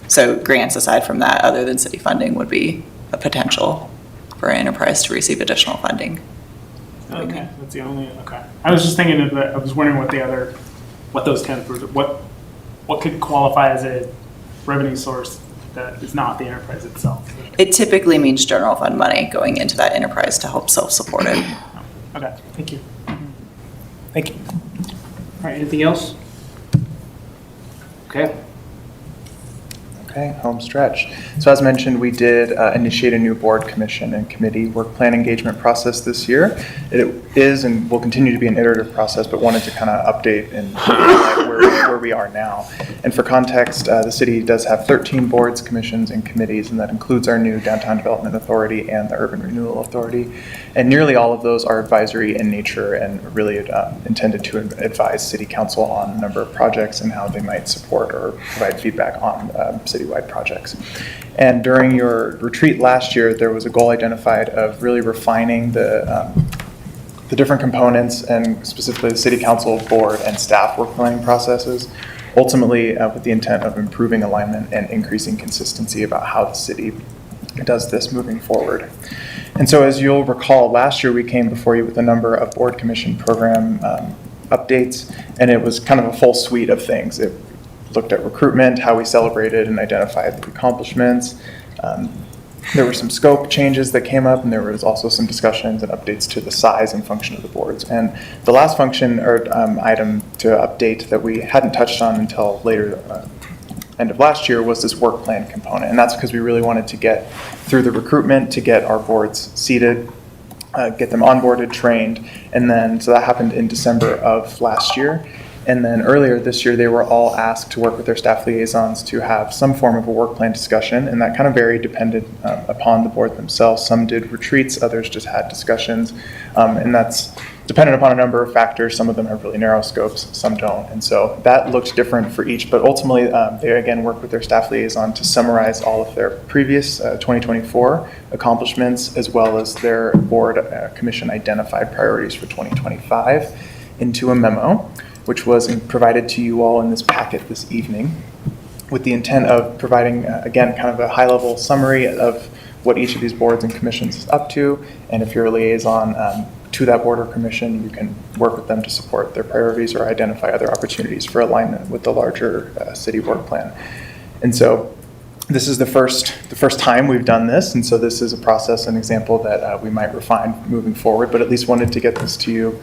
so grants aside from that, other than city funding, would be a potential for an enterprise to receive additional funding. Okay, that's the only, okay. I was just thinking of I was wondering what those 10%, what could qualify as a revenue source that is not the enterprise itself. It typically means general fund money going into that enterprise to help self-support it. Okay, thank you. Thank you. All right, anything else? Okay. Okay, home stretch. So as mentioned, we did initiate a new board, commission, and committee work plan engagement process this year. It is and will continue to be an iterative process, but wanted to kind of update and highlight where we are now. And for context, the city does have 13 boards, commissions, and committees, and that includes our new Downtown Development Authority and the Urban Renewal Authority. And nearly all of those are advisory in nature and really intended to advise City Council on a number of projects and how they might support or provide feedback on citywide projects. And during your retreat last year, there was a goal identified of really refining the different components and specifically the City Council, board, and staff work planning processes, ultimately with the intent of improving alignment and increasing consistency about how the city does this moving forward. And so as you'll recall, last year we came before you with a number of board commission program updates, and it was kind of a full suite of things. It looked at recruitment, how we celebrated and identified the accomplishments. There were some scope changes that came up, and there was also some discussions and updates to the size and function of the boards. And the last function or item to update that we hadn't touched on until later end of last year was this work plan component. And that's because we really wanted to get through the recruitment to get our boards seated, get them onboarded, trained, and then, so that happened in December of last year. And then earlier this year, they were all asked to work with their staff liaisons to have some form of a work plan discussion, and that kind of varied dependent upon the board themselves. Some did retreats, others just had discussions, and that's dependent upon a number of factors. Some of them have really narrow scopes, some don't, and so that looked different for each, but ultimately they again worked with their staff liaison to summarize all of their previous 2024 accomplishments, as well as their board commission identified priorities for 2025 into a memo, which was provided to you all in this packet this evening, with the intent of providing, again, kind of a high-level summary of what each of these boards and commissions is up to, and if you're a liaison to that board or commission, you can work with them to support their priorities or identify other opportunities for alignment with the larger city work plan. And so this is the first time we've done this, and so this is a process, an example that we might refine moving forward, but at least wanted to get this to you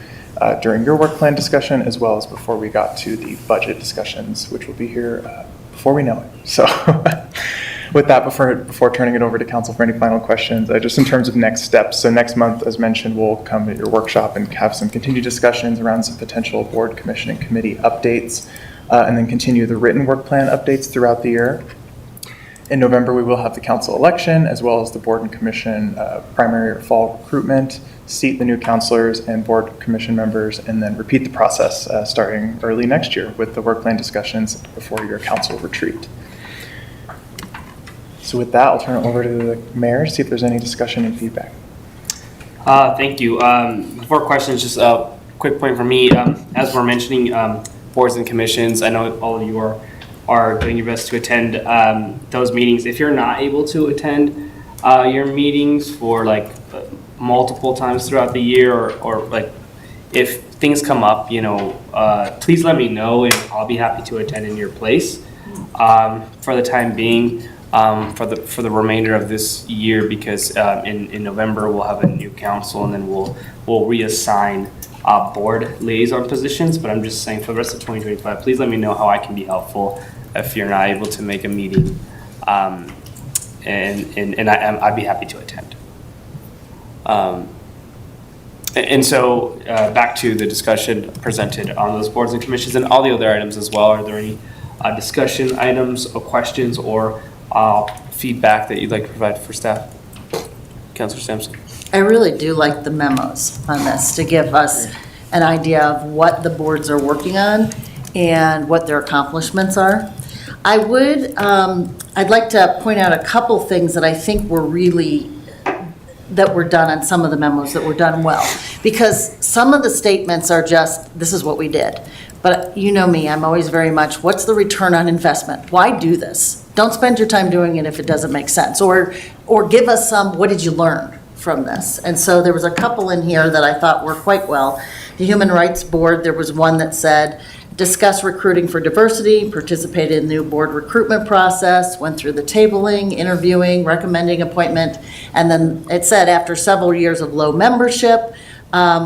during your work plan discussion, as well as before we got to the budget discussions, which will be here before we know it. So with that, before turning it over to council for any final questions, just in terms of next steps, so next month, as mentioned, we'll come at your workshop and have some continued discussions around some potential board, commission, and committee updates, and then continue the written work plan updates throughout the year. In November, we will have the council election, as well as the board and commission primary or fall recruitment, seat the new councilors and board commission members, and then repeat the process starting early next year with the work plan discussions before your council retreat. So with that, I'll turn it over to the mayor, see if there's any discussion and feedback. Thank you. Before questions, just a quick point for me. As we're mentioning boards and commissions, I know all of you are doing your best to attend those meetings. If you're not able to attend your meetings for like multiple times throughout the year, or like if things come up, please let me know and I'll be happy to attend in your place for the time being. For the remainder of this year, because in November we'll have a new council and then we'll reassign board liaison positions. But I'm just saying for the rest of 2025, please let me know how I can be helpful if you're not able to make a meeting, and I'd be happy to attend. And so back to the discussion presented on those boards and commissions and all the other items as well. Are there any discussion items or questions or feedback that you'd like to provide for staff? Councilor Sampson. I really do like the memos on this to give us an idea of what the boards are working on and what their accomplishments are. I'd like to point out a couple things that I think were done on some of the memos that were done well. Because some of the statements are just, this is what we did. But you know me, I'm always very much, what's the return on investment? Why do this? Don't spend your time doing it if it doesn't make sense. Or give us some, what did you learn from this? And so there was a couple in here that I thought were quite well. The Human Rights Board, there was one that said, discuss recruiting for diversity, participated in the new board recruitment process, went through the tabling, interviewing, recommending appointment, and then it said after several years of low membership,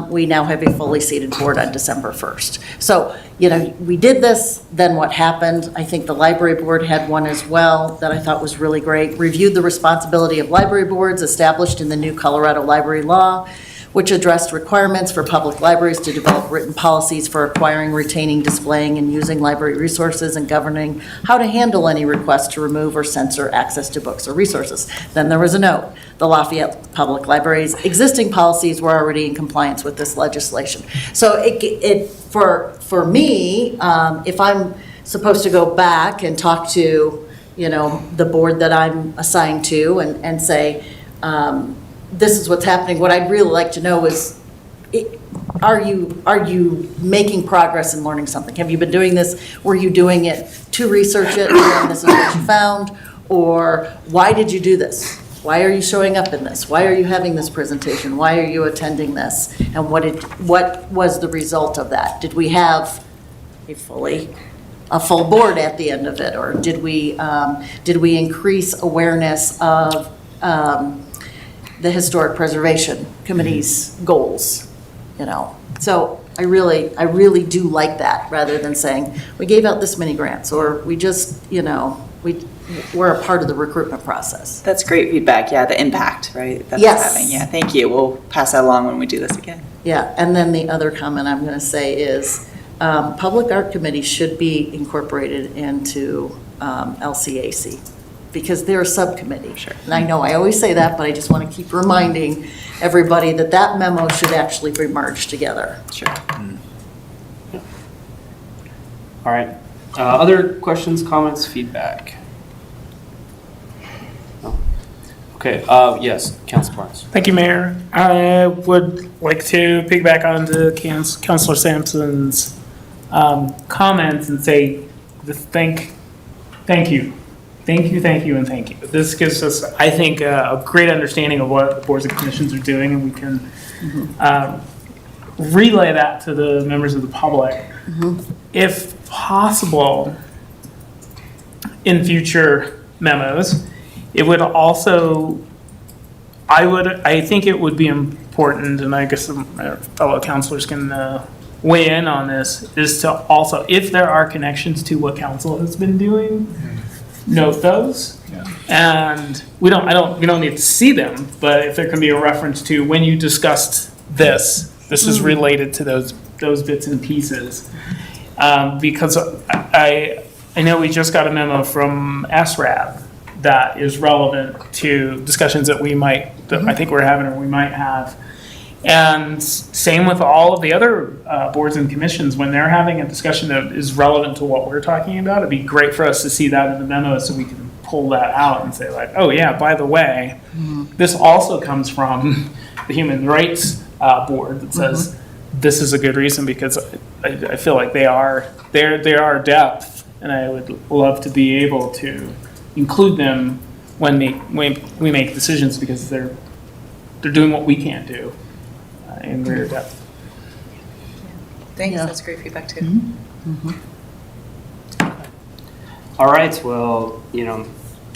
we now have a fully seated board on December 1st. So, we did this, then what happened? I think the library board had one as well that I thought was really great. Reviewed the responsibility of library boards established in the new Colorado library law, which addressed requirements for public libraries to develop written policies for acquiring, retaining, displaying, and using library resources and governing how to handle any request to remove or censor access to books or resources. Then there was a note. The Lafayette Public Library's existing policies were already in compliance with this legislation. So for me, if I'm supposed to go back and talk to, the board that I'm assigned to and say, this is what's happening. What I'd really like to know is, are you making progress in learning something? Have you been doing this? Were you doing it to research it and this is what you found? Or why did you do this? Why are you showing up in this? Why are you having this presentation? Why are you attending this? And what was the result of that? Did we have a full board at the end of it? Or did we increase awareness of the Historic Preservation Committee's goals, So I really do like that, rather than saying, we gave out this many grants, or we just, we're a part of the recruitment process. That's great feedback. Yeah, the impact, right? That's Yes. having. Yeah, thank you. We'll pass that along when we do this again. Yeah, and then the other comment I'm going to say is, Public Art Committee should be incorporated into LCAC, because they're a subcommittee. Sure. And I know I always say that, but I just want to keep reminding everybody that memo should actually be merged together. Sure. All right. Other questions, comments, feedback? No? Okay. Yes, Councilor Barnes. Thank you, Mayor. I would like to piggyback onto Councilor Sampson's comments and say, thank you. Thank you, and thank you. This gives us, I think, a great understanding of what the boards and commissions are doing, and we can relay that to the members of the public. If possible, in future memos, it would also, I think it would be important, and I guess my fellow councilors can weigh in on this, is to also, if there are connections to what council has been doing, note those. And we don't need to see them, but if there can be a reference to when you discussed this is related to those bits and pieces. Because I know we just got a memo from SRAB that is relevant to discussions that I think we're having or we might have. And same with all of the other boards and commissions, when they're having a discussion that is relevant to what we're talking about, it'd be great for us to see that in the memo so we can pull that out and say like, oh yeah, by the way, this also comes from the Human Rights Board that says this is a good reason, because I feel like they are depth, and I would love to be able to include them when we make decisions, because they're doing what we can't do in greater depth. Thanks, that's great feedback too. All right, well,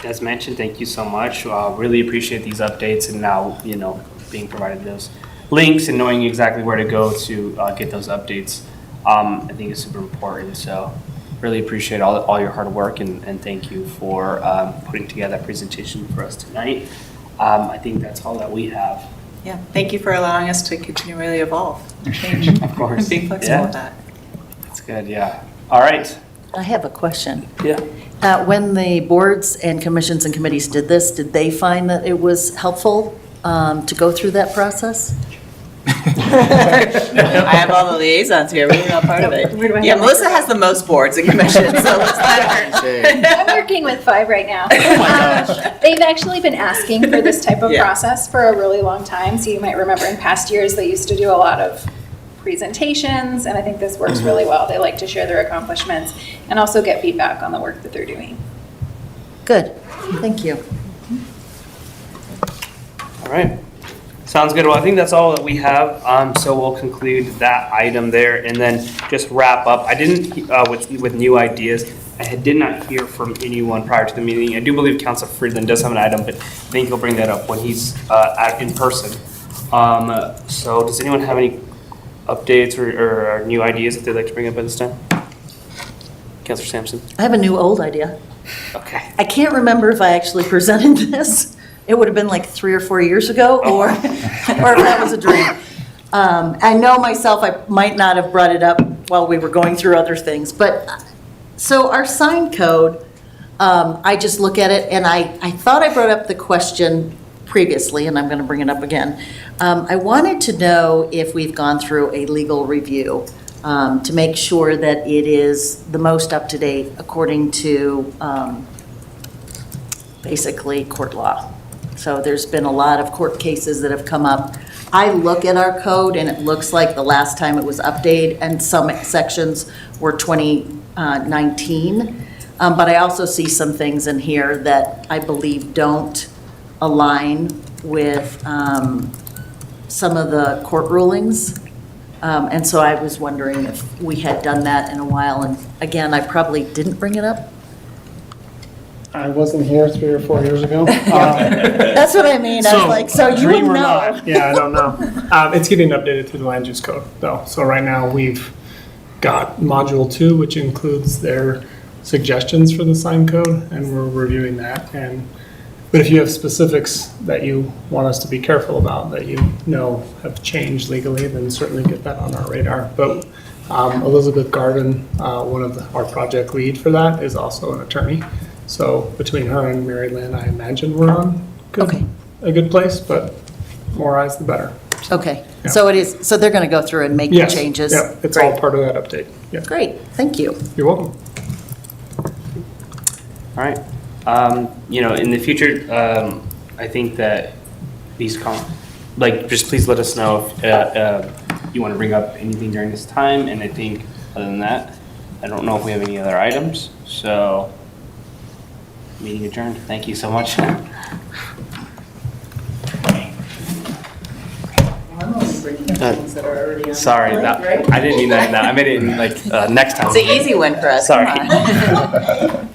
as mentioned, thank you so much. Really appreciate these updates, and now, being provided those links and knowing exactly where to go to get those updates, I think is super important. So really appreciate all your hard work, and thank you for putting together that presentation for us tonight. I think that's all that we have. Yeah, thank you for allowing us to continually evolve and change. Of course. And being flexible with that. That's good, yeah. All right. I have a question. Yeah. When the boards and commissions and committees did this, did they find that it was helpful to go through that process? I have all the liaisons here, but we're not part of it. Yeah, Melissa has the most boards and commissions, so let's let her. I'm working with 5 right now. They've actually been asking for this type of Yeah. process for a really long time. So you might remember in past years, they used to do a lot of presentations, and I think this works really well. They like to share their accomplishments and also get feedback on the work that they're doing. Good, thank you. All right. Sounds good. Well, I think that's all that we have. So we'll conclude that item there, and then just wrap up. I didn't, with new ideas, I did not hear from anyone prior to the meeting. I do believe Councilor Friedland does have an item, but I think he'll bring that up when he's in person. So does anyone have any updates or new ideas that they'd like to bring up at this time? Councilor Sampson? I have a new old idea. Okay. I can't remember if I actually presented this. It would have been like 3 or 4 years ago, or if that was a dream. I know myself, I might not have brought it up while we were going through other things, but, so our sign code, I just look at it, and I thought I brought up the question previously, and I'm going to bring it up again. I wanted to know if we've gone through a legal review to make sure that it is the most up-to-date according to basically court law. So there's been a lot of court cases that have come up. I look at our code, and it looks like the last time it was updated, and some sections were 2019. But I also see some things in here that I believe don't align with some of the court rulings. And so I was wondering if we had done that in a while. And again, I probably didn't bring it up. I wasn't here 3 or 4 years ago. That's what I mean. I was like, so you dream would or know. not, yeah, I don't know. It's getting updated to the land use code, though. So right now, we've got module 2, which includes their suggestions for the sign code, and we're reviewing that. But if you have specifics that you want us to be careful about, that you know have changed legally, then certainly get that on our radar. But Elizabeth Garvin, one of our project lead for that, is also an attorney. So between her and Mary Lynn, I imagine we're on a good place, but more eyes the better. Okay, Yeah. so it is, so they're going to go through and make the Yes, changes? yeah, it's all part of that update. Yeah. Great, thank you. You're welcome. All right. In the future, I think that these just please let us know if you want to bring up anything during this time. And I think other than that, I don't know if we have any other items. So, meeting adjourned. Thank you so much. Sorry, I didn't mean that. I made it in next time. It's an easy one for us. Sorry. Come on.